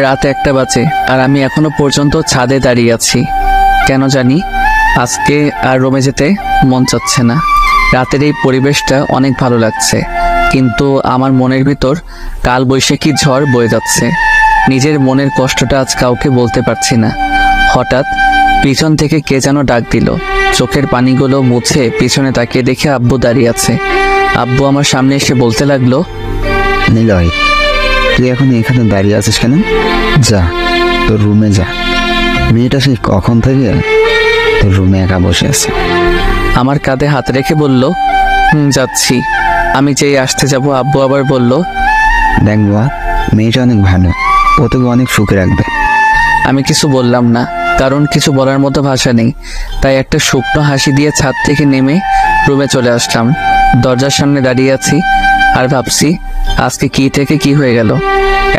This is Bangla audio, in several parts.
রাত 1টা বাজে আর আমি এখনো পর্যন্ত ছাদে দাঁড়িয়ে আছি। কেন জানি আজকে আর রুমে যেতে মন চাচ্ছে না। রাতের এই পরিবেশটা অনেক ভালো লাগছে, কিন্তু আমার মনের ভিতর কাল বৈশাখী ঝড় বয়ে যাচ্ছে। নিজের মনের কষ্টটা আজ কাউকে বলতে পারছি না। হঠাৎ পিছন থেকে কে যেন ডাক দিল। চোখের পানিগুলো মুছে পিছনে তাকিয়ে দেখে আব্বু দাঁড়িয়ে আছে। আব্বু আমার সামনে এসে বলতে লাগলো, নিলয়, তুই এখন এখানে দাঁড়িয়ে আছিস কেন? যা, তোর রুমে যা। মেয়েটা সেই কখন থেকে তোর রুমে একা বসে আছে। আমার কাঁধে হাত রেখে বলল, যাচ্ছি। আমি যেই আসতে যাব আব্বু আবার বলল, দেখ বাবা, মেয়েটা অনেক ভালো, ও তোকে অনেক সুখে রাখবে। আমি কিছু বললাম না, কারণ কিছু বলার মতো ভাষা নেই। তাই একটা শুকনো হাসি দিয়ে ছাদ থেকে নেমে রুমে চলে আসলাম। দরজার সামনে দাঁড়িয়ে আছি আর ভাবছি আজকে কি থেকে কি হয়ে গেল।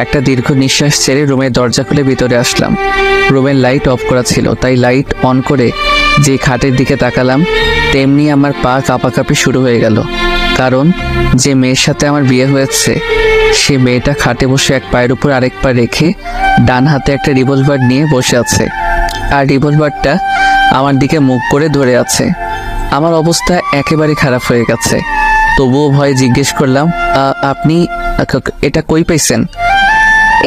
একটা দীর্ঘ নিঃশ্বাস ছেড়ে রুমের দরজা খুলে ভিতরে আসলাম। রুমের লাইট অফ করা ছিল, তাই লাইট অন করে যে খাটের দিকে তাকালাম, তেমনি আমার পা কাঁপাকাঁপি শুরু হয়ে গেল। কারণ যে মেয়ের সাথে আমার বিয়ে হয়েছে, সে মেয়েটা খাটে বসে এক পায়ের উপর আরেক পা রেখে ডান হাতে একটা রিভলভার নিয়ে বসে আছে, আর রিভলভারটা আমার দিকে মুখ করে ধরে আছে। আমার অবস্থা একেবারে খারাপ হয়ে গেছে। তবুও ভয়ে জিজ্ঞেস করলাম, আপনি এটা কই পাইছেন?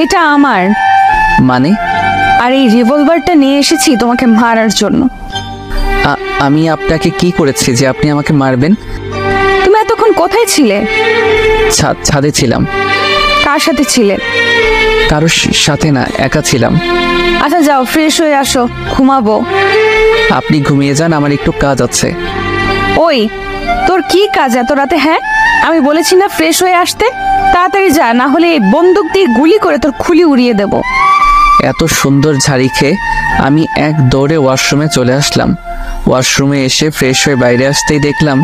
এটা আমার। মানে? আর এই রিভলভারটা নিয়ে এসেছি তোমাকে মারার জন্য। আমি আপনাকে কি করেছি যে আপনি আমাকে মারবেন? তুমি এতক্ষণ কোথায় ছিলে? ছাদে ছিলাম। কার সাথে ছিলে? কারোর সাথে না, একা ছিলাম। আচ্ছা যাও, ফ্রেশ হয়ে আসো, ঘুমাবো। আপনি ঘুমিয়ে যান, আমার একটু কাজ আছে। ওই, তোর কি কাজ এত রাতে? হ্যাঁ, আমি বলেছি না ফ্রেশ হয়ে আসতে? তাড়াতাড়ি যা, না হলে এই বন্দুক দিয়ে গুলি করে তোর খুলি উড়িয়ে দেব। এত সুন্দর ঝাড়ি খেয়ে আমি এক দৌড়ে ওয়াশরুমে চলে আসলাম। ওয়াশরুমে এসে ফ্রেশ হয়ে বাইরে আসতেই দেখলাম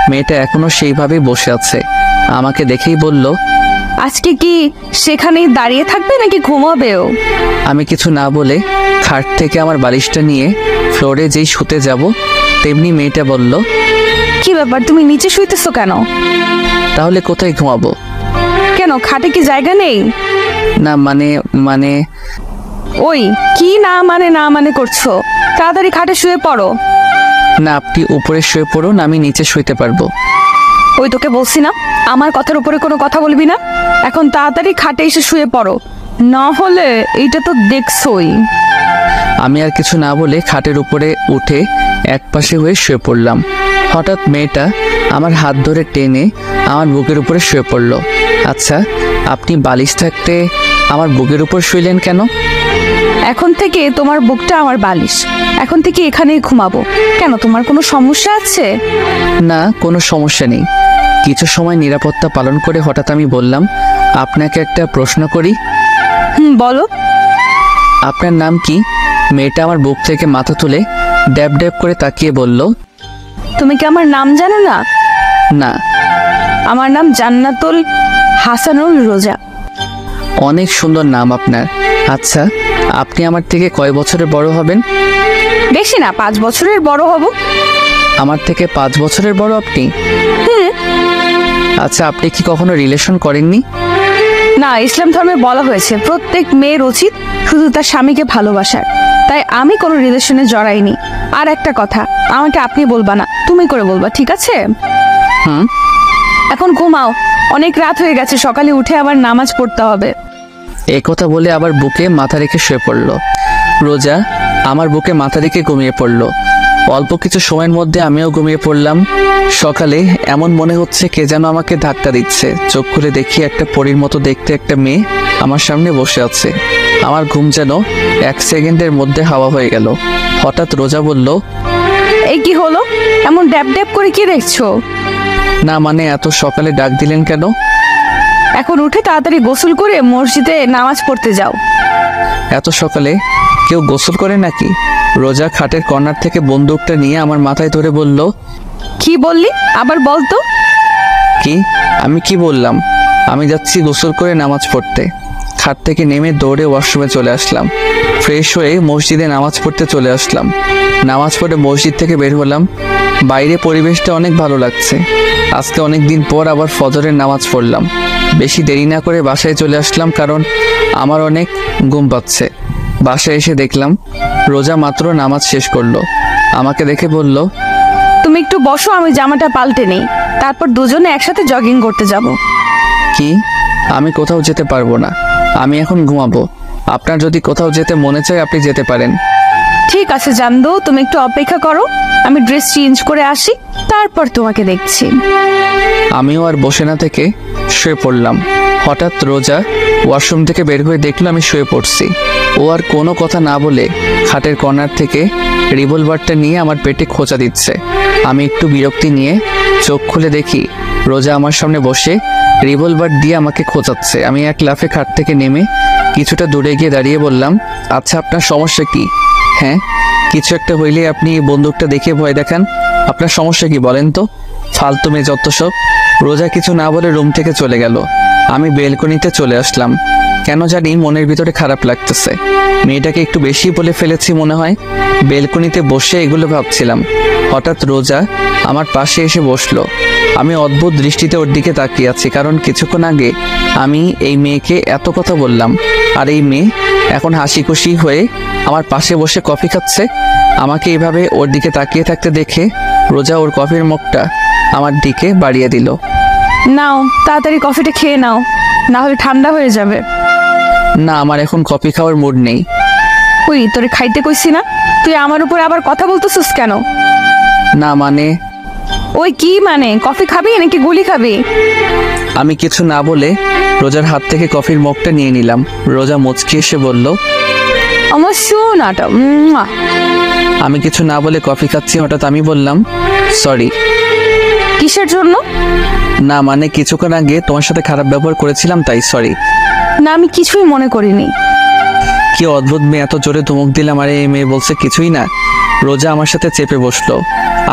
মেয়েটা এখনো সেইভাবেই বসে আছে। আমাকে দেখেই বলল, আজকে কি সেখানেই দাঁড়িয়ে থাকবে নাকি ঘুমাবেও? আমি কিছু না বলে খাট থেকে আমার বালিশটা নিয়ে ফ্লোরে যেই শুতে যাব, তেমনি মেয়েটা বলল, কি ব্যাপার, তুমি নিচে শুইতেছো কেন? তাহলে কোথায় ঘুমাবো? কেন, খাটে কি জায়গা নেই? না মানে ওই, কি না মানে করছো? তাড়াতাড়ি খাটে শুয়ে পড়ো। না, আপনি উপরে শুয়ে পড়ুন, আমি নিচে শুইতে পারবো। ওই, তোকে বলছি না আমার কথার উপরে কোনো কথা বলবি না। এখন তাড়াতাড়ি খাটে এসে শুয়ে পড়ো, না হলে এইটা তো দেখছই। আমি আর কিছু না বলে খাটের উপরে উঠে একপাশে হয়ে শুয়ে পড়লাম। হঠাৎ মেয়েটা আমার হাত ধরে টেনে আমার বুকের উপরে শুয়ে পড়ল। আচ্ছা, আপনি বালিশ থাকতে আমার বুকের উপর শুইলেন কেন? এখন থেকে তোমার বুকটা আমার বালিশ। এখন থেকে এখানেই ঘুমাবো। কেন, তোমার কোনো সমস্যা আছে? না, কোনো সমস্যা নেই। কিছু সময় নিরাপত্তা পালন করে হঠাৎ আমি বললাম, আপনাকে একটা প্রশ্ন করি। বলো। আপনার নাম কি? মেয়েটা আমার বুক থেকে মাথা তুলে ড্যাব ড্যাব করে তাকিয়ে বলল, তুমি কি আমার নাম জানো না? না। আমার নাম জান্নাতুল হাসানুল রোজা। অনেক সুন্দর নাম আপনার। আচ্ছা, আপনি আমার থেকে কয় বছরের বড় হবেন? বেশি না, 5 বছরের বড় হব। আমার থেকে 5 বছরের বড় আপনি? আচ্ছা, আপনি কি কখনো রিলেশন করেননি? না, ইসলাম ধর্মে বলা হয়েছে প্রত্যেক মেয়ের উচিত শুধু তার স্বামীকে ভালোবাসার। তাই আমি কোনো রিলেশনে জড়াইনি। আর একটা কথা, আমাকে আপনি বলবা না, তুমি করে বলবা, ঠিক আছে? এখন ঘুমাও, অনেক রাত হয়ে গেছে, সকালে উঠে আবার নামাজ পড়তে হবে। এই কথা বলে আবার বুকে মাথা রেখে শুয়ে পড়ল। রোজা আমার বুকে মাথা রেখে ঘুমিয়ে পড়ল। অল্প কিছু সময়ের মধ্যে আমিও ঘুমিয়ে পড়লাম। সকালে এমন মনে হচ্ছে কে যেন আমাকে ধাক্কা দিচ্ছে। চোখ খুলে দেখি একটা পরীর মতো দেখতে একটা মেয়ে আমার সামনে বসে আছে। আমার ঘুম যেন 1 সেকেন্ডের মধ্যে হাওয়া হয়ে গেল। হঠাৎ রোজা বলল, এই কি হলো? এমন ড্যাব ড্যাব করে কি দেখছো? না মানে, এত সকালে ডাক দিলেন কেন? এখন উঠে তাড়াতাড়ি গোসল করে মসজিদে নামাজ পড়তে যাও। এত সকালে কেউ গোসল করে নাকি? রোজা খাটের কর্নার থেকে বন্দুকটা নিয়ে আমার মাথায় ধরে বলল, কি বললি? আবার বলতো। কি? আমি কি বললাম? আমি যাচ্ছি গোসল করে নামাজ পড়তে। খাট থেকে নেমে দৌড়ে ওয়াশরুমে চলে আসলাম। ফ্রেশ হয়ে মসজিদে নামাজ পড়তে চলে আসলাম। নামাজ পড়ে মসজিদ থেকে বের হলাম। বাইরে পরিবেশটা অনেক ভালো লাগছে। আজকে অনেক দিন পর আবার ফজরের নামাজ পড়লাম। বেশি দেরি না করে বাসায় চলে আসলাম, কারণ আমার অনেক ঘুম পাচ্ছে। বাসায় এসে দেখলাম রোজা মাত্র নামাজ শেষ করলো। আমাকে দেখে বলল, তুমি একটু বসো, আমি জামাটা পাল্টে নেই, তারপর দুজনে একসাথে জগিং করতে যাব। কি? আমি কোথাও যেতে পারবো না, আমি এখন ঘুমাবো। আপনার যদি কোথাও যেতে মনে চায় আপনি যেতে পারেন। ঠিক আছে জানদু, তুমি একটু অপেক্ষা করো, আমি ড্রেস চেঞ্জ করে আসি, তারপর তোমাকে দেখছি। আমিও আর বসে না থেকে শুয়ে পড়লাম। হঠাৎ রোজা ওয়াশরুম থেকে বের হয়ে দেখলো আমি শুয়ে পড়ছি। ও আর কোনো কথা না বলে খাটের কর্নার থেকে রিভলভারটা নিয়ে আমার পেটে খোঁচা দিচ্ছে। আমি একটু বিরক্তি নিয়ে চোখ খুলে দেখি রোজা আমার সামনে বসে রিভলভার দিয়ে আমাকে খোঁচাচ্ছে। আমি এক লাফে খাট থেকে নেমে কিছুটা দূরে গিয়ে দাঁড়িয়ে বললাম, আচ্ছা আপনার সমস্যা কি? হ্যাঁ, কিছু একটা হইলে আপনি এই বন্দুকটা দেখে ভয় দেখান, আপনার সমস্যা কি বলেন তো? ফালতু মেয়ে যত সব। রোজা কিছু না বলে রুম থেকে চলে গেল। আমি বেলকনিতে চলে আসলাম। কেন জানি মনের ভিতরে খারাপ লাগতেছে। মেয়েটাকে একটু বেশি বলে ফেলেছি মনে হয়। বেলকনিতে বসে এগুলো ভাবছিলাম। হঠাৎ রোজা আমার পাশে এসে বসলো। আমি অদ্ভুত দৃষ্টিতে ওর দিকে তাকিয়ে আছি, কারণ কিছুক্ষণ আগে আমি এই মেয়েকে এত কথা বললাম, আর এই মেয়ে এখন হাসি খুশি হয়ে আমার পাশে বসে কফি খাচ্ছে। আমাকে এইভাবে ওর দিকে তাকিয়ে থাকতে দেখে রোজা ওর কফির মুখটা আমার দিকে বাড়িয়ে দিল। নাও তাড়াতাড়ি কফিটা খেয়ে নাও, না হলে ঠান্ডা হয়ে যাবে। না, আমার এখন কফি খাওয়ার মুড নেই। ওই তোরে খাইতে কইছি না, তুই আমার উপর আবার কথা বলতেছিস কেন? না মানে, ওই কি মানে, কফি খাবি নাকি গুলি খাবি? আমি কিছু না বলে রোজার হাত থেকে কফির মগটা নিয়ে নিলাম। রোজা মুচকি এসে বলল, আমার শোনাটা। আমি কিছু না বলে কফি খাচ্ছি। হঠাৎ আমি বললাম, সরি। কিসের জন্য? না মানে, কিছুক্ষণ আগে তোমার সাথে খারাপ ব্যবহার করেছিলাম, তাই সরি। না, আমি কিছুই মনে করিনি। কি অদ্ভুত মেয়ে, এত জোরে ধমক দিলাম আর এই মেয়ে বলছে কিছুই না। রোজা আমার সাথে চেপে বসলো।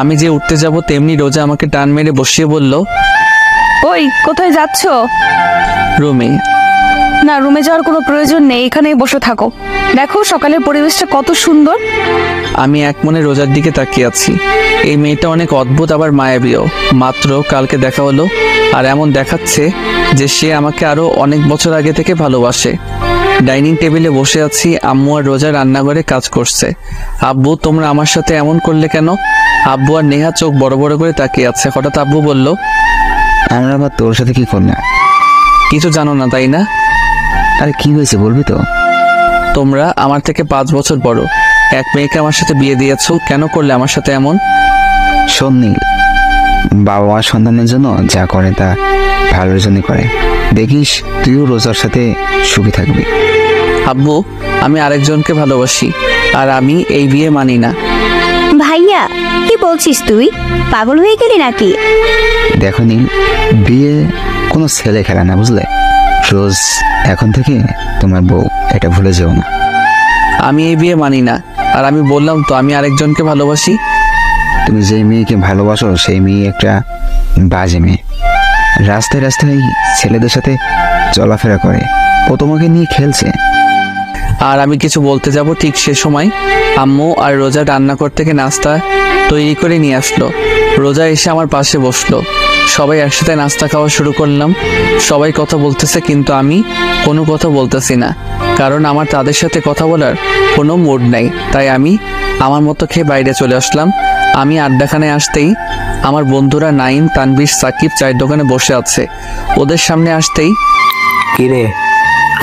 আমি যে উঠতে যাব তেমনি রোজা আমাকে টান মেরে বসিয়ে বলল, ওই কোথায় যাচ্ছ? রুমে। না, রুমে যাওয়ার কোনো প্রয়োজন নেই, এখানেই বসে থাকো। দেখো সকালের পরিবেশটা কত সুন্দর। আমি এক মনে রোজার দিকে তাকিয়ে আছি। এই মেয়েটা অনেক অদ্ভুত, আবার মায়াবীও। মাত্র কালকে দেখা হলো, আর এমন দেখাচ্ছে যে সে আমাকে আরো অনেক বছর আগে থেকে ভালোবাসে। ডাইনিং টেবিলে বসে আছি, আম্মু আর রোজা রান্নাঘরে কাজ করছে। আব্বু, তোমরা আমার সাথে এমন করলে কেন? আব্বু আর নেহা চোখ বড় বড় করে তাকিয়ে আছে। হঠাৎ আব্বু বলল, আমরা আবার তোর সাথে কি করলাম? কিছু জানো না তাই না? আরে কি হয়েছে বলবি তো? তোমরা আমার থেকে 5 বছর বড়, এক মেয়েকে আমার সাথে বিয়ে দিয়েছো। কেন করলে আমার সাথে এমন? শোন নীল, বাবা মা সন্তানের জন্য যা করে তা ভালোর জন্য করে। দেখিস তুইও রোজার সাথে সুখী থাকবি। আব্বু, আমি আরেকজনকে ভালোবাসি, আর আমি এই বিয়ে মানি না। ভাইয়া কি বলছিস তুই? পাগল হয়ে গেলি নাকি? দেখো নীল, বিয়ে কোনো ছেলে খেলা না, বুঝলে? রোজ এখন থেকে তোমার বউ, এটা ভুলে যেও না। আমি এই বিয়ে মানি না, আর আমি বললাম তো আমি আরেকজনকে ভালোবাসি। তুমি যেই মেয়েকে ভালোবাসো সেই মেয়ে একটা বাজে মেয়ে। রাস্তায় রাস্তায় ছেলেদের সাথে চলাফেরা করে, ও তোমাকে নিয়ে খেলছে। আর আমি কিছু বলতে যাব ঠিক সে সময় আম্মু আর রোজা রান্নাঘর থেকে নাস্তা তৈরি করে নিয়ে আসলো। রোজা এসে আমার পাশে বসলো। সবাই একসাথে নাস্তা খাওয়া শুরু করলাম। সবাই কথা বলতেছে, কিন্তু আমি কোনো কথা বলতেছি না, কারণ আমার তাদের সাথে কথা বলার কোনো মুড নাই। তাই আমি আমার মতো খেয়ে বাইরে চলে আসলাম। আমি আড্ডাখানায় আসতেই আমার বন্ধুরা নাইম, তানভীর, সাকিব চায়ের দোকানে বসে আছে। ওদের সামনে আসতেই, কিরে,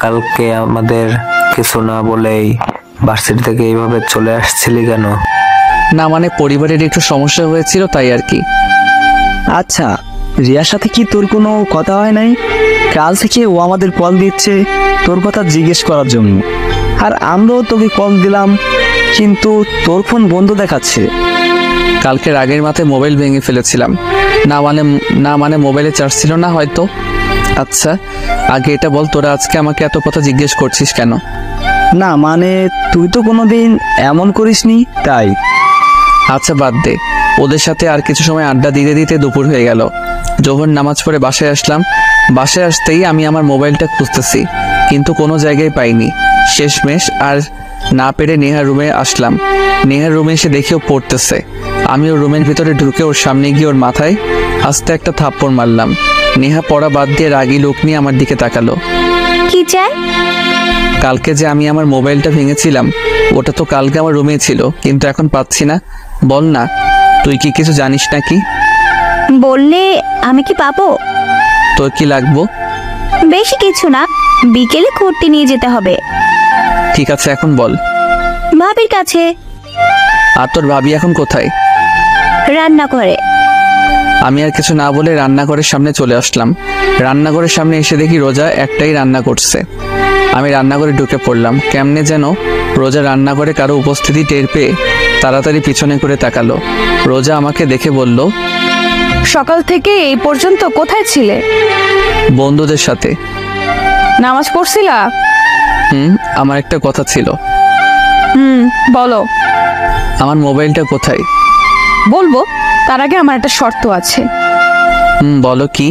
কালকে আমাদের কিছু না বলেই ভার্সিটি থেকে এইভাবে চলে আসছিলি কেন? না মানে, পরিবারের একটু সমস্যা হয়েছিল তাই আর কি। আচ্ছা, রিয়ার সাথে কি তোর কোনো কথা হয় নাই? কাল থেকে ও আমাদের কল দিচ্ছে তোর কথা জিজ্ঞেস করার জন্য, আর আমরাও তোকে কল দিলাম, কিন্তু তোর ফোন বন্ধ দেখাচ্ছে। কালকে রাগের মাথায় মোবাইল ভেঙে ফেলেছিলাম। না মানে মোবাইলে চার্জ ছিল না হয়তো। আচ্ছা, আগে এটা বল, তোরা আজকে আমাকে এত কথা জিজ্ঞেস করছিস কেন? না মানে, তুই তো কোনোদিন এমন করিসনি তাই। আচ্ছা বাদ দে, ওদের সাথে আর কিছু সময় আড্ডা দিতে দিতে দুপুর হয়ে গেল। যখন নামাজ পড়ে বাসায় আসলাম, বাসায় আসতেই আমি আমার মোবাইলটা খুঁজতেছি, কিন্তু কোনো জায়গায় পাইনি। শেষমেশ আর না পেরে নেহার রুমে আসলাম। নেহার রুমে এসে দেখেও পড়তেছে। আমি ওর রুমের ভিতরে ঢুকে ওর সামনে গিয়ে ওর মাথায় আস্তে একটা থাপ্পড় মারলাম। নেহা পড়া বাদ দিয়ে রাগী লোক নিয়ে আমার দিকে তাকালো। কি চাই? কালকে যে আমি আমার মোবাইলটা ভেঙেছিলাম, ওটা তো কালকে আমার রুমে ছিল, কিন্তু এখন পাচ্ছি না। বল না, তুই কি কিছু জানিস নাকি? বললে আমি কি পাবো? তোর কি লাগবো? বেশি কিছু না, বিকেলে ঘুরতে নিয়ে যেতে হবে। ঠিক আছে, এখন বল। ভাবির কাছে। আর তোর ভাবি এখন কোথায়? রান্না করে। আমি আর কিছু না বলে রান্নাঘরের সামনে চলে আসলাম। রান্নাঘরের সামনে এসে দেখি রোজা একটাই রান্না করছে। আমি রান্নাঘরে ঢুকে পড়লাম। কেমনে যেন রোজা রান্নাঘরে কারো উপস্থিতি টের পেয়ে তাড়াতাড়ি পিছনে করে তাকালো। রোজা আমাকে দেখে বলল, সকাল থেকে এই পর্যন্ত কোথায় ছিলে? বন্ধুদের সাথে। নামাজ পড়ছিলা? আমার একটা কথা ছিল। বলো। আমার মোবাইলটা কোথায়? বলবো, তার আগে আমার একটা শর্ত আছে। বলো কি?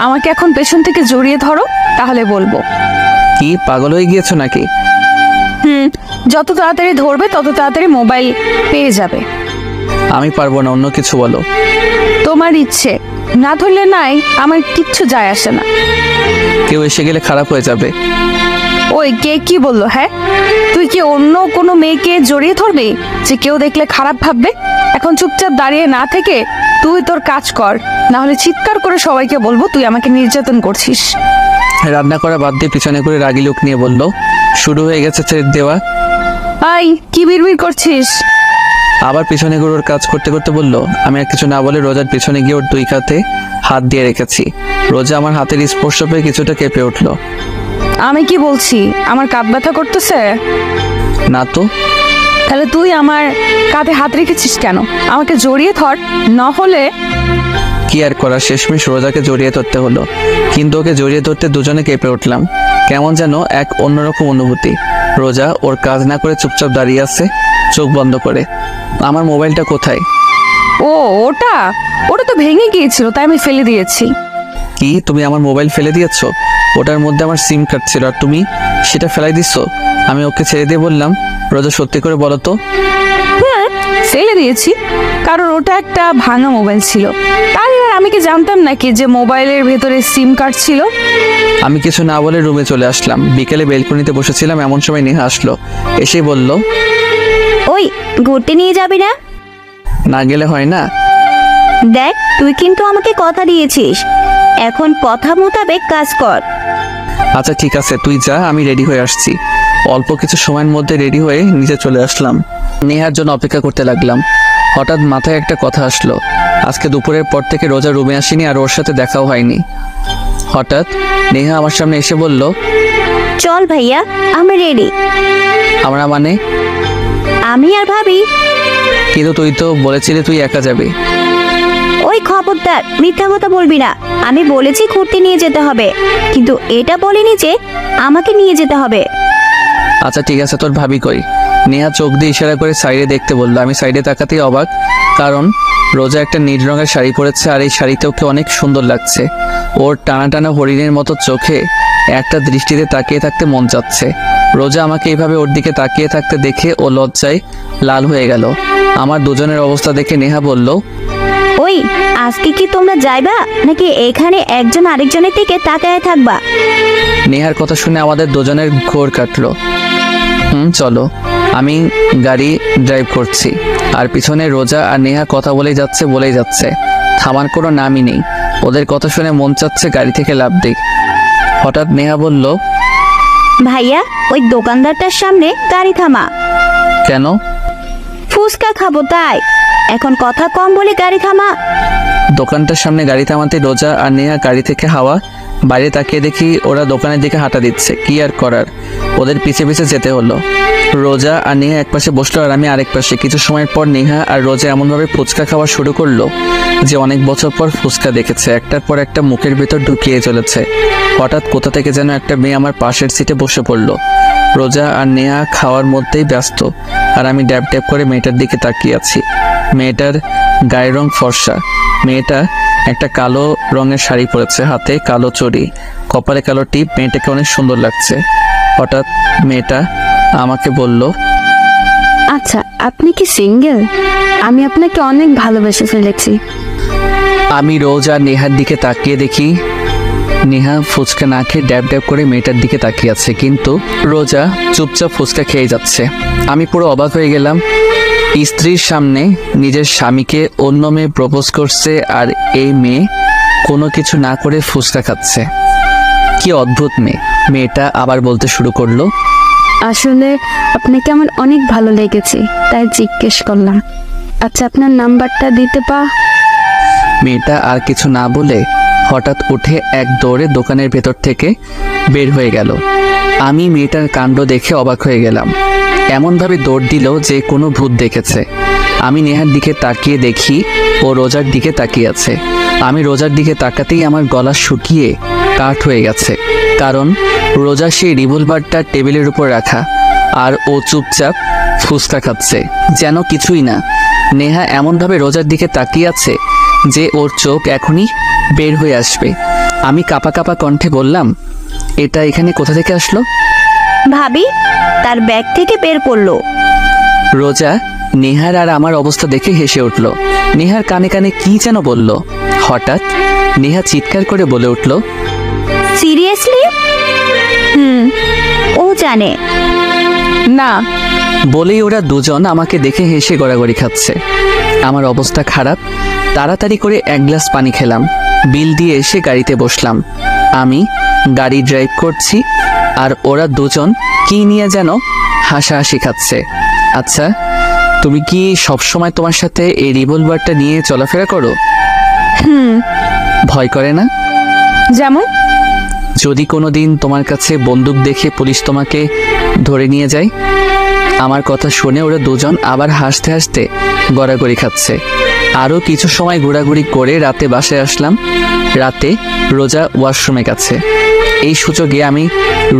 আমাকে এখন পেছন থেকে জড়িয়ে ধরো, তাহলে বলবো। কি পাগল হয়ে গিয়েছো নাকি? যত তাড়াতাড়ি ধরবে তত তাড়াতাড়ি মোবাইল পেয়ে যাবে। আমি পারবো না, অন্য কিছু বলো। তোমার ইচ্ছে, না ধরলে নাই, আমার কিচ্ছু যায় আসে না। কেউ এসে গেলে খারাপ হয়ে যাবে। ওই কে কি বললো? হ্যাঁ, তুই কি অন্য কোনো মেয়েকে জড়িয়ে ধরবি যে কেউ দেখলে খারাপ ভাববে? এখন চুপচাপ দাঁড়িয়ে না থেকে তুই তোর কাজ কর, না হলে চিৎকার করে সবাইকে বলবো তুই আমাকে নির্যাতন করছিস। রান্না করা বাদ দিয়ে পিছনে করে রাগী লোক নিয়ে বলল, শুরু হয়ে গেছে ছেড়ে দেওয়া। আই, কি বিড়বিড় করছিস? আবার পিছনে করে ওর কাজ করতে করতে বলল। আমি আর কিছু না বলে রোজার পিছনে গিয়ে ওর দুই কাঁধে হাত দিয়ে রেখেছি। রোজা আমার হাতের স্পর্শ পেয়ে কিছুটা কেঁপে উঠলো। আমি কি বলছি, আমার কাঁধ ব্যথা করতেছে? না তো। তাহলে তুই আমার কাঁধে হাত রেখেছিস কেন? আমাকে জড়িয়ে ধর, না হলে। কি আর করা, শেষমেশ রোজাকে জড়িয়ে ধরতে হলো। কিন্তু ওকে জড়িয়ে ধরতে দুজনে কেঁপে উঠলাম। কেমন যেন এক অন্যরকম অনুভূতি। রোজা ওর কাজ না করে চুপচাপ দাঁড়িয়ে আছে, চোখ বন্ধ করে। আমার মোবাইলটা কোথায়? ও, ওটা ওটা তো ভেঙে গিয়েছিল, তাই আমি ফেলে দিয়েছি। কি, তুমি আমার মোবাইল ফেলে দিয়েছো? ওটার মধ্যে আমার সিম কার্ড ছিল, আর তুমি সেটা ফেলাই দিছো? আমি ওকে ছেড়ে দিয়ে বললাম, রোজা সত্যি করে বলো তো। হ্যাঁ, ফেলে দিয়েছি, কারণ ওটা একটা ভাঙা মোবাইল ছিল। তাই আর আমি কি জানতাম নাকি যে মোবাইলের ভেতরে সিম কার্ড ছিল? আমি কিছু না বলে রুমে চলে আসলাম। বিকেলে বেলকনিতে বসেছিলাম, এমন সময় নেহা আসলো। এসে বলল, ওই ঘুরতে নিয়ে যাবি না? না গেলে হয় না? দেখ, তুই কিন্তু আমাকে কথা দিয়েছিস, এখন কথা মোতাবেক কাজ কর। আচ্ছা ঠিক আছে, তুই যা, আমি রেডি হয়ে আসছি। অল্প কিছু সময়ের মধ্যে রেডি হয়ে নিচে চলে আসলাম। নেহার জন্য অপেক্ষা করতে লাগলাম। হঠাৎ মাথায় একটা কথা আসলো। আজকে দুপুরের পর থেকে রোজা রুমে আসেনি, আর ওর সাথে দেখাও হয়নি। হঠাৎ নেহা আমার সামনে এসে বলল, চল ভাইয়া, আমরা রেডি। আমরা মানে? আমি আর ভাবি। কিন্তু তুই তো বলেছিলি তুই একা যাবি। ওই খবরদার, মিথ্যা কথা বলবি না। আমি বলেছি ঘুরতে নিয়ে যেতে হবে, কিন্তু এটা বলিনি যে আমাকে নিয়ে যেতে হবে। আচ্ছা ঠিক আছে, তোর ভাবি কই? নেহা চোখ দিয়ে ইশারা করে সাইডে দেখতে বললো। আমি সাইডে তাকাতেই অবাক, কারণ রোজা একটা নীল রঙের শাড়ি পরেছে, আর এই শাড়িতে ওকে অনেক সুন্দর লাগছে। ওর টানা টানা হরিণের মতো চোখে একটা দৃষ্টিতে তাকিয়ে থাকতে মন চাচ্ছে। রোজা আমাকে এইভাবে ওর দিকে তাকিয়ে থাকতে দেখে ও লজ্জায় লাল হয়ে গেল। আমার দুজনের অবস্থা দেখে নেহা বলল, ওই আজকে কি তোমরা যাইবা, নাকি এখানে একজন আরেকজনের দিকে তাকায় থাকবা? নেহার কথা শুনে আমাদের দুজনের ঘোর কাটলো। চলো। আমি গাড়ি ড্রাইভ করছি, আর পিছনে রোজা আর নেহা কথা বলেই যাচ্ছে। থামার কোনো নামই নেই। ওদের কথা শুনে মন চাচ্ছে গাড়ি থেকে লাফ দিই। হঠাৎ নেহা বলল, ভাইয়া, ওই দোকানদারটার সামনে গাড়ি থামা। কেন? ফুচকা খাবো তাই। এখন কথা কম বলে গাড়ি থামা। দোকানটার সামনে গাড়ি থামাতে রোজা আর নেহা গাড়ি থেকে হাওয়া বাইরে তাকিয়ে দেখি ওরা দোকানের দিকে হাঁটা দিচ্ছে। কি আর করার, ওদের পিছে পিছে যেতে হলো। রোজা আর নেহা এক পাশে বসলো, আর আমি আরেক পাশে। কিছু সময়ের পর নেহা আর রোজা এমনভাবে ফুচকা খাওয়া শুরু করলো যে অনেক বছর পর ফুচকা দেখেছে। একটার পর একটা মুখের ভেতর ঢুকিয়ে চলেছে। হঠাৎ কোথা থেকে যেন একটা মেয়ে আমার পাশের সিটে বসে পড়লো। রোজা আর নেহা খাওয়ার মধ্যেই ব্যস্ত, আর আমি ড্যাব ড্যাব করে মেয়েটার দিকে তাকিয়ে আছি। মেয়েটার গায়ের রং ফর্সা। মেয়েটা একটা কালো রঙের শাড়ি পরেছে, হাতে কালো চড়ি, কপালে কালো টিপ। মেয়েটাকে অনেক সুন্দর লাগছে। হঠাৎ মেয়েটা আমাকে বলল, আচ্ছা, আপনি কি সিঙ্গেল? আমি আপনাকে অনেক ভালোবেসে ফেলেছি। আমি রোজ আর নেহার দিকে তাকিয়ে দেখি নেহা ফুচকা না খেয়ে ড্যাব ড্যাব করে মেয়েটার দিকে তাকিয়ে আছে, কিন্তু রোজা চুপচাপ ফুচকা খেয়ে যাচ্ছে। আমি পুরো অবাক হয়ে গেলাম। স্ত্রীর সামনে নিজের স্বামীকে অন্য মেয়ে প্রপোজ করছে আর এই মেয়ে কোনো কিছু না করে ফুচকা খাচ্ছে। কি অদ্ভুত মেয়ে। মেয়েটা আবার বলতে শুরু করলো, আসলে আপনাকে আমার অনেক ভালো লেগেছে, তাই জিজ্ঞেস করলাম। আচ্ছা, আপনার নাম্বারটা দিতে মেয়েটা আর কিছু না বলে হঠাৎ উঠে এক দৌড়ে দোকানের ভেতর থেকে বের হয়ে গেল। আমি মেয়েটার কাণ্ড দেখে অবাক হয়ে গেলাম। এমনভাবে দৌড় দিল যে কোনো ভূত দেখেছে। আমি নেহার দিকে তাকিয়ে দেখি ও রোজার দিকে তাকিয়ে আছে। আমি রোজার দিকে তাকাতেই আমার গলা শুকিয়ে কাঠ হয়ে গেছে, কারণ রোজা সেই রিভলভারটা টেবিলের উপর রাখা আর ও চুপচাপ ফুচকা খাচ্ছে যেন কিছুই না। নেহা এমনভাবে রোজার দিকে তাকিয়ে আছে যে ওর চোখ এখনই বের হয়ে আসবে। আমি কাঁপা কাঁপা কণ্ঠে বললাম, এটা এখানে কোথা থেকে আসলো? ভাবি তার ব্যাগ থেকে বের করলো। রোজা নেহার আর আমার অবস্থা দেখে হেসে উঠল। নেহার কানে কানে কি যেন বলল। হঠাৎ নেহা চিৎকার করে বলে উঠল, সিরিয়াসলি? ও জানে। না। বলেই ওরা দুজন আমাকে দেখে হেসে গড়াগড়ি খাচ্ছে। আমার অবস্থা খারাপ। তাড়াতাড়ি করে এক গ্লাস পানি খেলাম, বিল দিয়ে এসে গাড়িতে বসলাম। আমি গাড়ি ড্রাইভ করছি আর ওরা দুজন কি নিয়ে যেন হাসাহাসি খাচ্ছে। আচ্ছা, তুমি কি সবসময় তোমার সাথে এই রিভলভারটা নিয়ে চলাফেরা করো? ভয় করে না? যেমন? যদি কোনো দিন তোমার কাছে বন্দুক দেখে পুলিশ তোমাকে ধরে নিয়ে যায়? আমার কথা শুনে ওরা দুজন আবার হাসতে হাসতে গড়াগড়ি খাচ্ছে। আরও কিছু সময় ঘোরাঘুরি করে রাতে বাসায় আসলাম। রাতে রোজা ওয়াশরুমে গেছে। এই সুযোগে আমি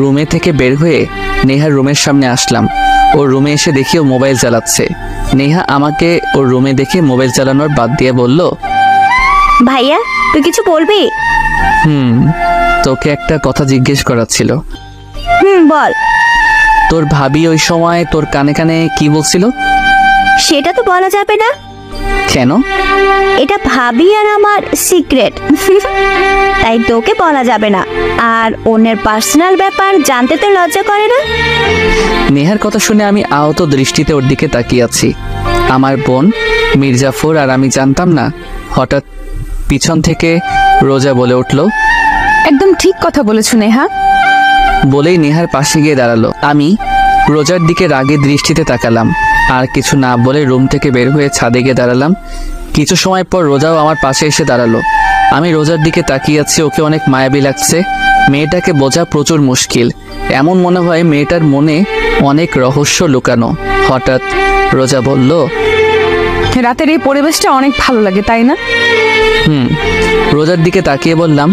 রুমে থেকে বের হয়ে নেহার রুমের সামনে আসলাম। ওর রুমে এসে দেখি ও মোবাইল চালাচ্ছে। নেহা আমাকে ওর রুমে দেখে মোবাইল চালানোর বাদ দিয়ে বলল, ভাইয়া তুই কিছু বলবি? তোকে একটা কথা জিজ্ঞেস করার ছিল। বল। তোর ভাবি ওই সময় তোর কানে কানে কি বলছিল? সেটা তো বলা যাবে না। কেন? এটা ভাবি আর আমার সিক্রেট, তাই তোকে বলা যাবে না। আর অন্যের পার্সোনাল ব্যাপার জানতে তো লজ্জা করে না? নেহার কথা শুনে আমি আহত দৃষ্টিতে ওর দিকে তাকিয়ে আছি। আমার বোন মির্জাফর আর আমি জানতাম না। হঠাৎ পিছন থেকে রোজা বলে উঠল, একদম ঠিক কথা বলেছো নেহা। বলেই নেহার পাশে গিয়ে দাঁড়ালো। আমি রোজার দিকে রাগে দৃষ্টিতে তাকালাম আর কিছু না বলে রুম থেকে বের হয়ে ছাদে গিয়ে দাঁড়ালাম। কিছু সময় পর রোজাও আমার পাশে এসে দাঁড়ালো। আমি রোজার দিকে তাকিয়ে আছি। ওকে অনেক মায়াবী লাগছে। মেয়েটাকে বোঝা প্রচুর মুশকিল। এমন মনে হয় মেয়েটার মনে অনেক রহস্য লুকানো। হঠাৎ রোজা বলল, রাতের এই পরিবেশটা অনেক ভালো লাগে, তাই না? রোজার দিকে তাকিয়ে বললাম,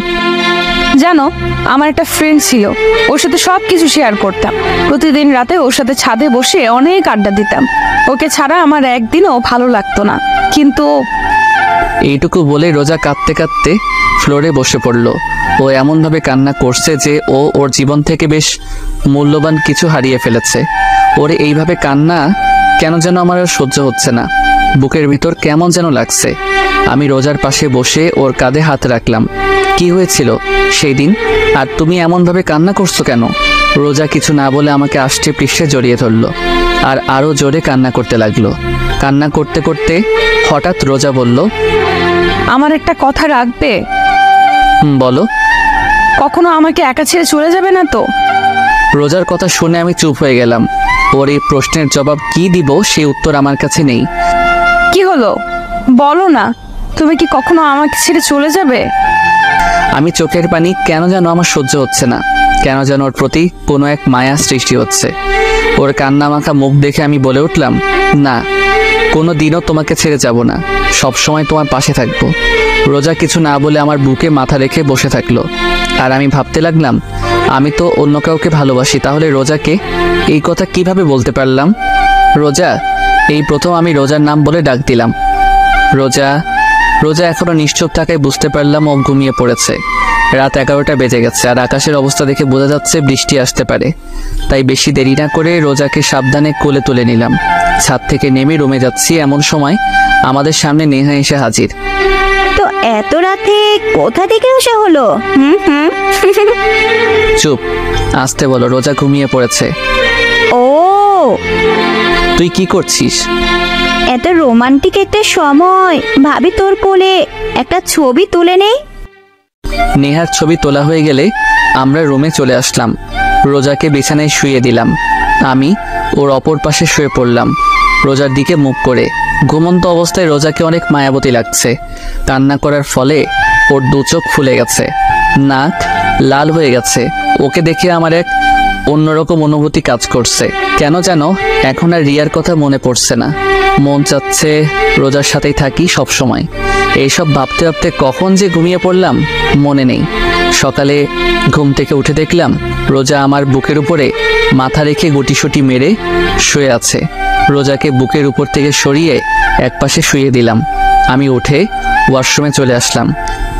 জানো, আমার একটা ফ্রেন্ড ছিল, ওর সাথে সব কিছু শেয়ার করতাম। প্রতিদিন রাতে ওর সাথে ছাদে বসে অনেক আড্ডা দিতাম। ওকে ছাড়া আমার একদিনও ভালো লাগতো না। কিন্তু এইটুকু বলে রোজা কাঁদতে কাঁদতে ফ্লোরে বসে পড়ল। ও এমনভাবে কান্না করছে যে ওর জীবন থেকে বেশ মূল্যবান কিছু হারিয়ে ফেলেছে। ওর এইভাবে কান্না কেন যেন আমার আর সহ্য হচ্ছে না। বুকের ভিতর কেমন যেন লাগছে। আমি রোজার পাশে বসে ওর কাঁধে হাত রাখলাম। কি হয়েছিল সেই দিন? আর তুমি এমনভাবে কান্না করছো কেন? রোজা কিছু না বলে আমাকে আষ্টে পৃষ্ঠে জড়িয়ে ধরলো আর আরও জোরে কান্না করতে লাগলো। কান্না করতে করতে হঠাৎ রোজা বলল, আমার একটা কথা রাখবে? বলো। কখনো আমাকে একা ছেড়ে চলে যাবে না তো? রোজার কথা শুনে আমি চুপ হয়ে গেলাম। ওর এই প্রশ্নের জবাব কি দিব সেই উত্তর আমার কাছে নেই। কি হলো, বলো না, তুমি কি কখনো আমাকে ছেড়ে চলে যাবে? আমি চোখের পানি কেন যেন আমার সহ্য হচ্ছে না। কেন যেন ওর প্রতি কোনো এক মায়া সৃষ্টি হচ্ছে। ওর কান্না মাখা মুখ দেখে আমি বলে উঠলাম, না, কোনো দিনও তোমাকে ছেড়ে যাব না, সব সময় তোমার পাশে থাকবো। রোজা কিছু না বলে আমার বুকে মাথা রেখে বসে থাকলো। আর আমি ভাবতে লাগলাম, আমি তো অন্য কাউকে ভালোবাসি, তাহলে রোজাকে এই কথা কিভাবে বলতে পারলাম? রোজা, এই প্রথম আমি রোজার নাম বলে ডাক দিলাম। রোজা। রোজা এখনো নিশ্চুপ থাকায় বুঝতে পারলাম ও ঘুমিয়ে পড়েছে। রাত 11টা বেজে গেছে আর আকাশের অবস্থা দেখে বোঝা যাচ্ছে বৃষ্টি আসতে পারে। তাই বেশি দেরি না করে রোজাকে সাবধানে কোলে তুলে নিলাম। ছাদ থেকে নেমে রুমে যাচ্ছি, এমন সময় আমাদের সামনে নেহা এসে হাজির। তো এত রাতে কোথা থেকে আসা হলো? হুম হুম চুপ, আসতে বলো, রোজা ঘুমিয়ে পড়েছে। ও, তুই কি করছিস? এত রোমান্টিক একটা সময়, ভাবি তোর কোলে একটা ছবি তুলে নেই। নেহার ছবি তোলা হয়ে গেলে আমরা রুমে চলে আসলাম। রোজাকে বিছানায় শুয়ে দিলাম। আমি ওর অপর পাশে শুয়ে পড়লাম, রোজার দিকে মুখ করে। ঘুমন্ত অবস্থায় রোজাকে অনেক মায়াবতী লাগছে। কান্না করার ফলে ওর দু চোখ ফুলে গেছে, নাক লাল হয়ে গেছে। ওকে দেখে আমার এক অন্যরকম অনুভূতি কাজ করছে। কেন যেন এখন আর রিয়ার কথা মনে পড়ছে না। মন চাচ্ছে রোজার সাথেই থাকি সব সময়। এইসব ভাবতে ভাবতে কখন যে ঘুমিয়ে পড়লাম মনে নেই। সকালে ঘুম থেকে উঠে দেখলাম রোজা আমার বুকের উপরে মাথা রেখে গুটিসুটি মেরে শুয়ে আছে। রোজাকে বুকের উপর থেকে সরিয়ে একপাশে শুয়ে দিলাম। আমি উঠে ওয়াশরুমে চলে আসলাম।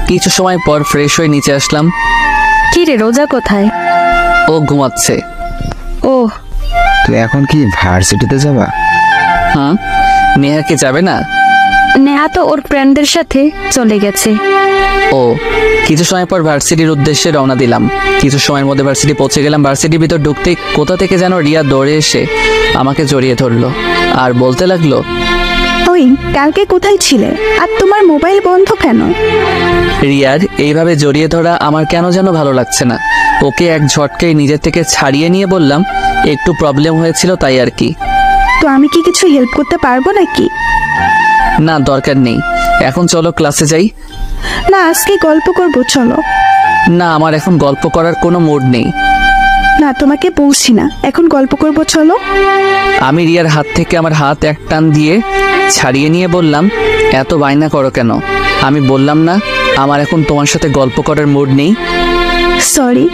কিছু সময় পর ফ্রেশ হয়ে নিচে আসলাম। কি রে, রোজা কোথায়? ও ঘুমাচ্ছে। ও, তুই এখন কি ভার্সিটিতে যাবা? হুম, নেহা কি যাবে না? নেহা তো ওর ফ্রেন্ডদের সাথে চলে গেছে। ও, কিছু সময় পর ভার্সিটির উদ্দেশ্যে রওনা দিলাম। কিছু সময়ের মধ্যে ভার্সিটি পৌঁছে গেলাম। ভার্সিটির ভিতর ঢুকতে কোথা থেকে যেন রিয়া দৌড়ে এসে আমাকে জড়িয়ে ধরলো আর বলতে লাগলো, ওই কালকে কোথায় ছিলে আর তোমার মোবাইল বন্ধ কেন? রিয়ার এইভাবে জড়িয়ে ধরা আমার কেন যেন ভালো লাগছে না। ওকে এক ঝটকায় নিজের থেকে ছাড়িয়ে নিয়ে বললাম, একটু প্রবলেম হয়েছিল তাই আর কি। তো আমি কি কিছু হেল্প করতে পারবো নাকি? না, দরকার নেই, এখন চলো ক্লাসে যাই। না, আজকে গল্প করবো, চলো। না, আমার এখন গল্প করার কোনো মুড নেই। না, তোমাকে বলছি না, এখন গল্প করবো, চলো। আমি রিয়ার হাত থেকে আমার হাত এক টান দিয়ে ছাড়িয়ে নিয়ে বললাম, এত বায়না করো কেন? আমি বললাম না আমার এখন তোমার সাথে গল্প করার মুড নেই। সরি।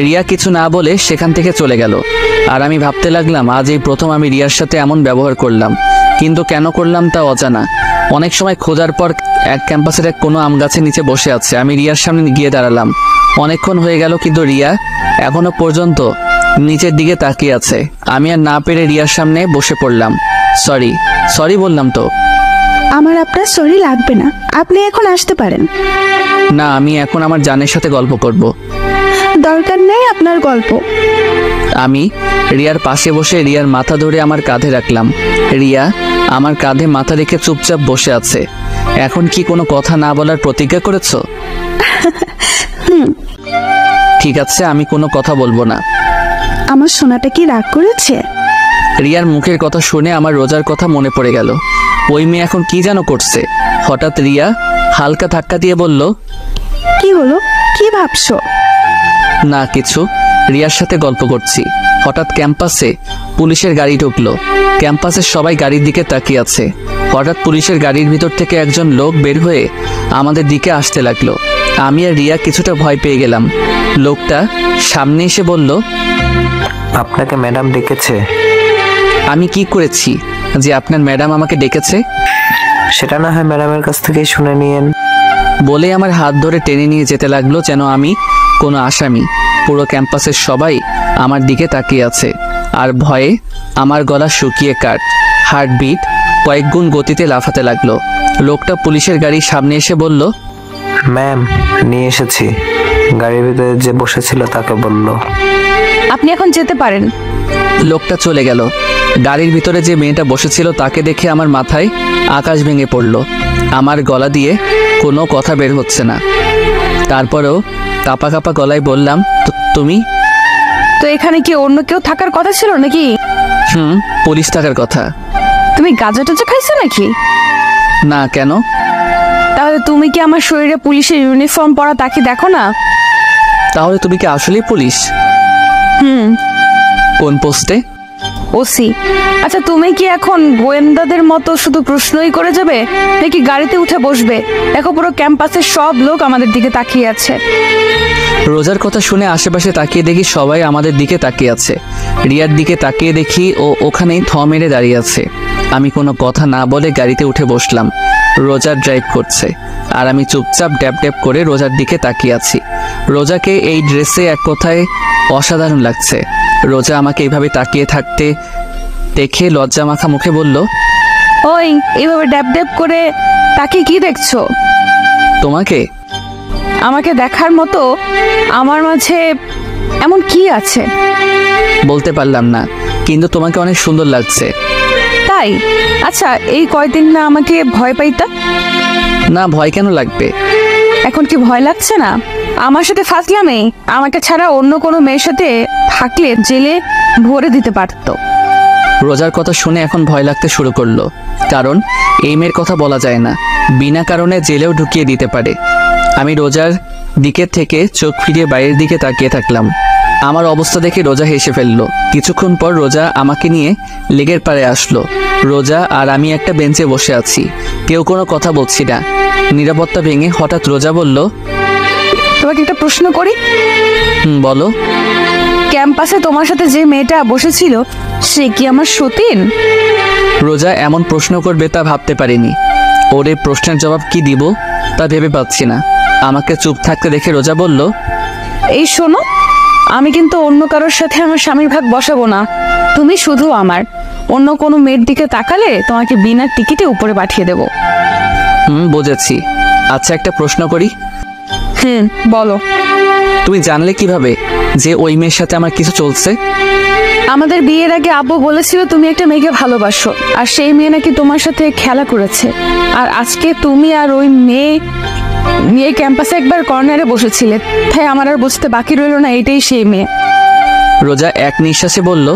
রিয়া কিছু না বলে সেখান থেকে চলে গেল। আর আমি ভাবতে লাগলাম আজ এই প্রথম আমি রিয়ার সাথে এমন ব্যবহার করলাম, কিন্তু কেন করলাম তা অজানা। অনেক সময় খোঁজার পর এক ক্যাম্পাসের এক কোনো আম গাছের নিচে বসে আছে। আমি রিয়ার সামনে গিয়ে দাঁড়ালাম। অনেকক্ষণ হয়ে গেল কিন্তু রিয়া এখনো পর্যন্ত নিচের দিকে তাকিয়ে আছে। আমি আর না পেরে রিয়ার সামনে বসে পড়লাম। সরি সরি বললাম তো। আমার আপনার সরি লাগবে না, আপনি এখন আসতে পারেন। না, আমি এখন আমার জানের সাথে গল্প করব। দরকার নেই আপনার গল্প। আমি রিয়ার পাশে বসে রিয়ার মাথা ধরে আমার কাঁধে রাখলাম। রিয়া আমার কাঁধে মাথা রেখে চুপচাপ বসে আছে। এখন কি কোনো কথা না বলার প্রতিজ্ঞা করেছো? ঠিক আছে, আমি কোনো কথা বলবো না। আমার সোনাটা কি রাগ করেছে? রিয়ার মুখের কথা শুনে আমার রোজার কথা মনে পড়ে গেল। ওই মেয়ে এখন কি যেন করছে। হঠাৎ রিয়া হালকা ধাক্কা দিয়ে বলল, কি হলো, কি ভাবছো? না কিছু, রিয়ার সাথে গল্প করছি। হঠাৎ ক্যাম্পাসে পুলিশের গাড়ি ঢুকলো। ক্যাম্পাসের সবাই গাড়ির দিকে তাকিয়ে আছে। হঠাৎ পুলিশের গাড়ির ভিতর থেকে একজন লোক বের হয়ে আমাদের দিকে আসতে লাগলো। আমি আর রিয়া কিছুটা ভয় পেয়ে গেলাম। লোকটা সামনে এসে বলল, আপনাকে ম্যাডাম ডেকেছে। আমি কি করেছি যে আপনার ম্যাডাম আমাকে ডেকেছে? সেটা না হয় ম্যাডামের কাছ থেকেই শুনে নিয়েন। বলে আমার হাত ধরে টেনে নিয়ে যেতে লাগলো যেন আমি কোনো আসামি। পুরো ক্যাম্পাসের সবাই আমার দিকে তাকিয়ে আছে আর ভয়ে আমার গলা শুকিয়ে কাট, হার্টবিট কয়েক গুণ গতিতে লাফাতে লাগলো। লোকটা পুলিশের গাড়ির সামনে এসে বলল, ম্যাম নিয়ে এসেছি। গাড়ির ভিতরে যে বসেছিল তাকে বলল। আপনি এখন যেতে পারেন। লোকটা চলে গেল। গাড়ির ভিতরে যে মেয়েটা বসেছিল তাকে দেখে আমার মাথায় আকাশ ভেঙে পড়ল। আমার গলা দিয়ে কোনো কথা বের হচ্ছে না। তারপরেও কাপা কাপা গলায় বললাম, তুমি? তো এখানে কি অন্য কেউ থাকার কথা ছিল নাকি? পুলিশ থাকার কথা। তুমি গাঁজা টাজা খাইছো নাকি? না, কেন? তাহলে তুমি কি আমার শরীরে পুলিশের ইউনিফর্ম পরা তাকে দেখো না? তাহলে তুমি কি আসলেই পুলিশ? কোন পোস্টে? ওসি। আচ্ছা, তুমি কি এখন গোয়েন্দাদের মতো শুধু প্রশ্নই করে যাবে নাকি গাড়িতে উঠে বসবে? দেখো পুরো ক্যাম্পাসের সব লোক আমাদের দিকে তাকিয়ে আছে। রোজার কথা শুনে আশেপাশে তাকিয়ে দেখি সবাই আমাদের দিকে তাকিয়ে আছে। রিয়ার দিকে তাকিয়ে দেখি ও ওখানেই থ মেরে দাঁড়িয়ে আছে। আমি কোনো কথা না বলে গাড়িতে উঠে বসলাম। রোজা ড্রাইভ করছে আর আমি চুপচাপ ড্যাব ড্যাব করে রোজার দিকে তাকিয়ে আছি। রোজাকে এই ড্রেসে এক কথায় অসাধারণ লাগছে। রোজা আমাকে এইভাবে তাকিয়ে থাকতে দেখে লজ্জা মাখা মুখে বলল, ওই এইভাবে ড্যাব ড্যাব করে তাকে কি দেখছো? তোমাকে? আমাকে দেখার মতো আমার মাঝে এমন কি আছে? বলতে পারলাম না, কিন্তু তোমাকে অনেক সুন্দর লাগছে। তাই? আচ্ছা, এই কয়দিন না আমাকে ভয় পাইতা? না, ভয় কেন লাগবে? এখন কি ভয় লাগছে না? আমার সাথে ফাজলামে আমাকে ছাড়া অন্য কোনো মেয়ের সাথে থাকলে জেলে ভরে দিতে পারতো। রোজার কথা শুনে এখন ভয় লাগতে শুরু করলো, কারণ এই মেয়ের কথা বলা যায় না, বিনা কারণে জেলেও ঢুকিয়ে দিতে পারে। আমি রোজার দিকে থেকে চোখ ফিরিয়ে বাইরের দিকে তাকিয়ে থাকলাম। আমার অবস্থা দেখে রোজা হেসে ফেললো। কিছুক্ষণ পর রোজা আমাকে নিয়ে লেগের পাড়ে আসলো। রোজা আর আমি একটা বেঞ্চে বসে আছি, কেউ কোনো কথা বলছি না। নিরাপত্তা ভেঙে হঠাৎ রোজা বলল, তোমাকে একটা প্রশ্ন করি। বলো। ক্যাম্পাসে তোমার সাথে যে মেয়েটা বসেছিল সে কি আমার সতীন? রোজা এমন প্রশ্ন করবে তা ভাবতে পারিনি। ওর এই প্রশ্নের জবাব কি দিব তা ভেবে পাচ্ছি না। আমাকে চুপ থাকতে দেখে রোজা বলল, এই শোনো, আমি কিন্তু অন্য কারোর সাথে আমার স্বামীর ভাগ বসাবো না। তুমি শুধু আমার। অন্য কোনো মেয়ের দিকে তাকালে তোমাকে বিনা টিকিটে উপরে পাঠিয়ে দেবো। বুঝেছি। আচ্ছা, একটা প্রশ্ন করি। বলো। তুমি জানলে কিভাবে যে ওই মেয়ের সাথে আমার কিছু চলছে? আমাদের বিয়ের আগে আব্বু বলেছিল তুমি একটা মেয়েকে ভালোবাসো, আর সেই মেয়ে নাকি তোমার সাথে খেলা করেছে। আর আজকে তুমি আর ওই মেয়ে ক্যাম্পাসে একবার কর্নারে বসেছিলে, তাই আমার আর বুঝতে বাকি রইল না এটাই সেই মেয়ে। রোজা এক নিঃশ্বাসে বলল,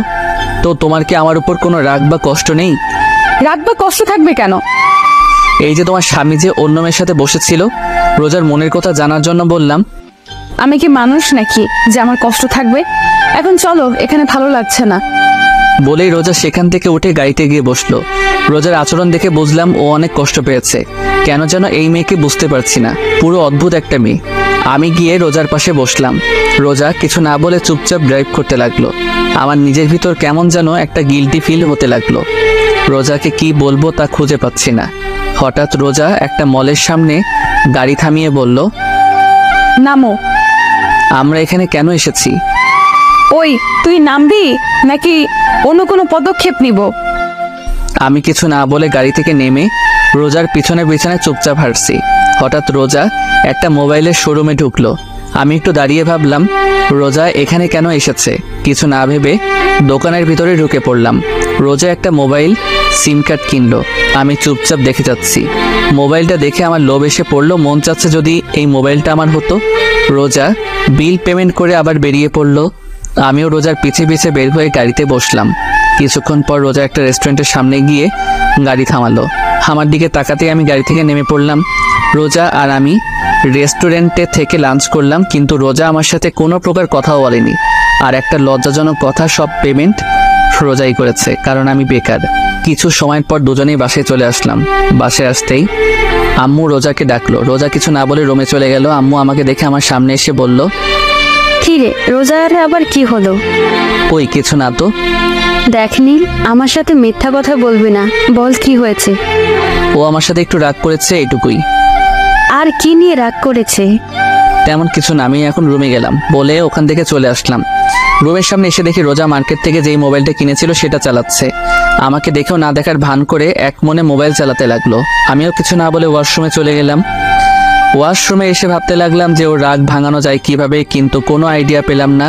তো তোমার কি আমার উপর কোনো রাগ বা কষ্ট নেই? রাগ বা কষ্ট থাকবে কেন? এই যে তোমার স্বামী যে অন্য মেয়ের সাথে বসেছিল, রোজার মনের কথা জানার জন্য বললাম। আমি কি মানুষ নাকি যে আমার কষ্ট থাকবে? এখন চলো, এখানে ভালো লাগছে না। বলেই রোজা সেখান থেকে উঠে গাড়িতে গিয়ে বসলো। রোজার আচরণ দেখে বুঝলাম ও অনেক কষ্ট পেয়েছে। কেন যেন এই মেয়েকে বুঝতে পারছি না, পুরো অদ্ভুত একটা মেয়ে। আমি গিয়ে রোজার পাশে বসলাম। রোজা কিছু না বলে চুপচাপ ড্রাইভ করতে লাগলো। আমার নিজের ভিতর কেমন যেন একটা গিল্টি ফিল হতে লাগলো। রোজাকে কি বলবো তা খুঁজে পাচ্ছি না। হঠাৎ রোজা একটা মলের সামনে গাড়ি থামিয়ে বলল, নামো। আমরা এখানে কেন এসেছি? ওই, তুই নামবি নাকি অন্য কোনো পদক্ষেপ নিব? আমি কিছু না বলে গাড়ি থেকে নেমে রোজার পিছনে পিছনে চুপচাপ হাঁটছি। হঠাৎ রোজা একটা মোবাইলের শোরুমে ঢুকলো। আমি একটু দাঁড়িয়ে ভাবলাম রোজা এখানে কেন এসেছে। কিছু না ভেবে দোকানের ভিতরে ঢুকে পড়লাম। রোজা একটা মোবাইল সিম কার্ড কিনলো। আমি চুপচাপ দেখে যাচ্ছি। মোবাইলটা দেখে আমার লোভ এসে পড়লো, মন চাচ্ছে যদি এই মোবাইলটা আমার হতো। রোজা বিল পেমেন্ট করে আবার বেরিয়ে পড়লো। আমিও রোজার পিছে পিছে বের হয়ে গাড়িতে বসলাম। কিছুক্ষণ পর রোজা একটা রেস্টুরেন্টের সামনে গিয়ে গাড়ি থামালো। আমার দিকে তাকাতেই আমি গাড়ি থেকে নেমে পড়লাম। রোজা আর আমি রেস্টুরেন্টে থেকে লাঞ্চ করলাম, কিন্তু রোজা আমার সাথে কোনো প্রকার কথাও বলেনি। আর একটা লজ্জাজনক কথা, সব পেমেন্ট রোজাই করেছে, কারণ আমি বেকার। কিছু সময় পর দুজনেই বাসায় চলে আসলাম। বাসায় আসতেই আম্মু রোজাকে ডাকলো। রোজা কিছু না বলে রুমে চলে গেল। আম্মু আমাকে দেখে আমার সামনে এসে বলল, কি রে, রোজার আবার কি হলো? ওই কিছু না তো। দেখ নীল, আমার সাথে মিথ্যা কথা বলবি না, বল কি হয়েছে? ও আমার সাথে একটু রাগ করেছে, এইটুকুই। আর কি নিয়ে রাগ করেছে? তেমন কিছু না, আমি এখন রুমে গেলাম বলে ওখান থেকে চলে আসলাম। রুমের সামনে এসে দেখি রোজা মার্কেট থেকে যেই মোবাইলটা কিনেছিল সেটা চালাচ্ছে। আমাকে দেখেও না দেখার ভান করে এক মনে মোবাইল চালাতে লাগলো। আমিও কিছু না বলে ওয়াশরুমে চলে গেলাম। ওয়াশরুমে এসে ভাবতে লাগলাম যে ওর রাগ ভাঙানো যায় কিভাবে, কিন্তু কোনো আইডিয়া পেলাম না।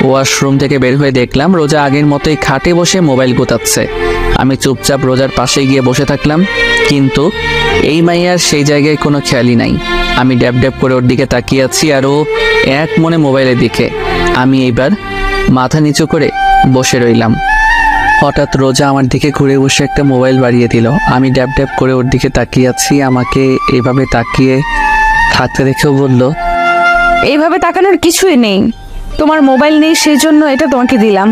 ওয়াশরুম থেকে বের হয়ে দেখলাম রোজা আগের মতোই খাটে বসে মোবাইল গোতাচ্ছে। আমি চুপচাপ রোজার পাশে গিয়ে বসে থাকলাম, কিন্তু এই মাইয়ার সেই জায়গায় কোনো খেয়ালই নাই। আমি ড্যাব ড্যাব করে ওর দিকে তাকিয়ে আছি আর ও এক মনে মোবাইলের দিকে। আমি এইবার মাথা নিচু করে বসে রইলাম। হঠাৎ রোজা আমার দিকে ঘুরে বসে একটা মোবাইল বাড়িয়ে দিল। আমি ড্যাব ড্যাব করে ওর দিকে তাকিয়ে আছি। আমাকে এইভাবে তাকিয়ে থাকতে দেখেও বলল, এইভাবে তাকানোর কিছুই নেই, তোমার মোবাইল নেই সেই জন্য এটা তোমাকে দিলাম।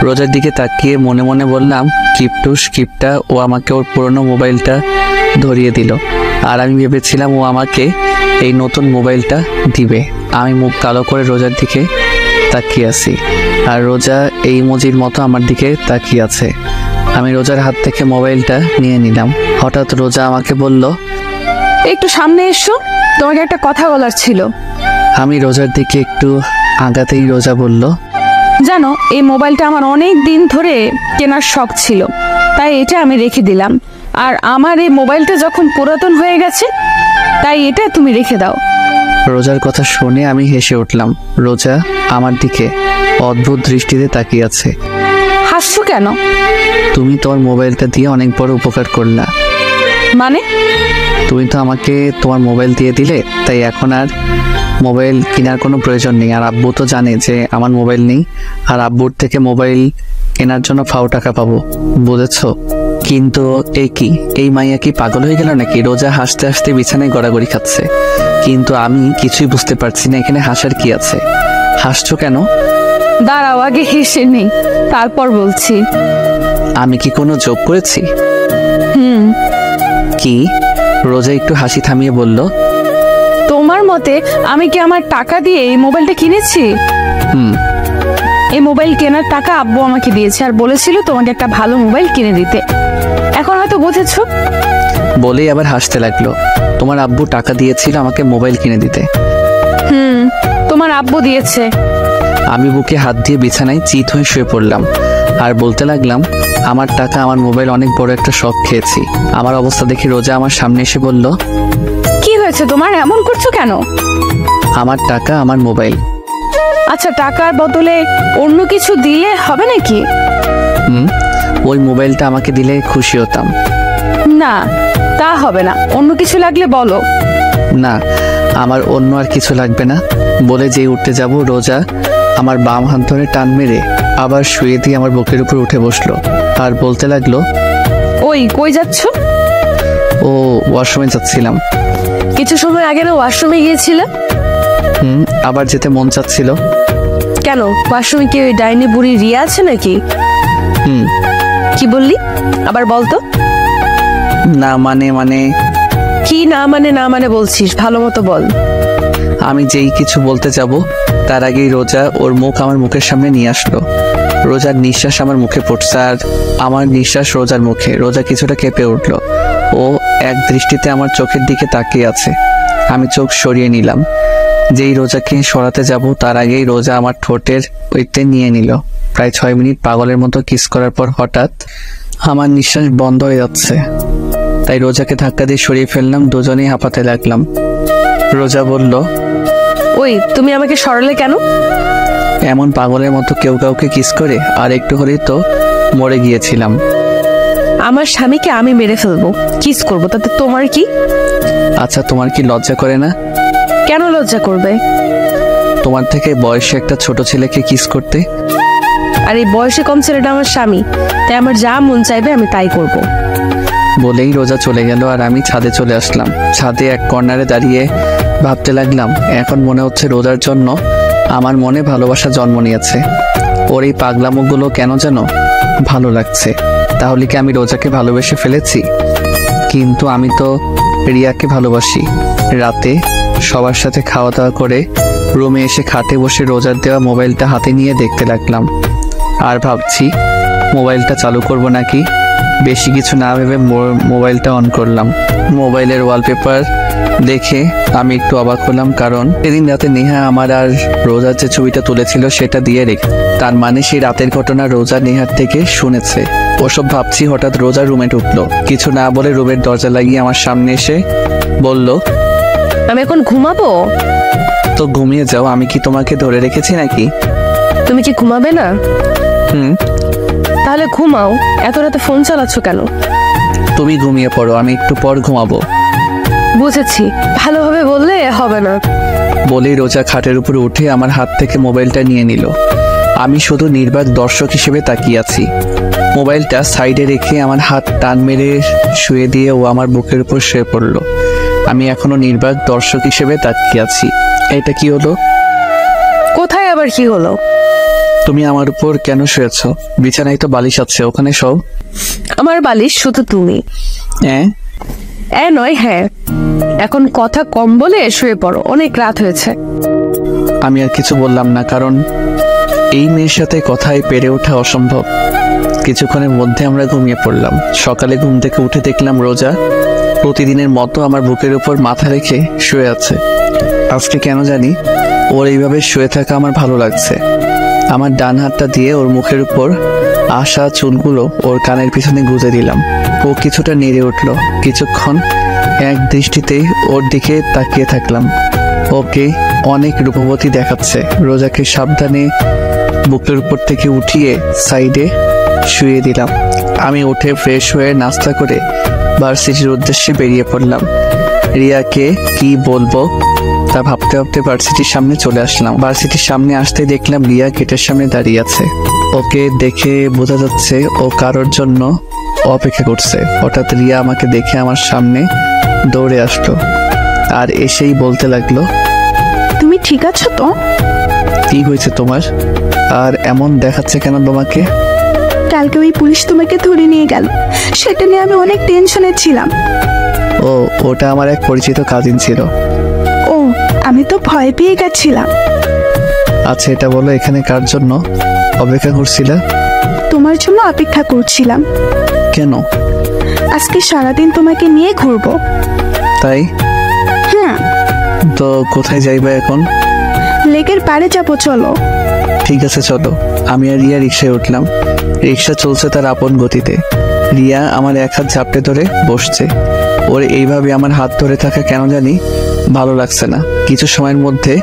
রোজার দিকে তাকিয়ে মনে মনে বললাম, কিপটুস কিপটা, ও আমাকে ওর পুরনো মোবাইলটা ধরিয়ে দিল। আর আমি ভেবেছিলাম ও আমাকে এই নতুন মোবাইলটা দিবে। আমি মুখ কালো করে রোজার দিকে তাকিয়ে আছি, আর রোজা এই ইমোজির মতো আমার দিকে তাকিয়ে আছে। আমি রোজার হাত থেকে মোবাইলটা নিয়ে নিলাম। হঠাৎ রোজা আমাকে বলল, একটু সামনে এসো, তোমাকে একটা কথা বলার ছিল। আমি রোজার দিকে একটু আগাতেই রোজা বলল, জানো, এই মোবাইলটা আমার অনেক দিন ধরে কেনার শখ ছিল, তাই এটা আমি রেখে দিলাম। আর আমার এই মোবাইলটা যখন পুরাতন হয়ে গেছে তাই এটা তুমি রেখে দাও। রোজার কথা শুনে আমি হেসে উঠলাম। রোজা আমার দিকে অদ্ভুত দৃষ্টিতে তাকিয়ে আছে। হাসছো কেন? তুমি তোমার মোবাইলটা দিয়ে অনেক বড় উপকার করলা। মানে? তুমি তো আমাকে তোমার মোবাইল দিয়ে দিলে, তাই এখন আর মোবাইল কেনার কোনো প্রয়োজন নেই। আর আব্বু তো জানে যে আমার মোবাইল নেই, আর আব্বুর থেকে মোবাইল কেনার জন্য ফাও টাকা পাবো, বুঝেছো? কিন্তু এই মাইয়া কি পাগল হয়ে গেল নাকি? রোজা হাসতে হাসতে বিছানায় গড়াগড়ি খাচ্ছে, কিন্তু আমি কিছুই বুঝতে পারছি না এখানে হাসার কি আছে। হাসছো কেন? দাঁড়াও, আগে হেসে নেই, তারপর বলছি। আমি কি কোনো যোগ করেছি? কি? রোজা একটু হাসি থামিয়ে বলল, তোমার মতে আমি কি আমার টাকা দিয়ে এই মোবাইলটা কিনেছি? এই মোবাইল কেনার টাকা আব্বু আমাকে দিয়েছে, আর বলেছিল তোমাকে একটা ভালো মোবাইল কিনে দিতে। এখন হয়তো বুঝেছো। বলেই আবার হাসতে লাগলো। তোমার আব্বু টাকা দিয়েছিল আমাকে মোবাইল কিনে দিতে? তোমার আব্বু দিয়েছে। আমি বুকে হাত দিয়ে বিছানায় চিত হয়ে শুয়ে পড়লাম আর বলতে লাগলাম, আমার টাকা আমার মোবাইল অনেক বড় একটা শখ খেয়েছি। আমার অবস্থা দেখে রোজা আমার সামনে এসে বলল, কি হয়েছে তোমার, এমন করছো কেন? আমার টাকা আমার মোবাইল। আচ্ছা, টাকার বদলে অন্য কিছু দিলে হবে নাকি? ওই মোবাইলটা আমাকে দিলে খুশি হতাম। না, তা হবে না, অন্য কিছু লাগলে বলো। না, আমার অন্য আর কিছু লাগবে না বলে যে উঠতে যাব, রোজা আমার বাম হাত ধরে টান মেরে আবার শুয়ে দিয়ে আমার বুকের উপর উঠে বসলো আর বলতে লাগলো, ওই কই যাচ্ছ? ও ওয়াশরুমে যাচ্ছিলাম। কিছু সময় আগে না ওয়াশরুমে গিয়েছিলে? আবার যেতে মন চাচ্ছিল। কেন, ওয়াশরুমে কি ওই ডাইনি বুড়ি রিয়া আছে নাকি? কি বললি, আবার বলতো। না মানে কি না মানে বলছিস, ভালো মতো বল। আমি যেই কিছু বলতে যাব তার আগেই রোজা ওর মুখ আমার মুখের সামনে নিয়ে আসলো। রোজার নিঃশ্বাস আমার মুখে পড়ছে আর আমার নিঃশ্বাস রোজার মুখে। রোজা কিছুটা কেঁপে উঠলো। ও এক দৃষ্টিতে আমার চোখের দিকে তাকিয়ে আছে। আমি চোখ সরিয়ে নিলাম। যেই রোজাকে সরাতে যাব তার আগেই রোজা আমার ঠোঁটের ওইতে নিয়ে নিল। প্রায় 6 মিনিট পাগলের মতো কিস করার পর হঠাৎ আমার নিঃশ্বাস বন্ধ হয়ে যাচ্ছে, তাই রোজাকে ধাক্কা দিয়ে সরিয়ে ফেললাম। দুজনেই হাঁপাতে লাগলাম। রোজা বলল, ওই তুমি আমাকে সরালে কেন? এমন পাগলের মতো কেউ কাউকে কিস করে? আর একটু হলেই তো মরে গিয়েছিলাম। আমার স্বামীকে আমি মেরে ফেলবো, কিস করবো, তাতে তোমার কি? আচ্ছা, তোমার কি লজ্জা করে না? কেন লজ্জা করবে? তোমার থেকে বয়সে একটা ছোট ছেলেকে কিস করতে। আর এই বয়সে কম ছেলেটা আমার স্বামী, তাই আমার যা মন চাইবে আমি তাই করব। বলেই রোজা চলে গেল আর আমি ছাদে চলে আসলাম। ছাদে এক কর্নারে দাঁড়িয়ে ভাবতে লাগলাম, এখন মনে হচ্ছে রোজার জন্য আমার মনে ভালোবাসা জন্ম নিয়েছে। ওর এই পাগলামোগুলো কেন যেন ভালো লাগছে। তাহলে কি আমি রোজাকে ভালোবেসে ফেলেছি? কিন্তু আমি তো রিয়াকে ভালোবাসি। রাতে সবার সাথে খাওয়া দাওয়া করে রুমে এসে খাটে বসে রোজার দেওয়া মোবাইলটা হাতে নিয়ে দেখতে লাগলাম আর ভাবছি মোবাইলটা চালু করব নাকি। বেশি কিছু না ভেবে মোবাইলটা অন করলাম। মোবাইলের ওয়ালপেপার দেখে আমি একটু অবাক হলাম, কারণ সেদিন রাতে নেহা আমার আর রোজার যে ছবিটা তুলেছিল সেটা দিয়ে রেখে, তার মানে সেই রাতের ঘটনা রোজা নেহার থেকে শুনেছে। ওসব ভাবছি, হঠাৎ রোজা রুমে ঢুকলো। কিছু না বলে রুমের দরজা লাগিয়ে আমার সামনে এসে বলল, আমি এখন ঘুমাবো। তো ঘুমিয়ে যাও, আমি কি তোমাকে ধরে রেখেছি নাকি? তুমি কি ঘুমাবে না? তাহলে ঘুমাও, এত রাতে ফোন চালাচ্ছ কেন? তুমি ঘুমিয়ে পড়ো, আমি একটু পর ঘুমাবো। বুঝেছি, ভালোভাবে বললে হবে না। বলেই রোজা খাটের উপরে উঠে আমার হাত থেকে মোবাইলটা নিয়ে নিল। আমি শুধু নির্বাক দর্শক হিসেবে তাকিয়ে আছি। মোবাইলটা সাইডে রেখে আমার হাত টান মেরে শুয়ে দিয়ে ও আমার বুকের উপর শুয়ে পড়ল। আমি এখনো নির্বাক দর্শক হিসেবে তাকিয়ে আছি। এটা কি হলো? কোথায় আবার কি হলো? তুমি আমার উপর কেন শুয়েছ? বিছানায় তো বালিশ আছে, ওখানে সব। আমার বালিশ শুধু তুমি। নয়, হ্যাঁ। এখন কথা কম বলে শুয়ে পড়ো, অনেক রাত হয়েছে। আমি আর কিছু বললাম না, কারণ এই মেয়ের সাথে কথায় পেরে ওঠা অসম্ভব। কিছুক্ষণের মধ্যে আমরা ঘুমিয়ে পড়লাম। সকালে ঘুম থেকে উঠে দেখলাম রোজা প্রতিদিনের মতো আমার বুকের উপর মাথা রেখে শুয়ে আছে। আজকে কেন জানি ওর এইভাবে শুয়ে থাকা আমার ভালো লাগছে। আমার ডান হাতটা দিয়ে ওর মুখের উপর আসা চুলগুলো ওর কানের পিছনে গুঁজে দিলাম। ও কিছুটা নেড়ে উঠলো। কিছুক্ষণ এক দৃষ্টিতে ওর দিকে তাকিয়ে থাকলাম। ওকে অনেক রূপবতী দেখাচ্ছে। রোজাকে সাবধানে বুকের উপর থেকে উঠিয়ে সাইডে শুয়ে দিলাম। আমি উঠে ফ্রেশ হয়ে নাস্তা করে ভার্সিটির উদ্দেশ্যে বেরিয়ে পড়লাম। রিয়াকে কি বলবো তা ভাবতে ভাবতে ভার্সিটির সামনে চলে আসলাম। ভার্সিটির সামনে আসতে দেখলাম রিয়া গেটের সামনে দাঁড়িয়ে আছে। ওকে দেখে বোঝা যাচ্ছে ও কারোর জন্য অপেক্ষা করছে। হঠাৎ রিয়া আমাকে দেখে আমার সামনে দৌড়ে আসলো আর এসেই বলতে লাগলো, তুমি ঠিক আছো তো? কি হয়েছে তোমার? আর এমন দেখাচ্ছে কেন তোমাকে? কালকে ওই পুলিশ তোমাকে ধরে নিয়ে গেল, সেটা নিয়ে আমি অনেক টেনশনে ছিলাম। ও, ওটা আমার এক পরিচিত কাজিন ছিল। ও, আমি তো ভয় পেয়ে গেছিলাম। আচ্ছা এটা বলো, এখানে কার জন্য অপেক্ষা করছিলে? তোমার জন্য অপেক্ষা করছিলাম। কেন? আজকে সারাদিন তোমাকে নিয়ে ঘুরবো। তাই? হ্যাঁ। তো কোথায় যাইবা এখন? লেকের পাড়ে যাবো, চলো। ঠিক আছে চলো। আমি আর রিয়া রিক্সায় উঠলাম। রিক্সা চলছে তার আপন গতিতে। রিয়া আমার এক হাত ঝাপটে ধরে বসছে। ওর এইভাবে আমার হাত ধরে থাকা কেন জানি ভালো লাগছে না। কিছু সময়ের মধ্যে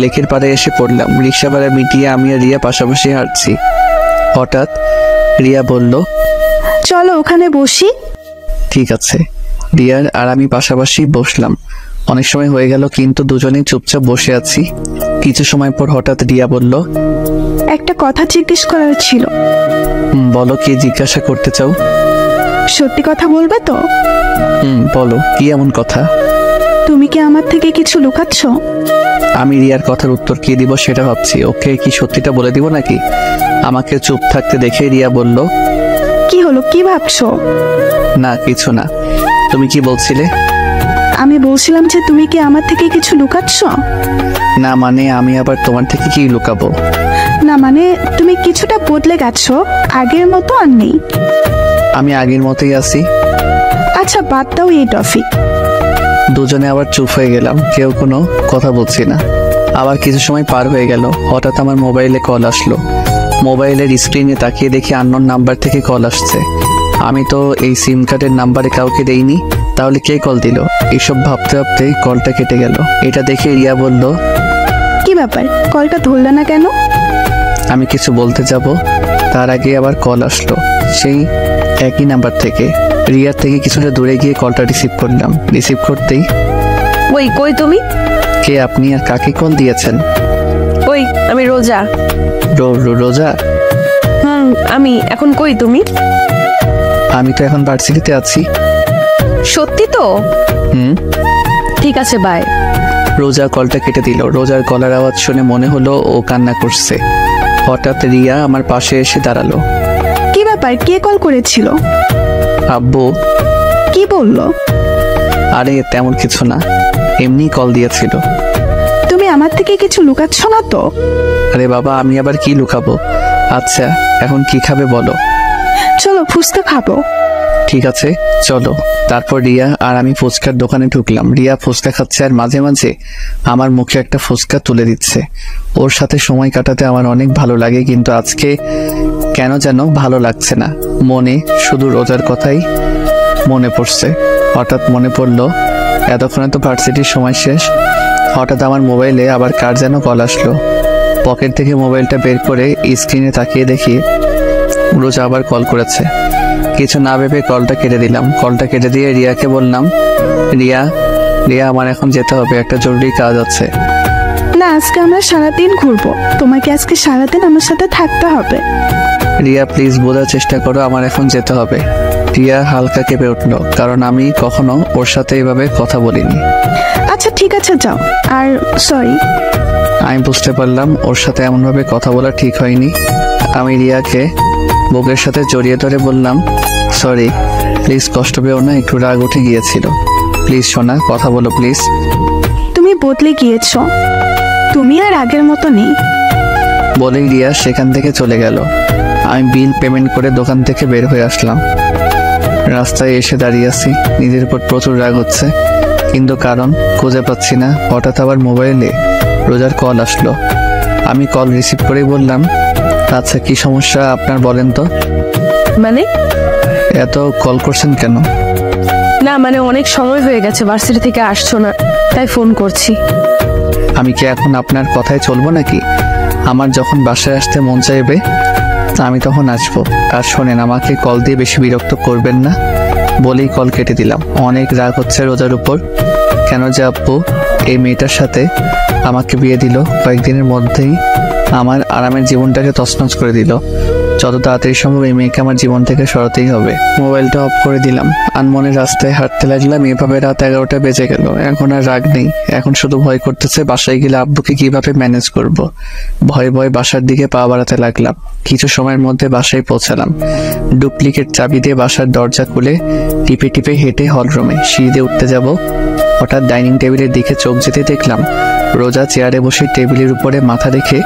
লেকের পাড়ে এসে পড়লাম। রিক্সা ভাড়া মিটিয়ে আমি আর রিয়া পাশাপাশি হাঁটছি। হঠাৎ রিয়া বলল, চলো ওখানে বসি। ঠিক আছে। রিয়ার আর আমি পাশাপাশি বসলাম। অনেক সময় হয়ে গেল কিন্তু দুজনেই চুপচাপ বসে আছি। কিছু সময় পর হঠাৎ রিয়া বলল, একটা কথা জিজ্ঞেস করার ছিল। বলো, কি জিজ্ঞাসা করতে চাও? সত্যি কথা বলবে তো? বলো, কি এমন কথা? তুমি কি আমার থেকে কিছু লুকাচ্ছ? আমি রিয়ার কথার উত্তর কি দিব সেটা ভাবছি। ওকে কি সত্যিটা বলে দিব নাকি? আমাকে চুপ থাকতে দেখে রিয়া বলল, কি হলো, কি ভাবছো? না কিছু না। তুমি কি বলছিলে? আমি বলছিলাম যে তুমি কি আমার থেকে কিছু লুকাচ্ছ? না মানে আমি আবার তোমার থেকে কি লুকাবো? না মানে তুমি কিছুটা বদলে গেছো, আগের মতো আর নেই। আমি আগের মতোই আছি। আচ্ছা বাদ দাও এই টপিক। দুজনে আবার চুপ হয়ে গেলাম, কেউ কোনো কথা বলছি না। আবার কিছু সময় পার হয়ে গেল। হঠাৎ আমার মোবাইলে কল আসলো। মোবাইলের স্ক্রিনে তাকিয়ে দেখি আননোন নাম্বার থেকে কল আসছে। আমি তো এই সিম কার্ডের নাম্বারে কাউকে দেইনি, তাহলে কে কল দিল? এইসব ভাবতে ভাবতে কলটা কেটে গেল। এটা দেখে রিয়া বলল, কি ব্যাপার, কলটা ধরলে না কেন? আমি কিছু বলতে যাব তার আগে আবার কল আসলো সেই একই নাম্বার থেকে। রিয়ার থেকে কিছুটা দূরে গিয়ে কলটা রিসিভ করলাম। রিসিভ করতেই, ওই কই তুমি? কে আপনি আর কাকে কল দিয়েছেন? ওই আমি রোজা। রোজা? আমি। এখন কই তুমি? আমি তো এখন ভার্সিটিতে আছি। সত্যি তো? ঠিক আছে, বাই। রোজা কলটা কেটে দিল। রোজার গলার আওয়াজ শুনে মনে হলো ও কান্না করছে। হঠাৎ রিয়া আমার পাশে এসে দাঁড়ালো। কি ব্যাপার, কে কল করেছিল? আব্বু। কি বললো? আরে তেমন কিছু না, এমনি কল দিয়েছিল। তুমি আমার থেকে কিছু লুকাচ্ছ না তো? আরে বাবা, আমি আবার কি লুকাবো? আচ্ছা এখন কি খাবে বলো? চলো ফুচকা খাবো। ঠিক আছে চলো। তারপর রিয়া আর আমি ফুচকার দোকানে ঢুকলাম। রিয়া ফুচকা খাচ্ছে আর মাঝে মাঝে আমার মুখে একটা ফুচকা তুলে দিচ্ছে। ওর সাথে সময় কাটাতে আমার অনেক ভালো লাগে, কিন্তু আজকে কেন যেন ভালো লাগছে না। মনে শুধু রোজার কথাই মনে পড়ছে। হঠাৎ মনে পড়লো এতক্ষণে তো ভার্সিটির সময় শেষ। হঠাৎ আমার মোবাইলে আবার কার যেন কল আসলো। পকেট থেকে মোবাইলটা বের করে স্ক্রিনে তাকিয়ে দেখি রোজা আবার কল করেছে। কিছু না ভেবে কলটা কেটে দিলাম। কলটা কেটে দিয়ে রিয়াকে বললাম, রিয়া আমার এখন যেতে হবে, একটা জরুরি কাজ আছে। না, আজকে আমরা সারাদিন ঘুরবো, তোমাকে আজকে সারাদিন আমার সাথে থাকতে হবে। রিয়া প্লিজ বোঝার চেষ্টা করো, আমার এখন যেতে হবে। রিয়া হালকা কেঁপে উঠলো, কারণ আমি কখনো ওর সাথে এভাবে কথা বলিনি। আচ্ছা ঠিক আছে যাও, আর সরি। আমি বুঝতে পারলাম ওর সাথে এমনভাবে কথা বলা ঠিক হয়নি। আমি রিয়াকে বুকের সাথে জড়িয়ে ধরে বললাম, সরি প্লিজ, কষ্ট পেও না, একটু রাগ উঠে গিয়েছিল। প্লিজ সোনা, কথা বলো প্লিজ। তুমি বদলে গিয়েছো, তুমি আর আগের মতো নেই। বলেই রিয়া সেখান থেকে চলে গেল। আমি বিল পেমেন্ট করে দোকান থেকে বের হয়ে আসলাম। রাস্তায় এসে দাঁড়িয়ে আছি, নিজের উপর প্রচুর রাগ হচ্ছে, কিন্তু কারণ খুঁজে পাচ্ছি না। হঠাৎ আবার মোবাইলে রোজার কল আসলো। আমি কল রিসিভ করেই বললাম, আচ্ছা কি সমস্যা আপনার বলেন তো? মানে এত কল করছেন কেন? না মানে অনেক সময় হয়ে গেছে, ভার্সিটি থেকে আসছো না, তাই ফোন করছি। আমি কি এখন আপনার কথায় চলবো নাকি? আমার যখন বাসায় আসতে মন চাইবে আমি তখন আসবো। আর শোনেন, আমাকে কল দিয়ে বেশি বিরক্ত করবেন না বলেই কল কেটে দিলাম। অনেক রাগ হচ্ছে রোজার উপর। কেন যে আব্বু এই মেয়েটার সাথে আমাকে বিয়ে দিল, কয়েকদিনের মধ্যেই আমার আরামের জীবনটাকে তছনছ করে দিল। যত তাড়াতাড়ি সম্ভব এই মেয়েকে আমার জীবন থেকে সরাতেই হবে। মোবাইলটা অফ করে দিলাম, আনমনে রাস্তায় হাঁটতে লাগলাম। এভাবে রাত 11টা বেজে গেল। এখন আর রাগ নেই, এখন শুধু ভয় করতেছে বাসায় গেলে আব্বুকে কিভাবে ম্যানেজ করব। ভয়ে ভয়ে বাসার দিকে পা বাড়াতে লাগলাম। কিছু সময়ের মধ্যে বাসায় পৌঁছালাম। ডুপ্লিকেট চাবি দিয়ে বাসার দরজা খুলে টিপে টিপে হেঁটে হলরুমে সিঁড়ি উঠতে যাব। হঠাৎ ডাইনিং টেবিলের দিকে চোখ যেতে দেখলাম রোজা চেয়ারে বসে টেবিলের উপরে মাথা রেখে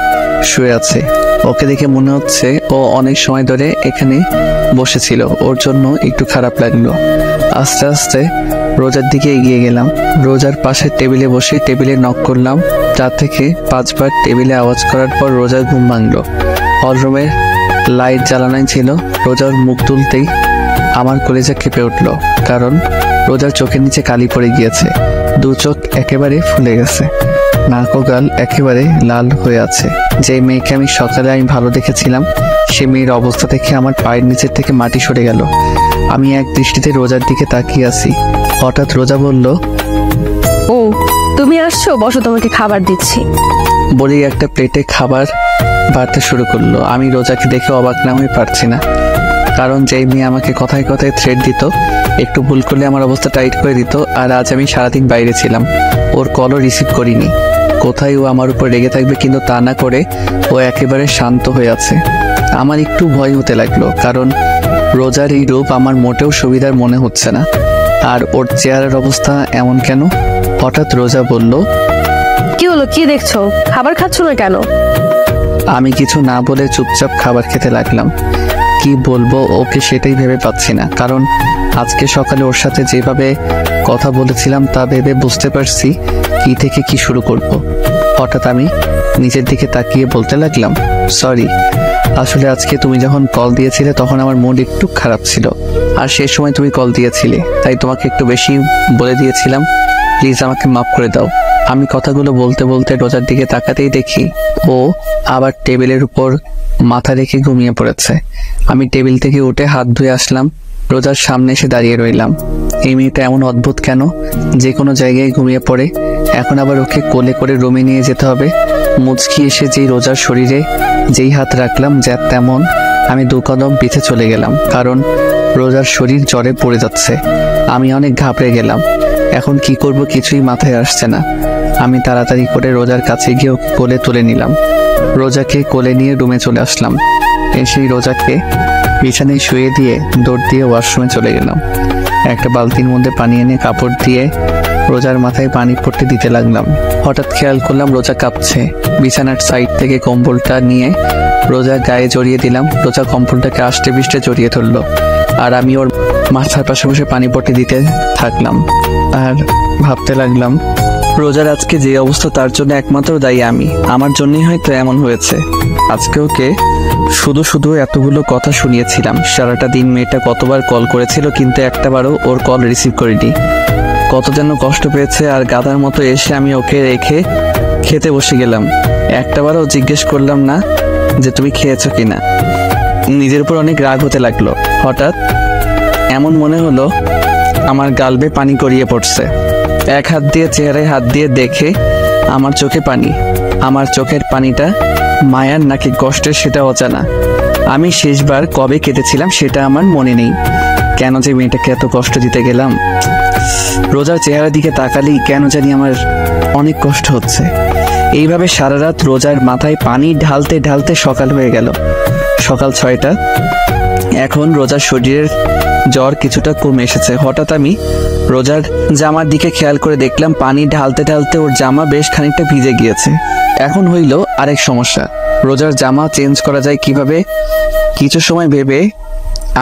শুয়ে আছে। ওকে দেখে মনে হচ্ছে ও অনেক সময় ধরে এখানে বসেছিল। ওর জন্য একটু খারাপ লাগলো। আস্তে আস্তে রোজার দিকে এগিয়ে গেলাম। রোজার পাশে টেবিলে বসে টেবিলে নক করলাম। 4 থেকে 5 বার টেবিলে আওয়াজ করার পর রোজার ঘুম ভাঙলো। হলরুমের লাইট জ্বালানোই ছিল। রোজার মুখ তুলতেই আমার কলেজা কেঁপে উঠলো, কারণ রোজার চোখের নিচে কালি পড়ে গিয়েছে। 2 চোখ একেবারে ফুলে গেছে, নাক ও গাল একেবারে লাল হয়ে আছে। যে মেয়েকে আমি সকালে ভালো দেখেছিলাম, সে মেয়ের অবস্থা দেখে আমার পায়ের নিচের থেকে মাটি সরে গেল। আমি এক দৃষ্টিতে রোজার দিকে তাকিয়ে আছি। হঠাৎ রোজা বলল, ও তুমি আসছো, বসো, তোমাকে খাবার দিচ্ছি। বলেই একটা প্লেটে খাবার বাড়তে শুরু করলো। আমি রোজাকে দেখে অবাক না হয়ে পারছি না, কারণ যেই মেয়ে আমাকে কথায় কথায় থ্রেট দিত, একটু ভুল করলে আমার অবস্থা টাইট করে দিত, আর আজ আমি সারাদিন বাইরে ছিলাম, ওর কলও রিসিভ করিনি। কোথায় ও আমার উপর রেগে থাকবে, কিন্তু তা না করে ও একেবারে শান্ত হয়ে আছে। আমার একটু ভয় হতে লাগলো, কারণ রোজার এই রূপ আমার মোটেও সুবিধার মনে হচ্ছে না। আর ওর চেহারার অবস্থা এমন কেন? হঠাৎ রোজা বলল, কি হলো, কি দেখছো, খাবার খাচ্ছ না কেন? আমি কিছু না বলে চুপচাপ খাবার খেতে লাগলাম। কি বলবো ওকে সেটাই ভেবে পাচ্ছি না, কারণ আজকে সকালে ওর সাথে যেভাবে কথা বলেছিলাম তা ভেবে বুঝতে পারছি কি থেকে কি শুরু করব। হঠাৎ আমি নিজের দিকে তাকিয়ে বলতে লাগলাম, সরি, আসলে আজকে তুমি যখন কল দিয়েছিলে তখন আমার মুড একটু খারাপ ছিল, আর সেই সময় তুমি কল দিয়েছিলে, তাই তোমাকে একটু বেশি বলে দিয়েছিলাম। প্লিজ আমাকে মাফ করে দাও। আমি কথাগুলো বলতে বলতে রোজার দিকে তাকাতেই দেখি ও আবার টেবিলের উপর মাথা রেখে ঘুমিয়ে পড়েছে। আমি টেবিল থেকে উঠে হাত ধুয়ে আসলাম, রোজার সামনে এসে দাঁড়িয়ে রইলাম। এই মেয়েটা এমন অদ্ভুত কেন, যে কোনো জায়গায় ঘুমিয়ে পড়ে, এখন আবার ওকে কোলে করে রুমে নিয়ে যেতে হবে। মুচকি এসে যেই রোজার শরীরে যেই হাত রাখলাম, যা তেমন আমি 2 কদম পিছে চলে গেলাম, কারণ রোজার শরীর জ্বরে পড়ে যাচ্ছে। আমি অনেক ঘাবড়ে গেলাম। এখন কি করব কিছুই মাথায় আসছে না। আমি তাড়াতাড়ি করে রোজার কাছে গিয়ে ওকে কোলে তুলে নিলাম। রোজাকে কোলে নিয়ে রুমে চলে আসলাম। এসেই রোজাকে বিছানায় শুয়ে দিয়ে দৌড় দিয়ে ওয়াশরুমে চলে গেলাম। একটা বালতির মধ্যে পানি এনে কাপড় দিয়ে রোজার মাথায় পানি পড়তে দিতে লাগলাম। হঠাৎ খেয়াল করলাম রোজা কাঁপছে। বিছানার সাইড থেকে কম্বলটা নিয়ে রোজার গায়ে জড়িয়ে দিলাম। রোজা কম্বলটাকে আষ্টে পৃষ্ঠে জড়িয়ে ধরলো, আর আমি ওর মাথার পাশে বসে পানি পড়তে দিতে থাকলাম। আর ভাবতে লাগলাম, রোজার আজকে যে অবস্থা তার জন্য একমাত্র দায়ী আমি। আমার জন্যই হয়তো এমন হয়েছে। আজকে ওকে শুধু শুধু এতগুলো কথা শুনিয়েছিলাম। সারাটা দিন মেয়েটা কতবার কল করেছিল, কিন্তু একটাবারও ওর কল রিসিভ করিনি। কত যেন কষ্ট পেয়েছে, আর গাধার মতো এসে আমি ওকে রেখে খেতে বসে গেলাম। একটাবারও জিজ্ঞেস করলাম না যে তুমি খেয়েছো কিনা। নিজের উপর অনেক রাগ হতে লাগলো। হঠাৎ এমন মনে হলো আমার গাল বেয়ে পানি গড়িয়ে পড়ছে। এক হাত দিয়ে চেহারায় হাত দিয়ে দেখে আমার চোখে পানি। আমার চোখের পানিটা মায়ার নাকি কষ্টের সেটা অজানা। আমি শেষবার কবে কেঁদেছিলাম সেটা আমার মনে নেই। কেন যে মেয়েটাকে এত কষ্ট দিতে গেলাম। রোজার চেহারার দিকে তাকালেই কেন জানি আমার অনেক কষ্ট হচ্ছে। এইভাবে সারা রাত রোজার মাথায় পানি ঢালতে ঢালতে সকাল হয়ে গেল। সকাল 6টা। এখন রোজার শরীরের জ্বর কিছুটা কমে এসেছে। হঠাৎ আমি রোজার জামার দিকে খেয়াল করে দেখলাম পানি ঢালতে ঢালতে ওর জামা বেশ খানিকটা ভিজে গিয়েছে। এখন হইল আরেক সমস্যা, রোজার জামা চেঞ্জ করা যায় কিভাবে। কিছু সময় ভেবে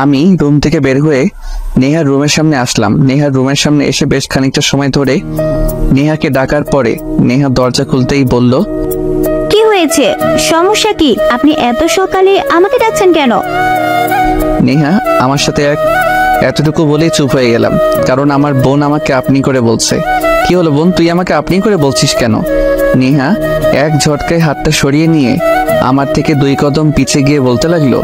আমি রুম থেকে বের হয়ে নেহার রুমের সামনে আসলাম। নেহার রুমের সামনে এসে বেশ খানিকটা সময় ধরে নেহাকে ডাকার পরে নেহা দরজা খুলতেই বলল, কি হয়েছে, সমস্যা কি? আপনি এত সকালে আমাকে ডাকছেন কেন? নেহা আমার সাথে এক এতটুকু বলেই চুপ হয়ে গেলাম, কারণ আমার বোন আমাকে আপনি করে বলছে। কি হলো বোন, তুই আমাকে আপনি করে বলছিস কেন? নেহা এক ঝটকায় হাতটা সরিয়ে নিয়ে আমার থেকে 2 কদম পিছে গিয়ে বলতে লাগলো,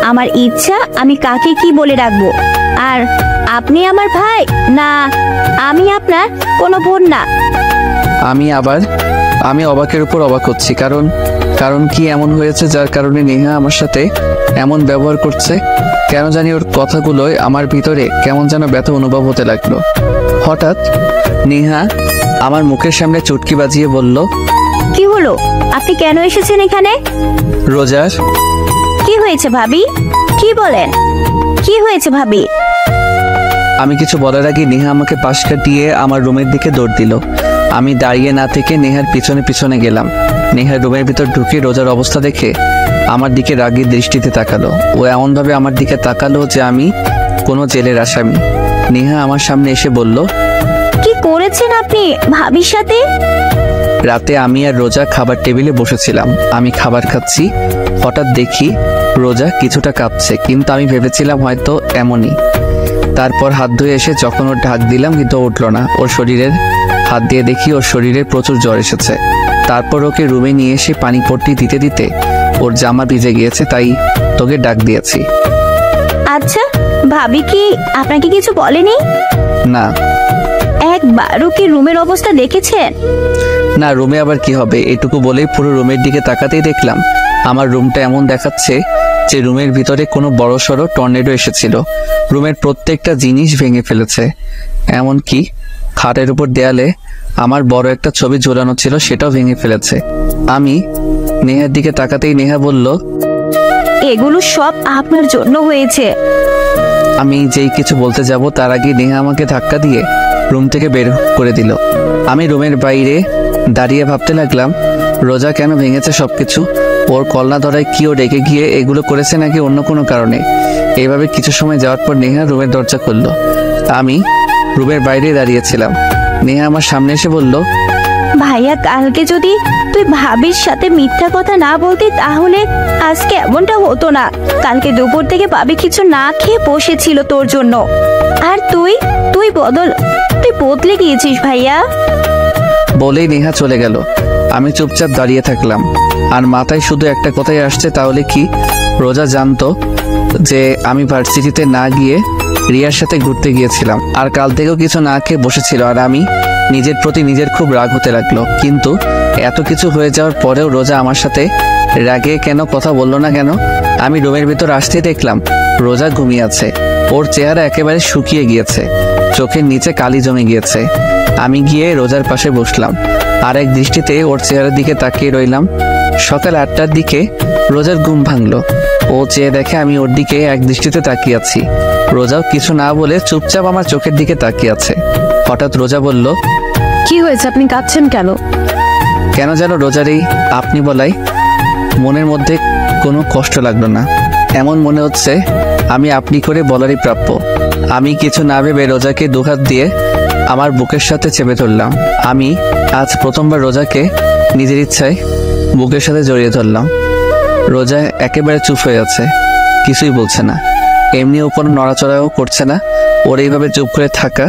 আমার ইচ্ছা আমি কাকে কি বলে রাখবো। আর আপনি আমার ভাই না, আমি আপনার কোনো বোন না। আমি অবাকের উপর অবাক হচ্ছি, কারণ কি এমন হয়েছে যার কারণে নেহা আমার সাথে এমন ব্যবহার করছে? কেন জানি ওর কথাগুলোয় আমার ভিতরে কেমন যেন ব্যথা অনুভব হতে লাগলো। হঠাৎ নেহা আমার মুখের সামনে চুটকি বাজিয়ে বলল, কি হলো, আপনি কেন এসেছেন এখানে? রোজার। কি হয়েছে ভাবি, কি বলেন, কি হয়েছে ভাবি? আমি কিছু বলার আগে নেহা আমাকে পাশ কাটিয়ে আমার রুমের দিকে দৌড় দিল। আমি দাঁড়িয়ে না থেকে নেহার পিছনে পিছনে গেলাম। নেহার রুমের ভিতর ঢুকে রোজার অবস্থা দেখে আমার দিকে রাগী দৃষ্টিতে তাকালো। ও এমনভাবে আমার দিকে তাকালো যে আমি কোনো জেলের আসামি। নেহা আমার সামনে এসে বলল, কি করেছেন আপনি ভাবির সাথে? রাতে আমি আর রোজা খাবার টেবিলে বসেছিলাম, আমি খাবার খাচ্ছি। হঠাৎ দেখি রোজা কিছুটা কাঁপছে, কিন্তু আমি ভেবেছিলাম হয়তো এমনই। তারপর হাত ধুয়ে এসে যখন ওর ঢাক দিলাম কিন্তু উঠলো না। ওর শরীরের হাত দিয়ে দেখি ওর শরীরে প্রচুর জ্বর এসেছে। তারপর ওকে রুমে নিয়ে এসে পানি পট্টি দিতে দিতে ওর জামা ভিজে গিয়েছে, তাই তোকে ডাক দিয়েছি। আচ্ছা, ভাবি কি আপনাকে কিছু বলেনি? না। একবারও কি রুমের অবস্থা দেখেছেন? না, রুমে আবার কি হবে? এটুকু বলেই পুরো রুমের দিকে তাকাতেই দেখলাম আমার রুমটা এমন দেখাচ্ছে যে রুমের ভিতরে কোনো বড়সড় টর্নেডো এসেছিল। রুমের প্রত্যেকটা জিনিস ভেঙে ফেলেছে, এমনকি খাটের উপর দেয়ালে আমার বড় একটা ছবি ঝোলানো ছিল সেটাও ভেঙে ফেলেছে। আমি নেহার দিকে তাকাতেই নেহা বলল, এগুলো সব আপনার জন্য হয়েছে। আমি যেই কিছু বলতে যাব তার আগে নেহা আমাকে ধাক্কা দিয়ে রুম থেকে বের করে দিল। আমি রুমের বাইরে দাঁড়িয়ে ভাবতে লাগলাম রোজা কেন ভেঙেছে সবকিছু। ওর কলনা ধরায় কি ও রেগে গিয়ে এগুলো করেছে নাকি অন্য কোনো কারণে? এইভাবে কিছু সময় যাওয়ার পর নেহা রুমের দরজা খুলল। আমি রুমের বাইরে দাঁড়িয়েছিলাম। নেহা আমার সামনে এসে বলল, ভাইয়া, কালকে যদি তুই ভাবির সাথে মিথ্যা কথা না বলতি তাহলে আজকে এমনটা হতো না। কালকে দুপুর থেকে ভাবি কিছু না খেয়ে বসেছিল তোর জন্য, আর তুই বদলে গিয়েছিস ভাইয়া। বলেই নেহা চলে গেল। আমি চুপচাপ দাঁড়িয়ে থাকলাম, আর মাথায় শুধু একটা কথাই আসছে, তাহলে কি রোজা জানতো যে আমি ভার্সিটিতে না গিয়ে রিয়ার সাথে ঘুরতে গিয়েছিলাম, আর কাল থেকেও কিছু না খেয়ে বসেছিল, আর আমি নিজের প্রতি নিজের খুব রাগ হতে লাগলো। কিন্তু এত কিছু হয়ে যাওয়ার পরেও রোজা আমার সাথে রাগে কেন কথা বললো না কেন? আমি রুমের ভিতর আসতে দেখলাম রোজা ঘুমিয়ে আছে। ওর চেহারা একেবারে শুকিয়ে গিয়েছে, চোখের নিচে কালি জমে গিয়েছে। আমি গিয়ে রোজার পাশে বসলাম, আর এক দৃষ্টিতে ওর চেহারার দিকে তাকিয়ে রইলাম। সকাল 8টার দিকে রোজার ঘুম ভাঙলো। ও চেয়ে দেখে আমি ওর দিকে এক দৃষ্টিতে তাকিয়ে আছি। রোজাও কিছু না বলে চুপচাপ আমার চোখের দিকে তাকিয়ে আছে। হঠাৎ রোজা বলল, কি হয়েছে, আপনি কাঁদছেন কেন? কেন যেন রোজার এই আপনি বলাই মনের মধ্যে কোনো কষ্ট লাগলো না। এমন মনে হচ্ছে আমি আপনি করে বলারই প্রাপ্য। আমি কিছু না ভেবে রোজাকে দুহাত দিয়ে আমার বুকের সাথে চেপে ধরলাম। আমি আজ প্রথমবার রোজাকে নিজের ইচ্ছায় বুকের সাথে জড়িয়ে ধরলাম। রোজা একেবারে চুপ হয়ে আছে, কিছুই বলছে না, এমনিও কোনো নড়াচড়াও করছে না। ওর এইভাবে চুপ করে থাকা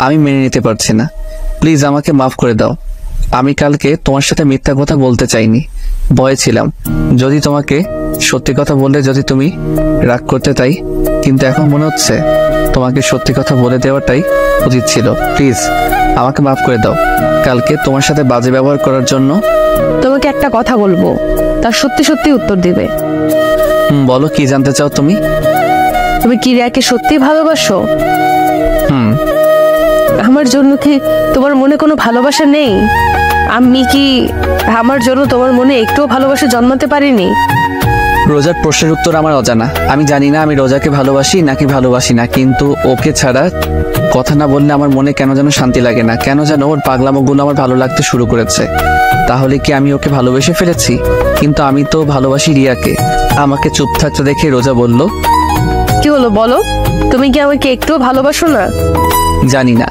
আমি মেনে নিতে পারছি না। প্লিজ আমাকে মাফ করে দাও। আমি কালকে তোমার সাথে মিথ্যা কথা বলতে চাইনি, ভয়ে ছিলাম যদি তোমাকে সত্যি কথা বললে যদি তুমি রাগ করতে, তাই। কিন্তু এখন মনে হচ্ছে তোমাকে সত্যি কথা বলে দেওয়াটাই উচিত ছিল। প্লিজ আমাকে মাফ করে দাও কালকে তোমার সাথে বাজে ব্যবহার করার জন্য। তোমাকে একটা কথা বলবো, তার সত্যি সত্যি উত্তর দিবে। বলো, কি জানতে চাও তুমি? তুমি কি রিয়াকে সত্যি ভালোবাসো? আমার জন্য কি তোমার মনে কোনো ভালোবাসা নেই? আমি কি আমার জন্য তোমার মনে একটুও ভালোবাসা জন্মাতে পারিনি? রোজার প্রশ্নের উত্তর আমার অজানা। আমি জানি না আমি রোজাকে ভালোবাসি নাকি ভালোবাসি না, কিন্তু ওকে ছাড়া কথা না বললে আমার মনে কেন যেন শান্তি লাগে না। কেন যেন ওর পাগলামোগুলো আমার ভালো লাগতে শুরু করেছে। তাহলে কি আমি ওকে ভালোবেসে ফেলেছি? কিন্তু আমি তো ভালোবাসি রিয়াকে। আমাকে চুপ থাকতে দেখে রোজা বলল, কি হলো বলো, তুমি কি আমাকে একটুও ভালোবাসো না? জানি না।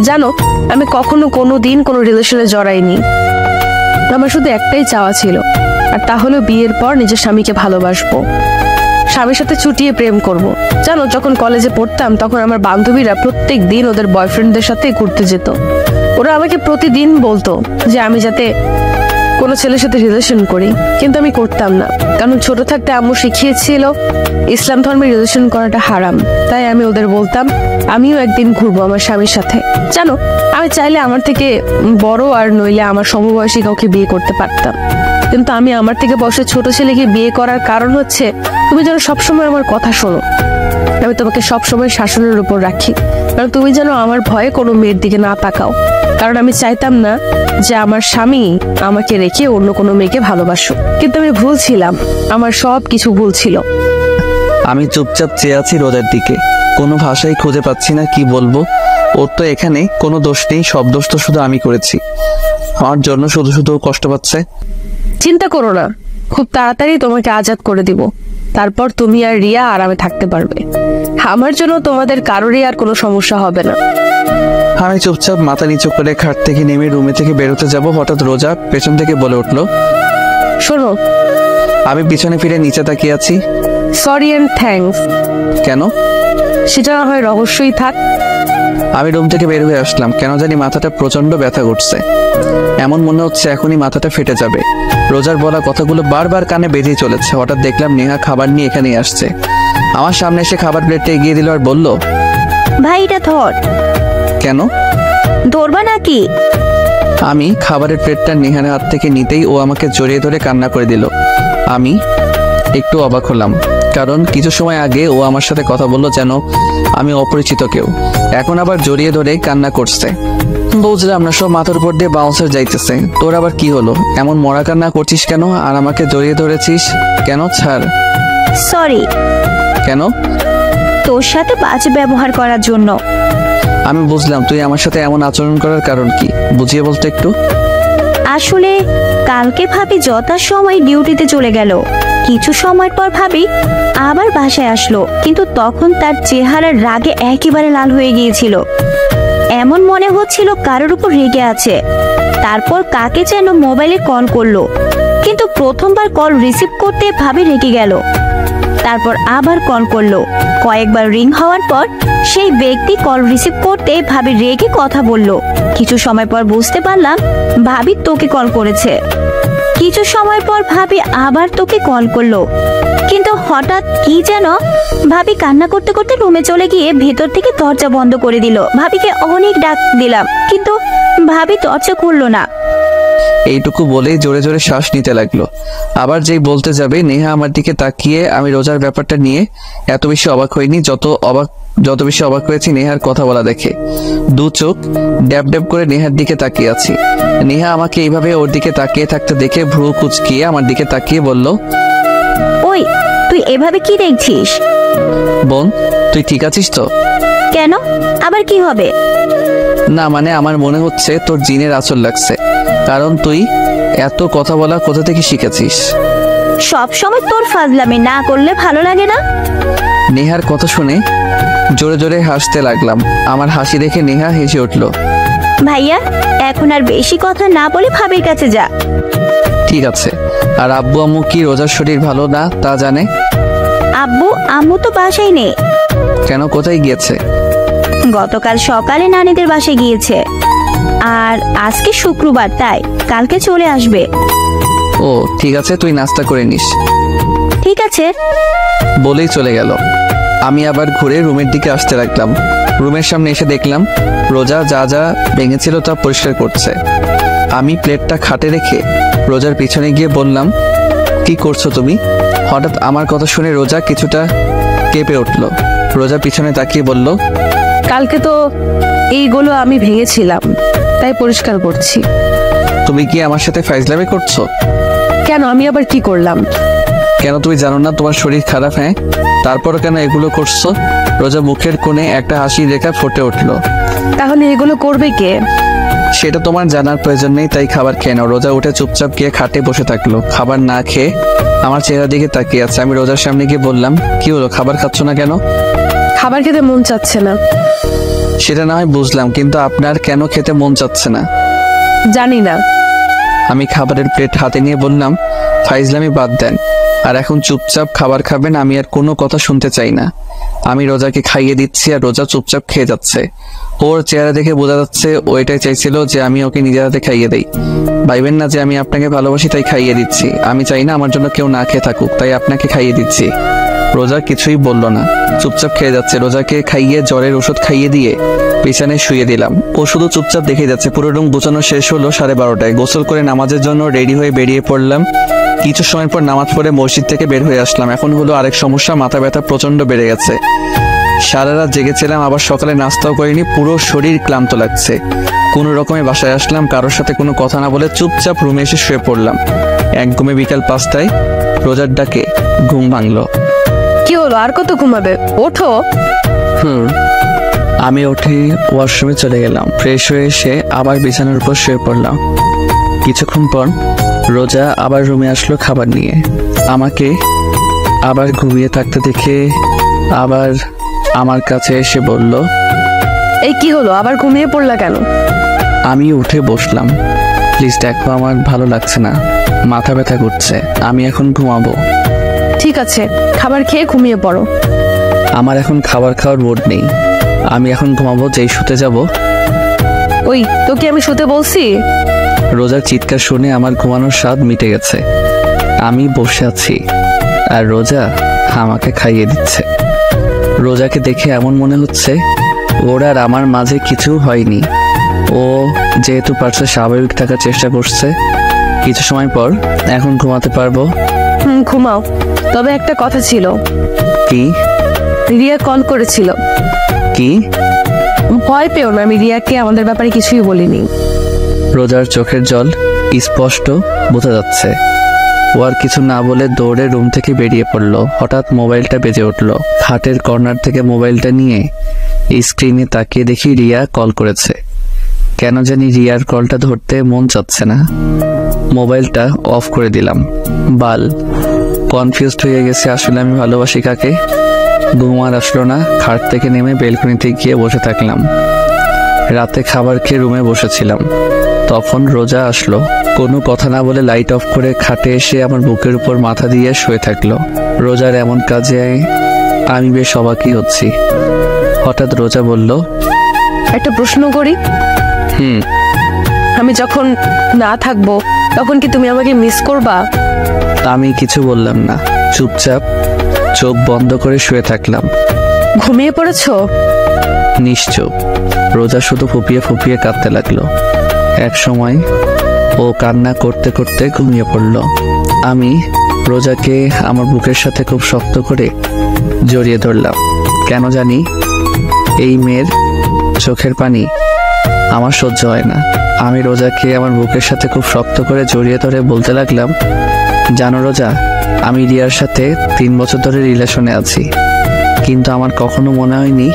জানো, আমি কখনো কোনো দিন কোনো রিলেশনে জড়াইনি। আমার শুধু একটাই চাওয়া ছিল, আর তা হলো বিয়ের পর নিজের স্বামীকে ভালোবাসবো, স্বামীর সাথে ছুটিয়ে প্রেম করব। জানো, যখন কলেজে পড়তাম তখন আমার বান্ধবীরা প্রত্যেক দিন ওদের বয়ফ্রেন্ডদের সাথে ঘুরতে যেত। ওরা আমাকে প্রতিদিন বলতো যে আমি যাতে কোনো ছেলের সাথে রিলেশন করি, কিন্তু আমি করতাম না। কারণ ছোট থাকতে আম্মু শিখিয়েছিল ইসলাম ধর্মে রিলেশন করাটা হারাম। তাই আমি ওদের বলতাম আমিও একদিন ঘুরবো আমার স্বামীর সাথে। জানো, আমি চাইলে আমার থেকে বড় আর নইলে আমার সমবয়সী কাউকে বিয়ে করতে পারতাম, কিন্তু আমি আমার থেকে বয়সে ছোট ছেলেকে বিয়ে করার কারণ হচ্ছে তুমি যেন সবসময় আমার কথা শোনো। আমি তোমাকে সবসময় শাসনের উপর রাখি, কারণ তুমি যেন আমার ভয়ে কোনো মেয়ের দিকে না তাকাও। কারণ আমি চাইতাম না যে আমার স্বামী আমাকে রেখে অন্য কোনো মেয়েকে ভালোবাসুক। কিন্তু আমি ভুল ছিলাম, আমার সব কিছু ভুল ছিল। আমি চুপচাপ চেয়ে আছি রোজার দিকে, কোনো ভাষাই খুঁজে পাচ্ছি না কি বলবো। ওর তো এখানে কোনো দোষ নেই, সব দোষ তো শুধু আমি করেছি। আমার জন্য শুধু শুধু কষ্ট পাচ্ছে। চিন্তা করো না, খুব তাড়াতাড়ি তোমাকে আজাদ করে দিব। তারপর তুমি আর রিয়া আরামে থাকতে পারবে। আমার জন্য তোমাদের কারোরই আর কোনো সমস্যা হবে না। আমি চুপচাপ মাথা নিচু করে খাট থেকে নেমে রুমে থেকে বেরোতে যাব, হঠাৎ রোজা পেছন থেকে বলে উঠলো, শোনো। আমি পিছনে ফিরে নিচে তাকিয়ে আছি। Sorry and thanks. কেন? সেটা না হয় রহস্যই থাক। আমি রুম থেকে বের হয়ে আসলাম, কেন জানি মাথাটা প্রচন্ড ব্যথা করছে। এমন মনে হচ্ছে এখনই মাথাটা ফেটে যাবে। রোজার বলা কথাগুলো বারবার কানে বেরিয়ে চলেছে। হঠাৎ দেখলাম নেহা খাবার নিয়ে এখানেই আসছে। আমার সামনে এসে খাবার প্লেটটা এগিয়ে দিল আর বলল, ভাই এটা ধর। কেন? ধরবা নাকি? আমি খাবারের প্লেটটা নেহার হাত থেকে নিতেই ও আমাকে জড়িয়ে ধরে কান্না করে দিল। আমি একটু অবাক হলাম, কারণ কিছু সময় আগে ও আমার সাথে কথা বললো যেন আমি অপরিচিত কেউ, এখন আবার জড়িয়ে ধরে কান্না করছে। বুঝলাম না, সব মাথার উপর দিয়ে বাউন্সার যাইতেছে। তোর আবার কি হলো? এমন মরা কান্না করছিস কেন আর আমাকে জড়িয়ে ধরেছিস কেন? ছাড়। সরি। কেন? তোর সাথে বাজে ব্যবহার করার জন্য। আমি বুঝলাম তুই আমার সাথে এমন আচরণ করার কারণ কি, বুঝিয়ে বলতে একটু। আসলে কালকে ভাবি যথাসময় ডিউটিতে চলে গেল। কিছু সময় পর ভাবি আবার বাসায় আসলো, কিন্তু তখন তার চেহারার রাগে একেবারে লাল হয়ে গিয়েছিল। এমন মনে হচ্ছিল কারোর উপর রেগে আছে। তারপর কাকে যেন মোবাইলে কল করলো, কিন্তু প্রথমবার কল রিসিভ করতে ভাবি রেগে গেল। তারপর আবার কল করলো। কয়েকবার রিং হওয়ার পর সেই ব্যক্তি কল রিসিভ করতে ভাবি রেগে কথা বলল। কিছু সময় পর বুঝতে পারলাম ভাবি তোকে কল করেছে। কিছু সময় পর ভাবি আবার তোকে কল করলো, কিন্তু হঠাৎ কি যেন ভাবি কান্না করতে করতে রুমে চলে গিয়ে ভেতর থেকে দরজা বন্ধ করে দিল। ভাবিকে অনেক ডাক দিলাম, কিন্তু ভাবি দরজা খুললো না। এইটুকু বলেই জোরে জোরে শ্বাস নিতে লাগলো। আবার যেই বলতে যাবে নেহা আমার দিকে তাকিয়ে। আমি রোজার ব্যাপারটা নিয়ে এত বেশি অবাক হইনি, যত বেশি অবাক হয়েছি নেহার কথা বলা দেখে। দু চোখ ড্যাব ড্যাব করে নেহার দিকে তাকিয়ে আছি। নেহা আমাকে এইভাবে ওর দিকে তাকিয়ে থাকতে দেখে ভ্রু কুচকিয়ে আমার দিকে তাকিয়ে বলল, ওই তুই এভাবে কি দেখছিস? বোন তুই ঠিক আছিস তো? কেন, আবার কি হবে? না মানে আমার মনে হচ্ছে তোর জিনের আঁচল লাগছে, কারণ তুই এত কথা বলা কোথা থেকে শিখেছিস? সব সময় তোর ফাজলামি না করলে ভালো লাগে না। নেহার কথা শুনে জোরে জোরে হাসতে লাগলাম। আমার হাসি দেখে নেহা হেসে উঠল। ভাইয়া এখন আর বেশি কথা না বলে ভাবির কাছে যা। ঠিক আছে। আর আব্বু আম্মু কি রোজার শরীর ভালো না তা জানে? আব্বু আম্মু তো বাসায় নেই। কেন, কোথায় গিয়েছে? গতকাল সকালে নানিদের বাসায় গিয়েছে, আর আজকে শুক্রবার তাই কালকে চলে আসবে। ও ঠিক আছে, তুই নাস্তা করে নিস। ঠিক আছে বলেই চলে গেল। আমি আবার ঘুরে রুমের দিকে আসতে লাগলাম। রুমের সামনে এসে দেখলাম রোজা যা যা ভেঙেছিল তা পরিষ্কার করছে। আমি প্লেটটা খাটে রেখে রোজার পিছনে গিয়ে বললাম, কি করছো তুমি? হঠাৎ আমার কথা শুনে রোজা কিছুটা কেঁপে উঠল। রোজা পিছনে তাকিয়ে বলল, কালকে তো এইগুলো আমি ভেঙেছিলাম, তাই পরিষ্কার করছি। তুমি কি আমার সাথে ফাইজলামি করছো? কেন, আমি আবার কি করলাম? কেন তুমি জানো না তোমার শরীর খারাপ? হ্যাঁ, তারপরও কেন এগুলো করছো? রোজা মুখের কোণে একটা হাসির রেখা ফুটে উঠলো। তাহলে এগুলো করবে কে? সেটা তোমার জানার প্রয়োজন নেই, তাই খাবার খেয়ে নাও। রোজা উঠে চুপচাপ গিয়ে খাটে বসে থাকলো, খাবার না খেয়ে আমার চেহারা দিকে তাকিয়ে আছে। আমি রোজার সামনে গিয়ে বললাম, কি হলো, খাবার খাচ্ছ না কেন? খাবার খেতে মন চাচ্ছে না। সেটা না হয় বুঝলাম, কিন্তু আপনার কেন খেতে মন চাচ্ছে না? জানি না। আমি খাবারের প্লেট হাতে নিয়ে বললাম, ফাইজলামি বাদ দেন, আর এখন চুপচাপ খাবার খাবেন, আমি আর কোনো কথা শুনতে চাই না। আমি রোজাকে খাইয়ে দিচ্ছি আর রোজা চুপচাপ খেয়ে যাচ্ছে। ওর চেহারা দেখে বোঝা যাচ্ছে ও এটাই চাইছিল যে আমি ওকে নিজের হাতে খাইয়ে দেই। ভাইবেন না যে আমি আপনাকে ভালোবাসি তাই খাইয়ে দিচ্ছি, আমি চাই না আমার জন্য কেউ না খেয়ে থাকুক, তাই আপনাকে খাইয়ে দিচ্ছি। রোজা কিছুই বলল না, চুপচাপ খেয়ে যাচ্ছে। রোজাকে খাইয়ে জ্বরের ওষুধ খাইয়ে দিয়ে বিছানায় শুয়ে দিলাম। ও শুধু চুপচাপ দেখে যাচ্ছে। পুরো রুম গোছানো শেষ হলো 12:30টায়। গোসল করে নামাজের জন্য রেডি হয়ে বেরিয়ে পড়লাম। কিছু সময় পর নামাজ পড়ে মসজিদ থেকে বের হয়ে আসলাম। এখন হলো আরেক সমস্যা, মাথা ব্যথা প্রচন্ড বেড়ে গেছে। সারা রাত জেগেছিলাম, আবার সকালে নাস্তাও করিনি, পুরো শরীর ক্লান্ত লাগছে। কোনো রকমে বাসায় আসলাম, কারোর সাথে কোনো কথা না বলে চুপচাপ রুমে এসে শুয়ে পড়লাম। একদমে বিকাল 5টায় রোজার ডাকে ঘুম ভাঙলো। কি হলো, আর কত ঘুমাবে? ওঠো। আমি উঠে ওয়াশরুমে চলে গেলাম। ফ্রেশ হয়ে এসে আবার বিছানার উপর শুয়ে পড়লাম। কিছুক্ষণ পর রোজা আবার রুমে আসলো খাবার নিয়ে। আমাকে আবার ঘুমিয়ে থাকতে দেখে আবার আমার কাছে এসে বলল, এই কি হলো, আবার ঘুমিয়ে পড়লা কেন? আমি উঠে বসলাম। প্লিজ দেখো, আমার ভালো লাগছে না, মাথা ব্যথা করছে, আমি এখন ঘুমাবো। ঠিক আছে, খাবার খেয়ে ঘুমিয়ে পড়ো। আমার এখন খাবার খাওয়ার মুড নেই, আমি এখন ঘুমাবো। যেই শুতে যাব। ওই তোকে আমি শুতে বলছি। রোজার চিৎকার শুনে আমার ঘুমানোর স্বাদ মিটে গেছে। আমি বসে আছি আর রোজা আমাকে খাইয়ে দিচ্ছে। রোজাকে দেখে এমন মনে হচ্ছে ওর আর আমার মাঝে কিছু হয়নি। ও যেহেতু পারছে স্বাভাবিক থাকার চেষ্টা করছে। কিছু সময় পর এখন ঘুমাতে পারবো। ঘুমাও। তবে একটা কথা ছিল। কি? রিয়া কল করেছিল। কি? ভয় পেও না, আমি রিয়াকে আমাদের ব্যাপারে কিছুই বলিনি। রোজার চোখের জল স্পষ্ট বোঝা যাচ্ছে। ও আর কিছু না বলে দৌড়ে রুম থেকে বেরিয়ে পড়লো। হঠাৎ মোবাইলটা বেজে উঠলো। খাটের কর্নার থেকে মোবাইলটা নিয়ে স্ক্রিনে তাকিয়ে দেখি রিয়া কল করেছে। কেন জানি রিয়ার কলটা ধরতে মন চাচ্ছে না। মোবাইলটা অফ করে দিলাম। কনফিউজড হয়ে গেছে, আসলে আমি ভালোবাসি কাকে। ঘুম আর আসলো না। খাট থেকে নেমে বেলকনিতে গিয়ে বসে থাকলাম। রাতে খাবার খেয়ে রুমে বসেছিলাম, তখন রোজা আসলো। কোনো কথা না বলে লাইট অফ করে খাটে এসে আমার বুকের উপর মাথা দিয়ে শুয়ে থাকলো। রোজার এমন কাজে আমি বেশ অবাকই হচ্ছি। হঠাৎ রোজা বলল, একটা প্রশ্ন করি। আমি যখন না থাকবো তখন কি তুমি আমাকে মিস করবা? আমি কিছু বললাম না, চুপচাপ চোখ বন্ধ করে শুয়ে থাকলাম। ঘুমিয়ে পড়েছো? নিশ্চুপ। রোজা শুধু ফুপিয়ে ফুপিয়ে কাঁদতে লাগলো। এক সময় ও কান্না করতে করতে ঘুমিয়ে পড়ল। আমি রোজাকে আমার বুকের সাথে খুব শক্ত করে জড়িয়ে ধরলাম। কেন জানি এই মেয়ের চোখের পানি আমার সহ্য হয় না। আমি রোজাকে আমার বুকের সাথে খুব শক্ত করে জড়িয়ে ধরে বলতে লাগলাম, জানো রোজা, আমি রিয়ার সাথে 3 বছর ধরে রিলেশনে আছি, কিন্তু আমার কখনো মনে হয়নি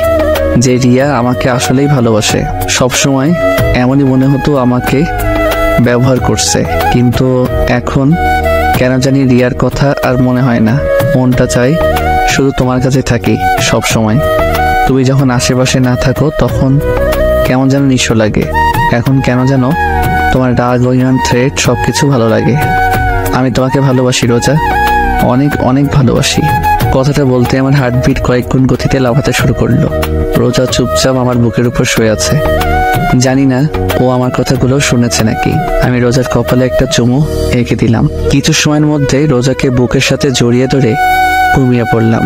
যে রিয়া আমাকে আসলেই ভালোবাসে। সবসময় এমনই মনে হতো আমাকে ব্যবহার করছে, কিন্তু এখন কেন জানি রিয়ার কথা আর মনে হয় না। মনটা চাই শুধু তোমার কাছে থাকি সব সময়। তুমি যখন আশেপাশে না থাকো তখন কেমন যেন নিঃস্ব লাগে। এখন কেন যেন তোমার রাগ, অভিমান, থ্রেট সবকিছু ভালো লাগে। আমি তোমাকে ভালোবাসি রোজা, অনেক অনেক ভালোবাসি। কথাটা বলতে আমার হার্টবিট কয়েক গুণ গতিতে লাফাতে শুরু করলো। রোজা চুপচাপ আমার বুকের উপর শুয়ে আছে। জানি না ও আমার কথাগুলো শুনেছে নাকি। আমি রোজার কপালে একটা চুমু এঁকে দিলাম। কিছু সময়ের মধ্যে রোজাকে বুকের সাথে জড়িয়ে ধরে ঘুমিয়ে পড়লাম।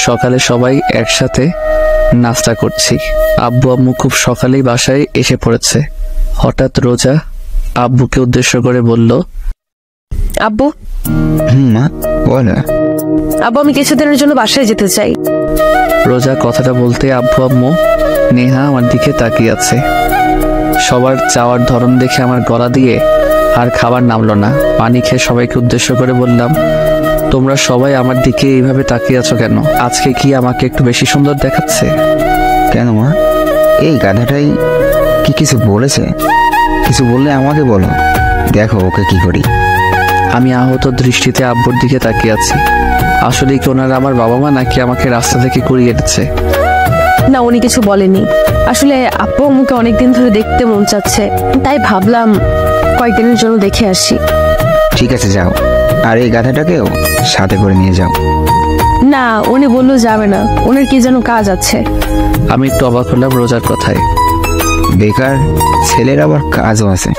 সকালে সবাই একসাথে নাস্তা করছি। আব্বু আম্মু খুব সকালেই বাসায় এসে পড়েছে। হঠাৎ রোজা আব্বুকে উদ্দেশ্য করে বলল, আব্বু। মা বলো। আব্বু, আমি কিছুদিনের জন্য বাসায় যেতে চাই। রোজা কথাটা বলতে আব্বু আম্মু নেহা আমার দিকে তাকিয়ে আছে। সবার চাওয়ার ধরন দেখে আমার গলা দিয়ে আর খাবার নামলো না। পানি খেয়ে সবাইকে উদ্দেশ্য করে বললাম, তোমরা সবাই আমার দিকে এইভাবে তাকিয়ে আছো কেন? আজকে কি আমাকে একটু বেশি সুন্দর দেখাচ্ছে? কেন মা, এই গাধাটাই কি কিছু বলেছে? কিছু বললে আমাকে বলো, দেখো ওকে কি করি। আমি আহত দৃষ্টিতে আব্বুর দিকে তাকিয়ে আছি। আসলে কি ওনারা আমার বাবা মা, নাকি আমাকে রাস্তা থেকে কুড়িয়ে এনেছে? না, উনি কিছু বলেনি। আসলে আব্বু আম্মুকে অনেকদিন ধরে দেখতে মন চাচ্ছে, তাই ভাবলাম কয়েকদিনের জন্য দেখে আসি। ঠিক আছে, যাও। আর এই গাধাটাকেও সাথে করে নিয়ে যাও। না, উনি বললো যাবে না, ওনার কি যেন কাজ আছে। আমি একটু অবাক হলাম রোজার কথায়। বেকার ছেলের আবার কাজও আছে,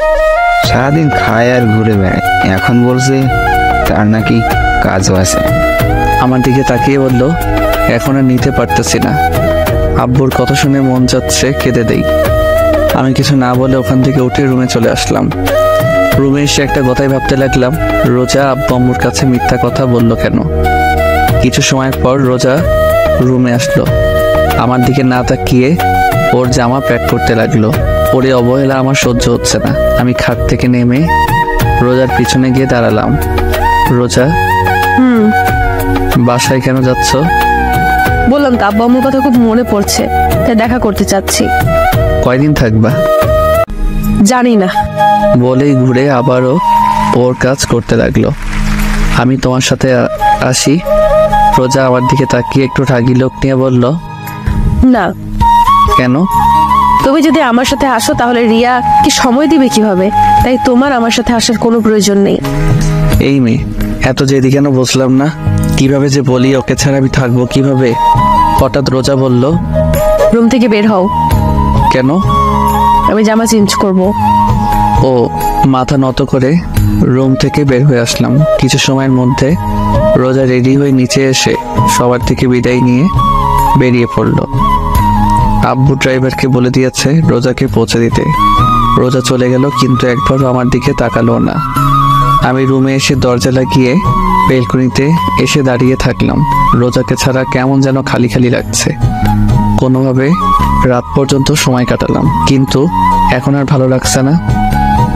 সারাদিন খায় আর ঘুরে বেড়ায়, এখন বলছে তার নাকি কাজও আছে। আমার দিকে তাকিয়ে বলল, এখন আর নিতে পারতেছি না, আব্বুর কথা শুনে মন যাচ্ছে কেঁদে দেই। আমি কিছু না বলে ওখান থেকে উঠে রুমে চলে আসলাম। রুমে এসে একটা কথাই ভাবতে লাগলাম, রোজা আব্বু আম্মুর কাছে মিথ্যা কথা বলল কেন। কিছু সময়ের পর রোজা রুমে আসলো, আমার দিকে না তাকিয়ে ওর জামা প্যাক করতে লাগলো। ওরে অবহেলা আমার সহ্য হচ্ছে না। আমি খাট থেকে নেমে রোজার পিছনে গিয়ে দাঁড়ালাম। রোজা, বাসায় কেন যাচ্ছ? বললাম তো আব্বু আম্মুর কথা খুব মনে পড়ছে, তাই দেখা করতে চাচ্ছি। কয়দিন থাকবা? জানি না। বলেই ঘুরে আবারও ওর কাজ করতে লাগলো। আমি তোমার সাথে আসি। রোজা আমার দিকে তাকিয়ে একটু রাগী লোক নিয়ে বলল, না। কেন? তুমি যদি আমার সাথে আসো তাহলে রিয়া কি সময় দিবে কিভাবে? তাই তোমার আমার সাথে আসার কোনো প্রয়োজন নেই। এই মেয়ে এত জেদি কেন বুঝলাম না। কিভাবে যে বলি ওকে ছাড়া আমি থাকবো কিভাবে? হঠাৎ রোজা বলল, রুম থেকে বের হও। কেন? আমি জামা চেঞ্জ করব। ও মাথা নত করে রুম থেকে বের হয়ে আসলাম। কিছু সময়ের মধ্যে রোজা রেডি হয়ে নিচে এসে সবার থেকে বিদায় নিয়ে বেরিয়ে পড়ল। আব্বু ড্রাইভারকে বলে দিয়েছে রোজাকে পৌঁছে দিতে। রোজা চলে গেল, কিন্তু একবারও আমার দিকে তাকালো না। আমি রুমে এসে দরজা লাগিয়ে বেলকনিতে এসে দাঁড়িয়ে থাকলাম। রোজাকে ছাড়া কেমন যেন খালি খালি লাগছে। কোনোভাবে রাত পর্যন্ত সময় কাটালাম, কিন্তু এখন আর ভালো লাগছে না।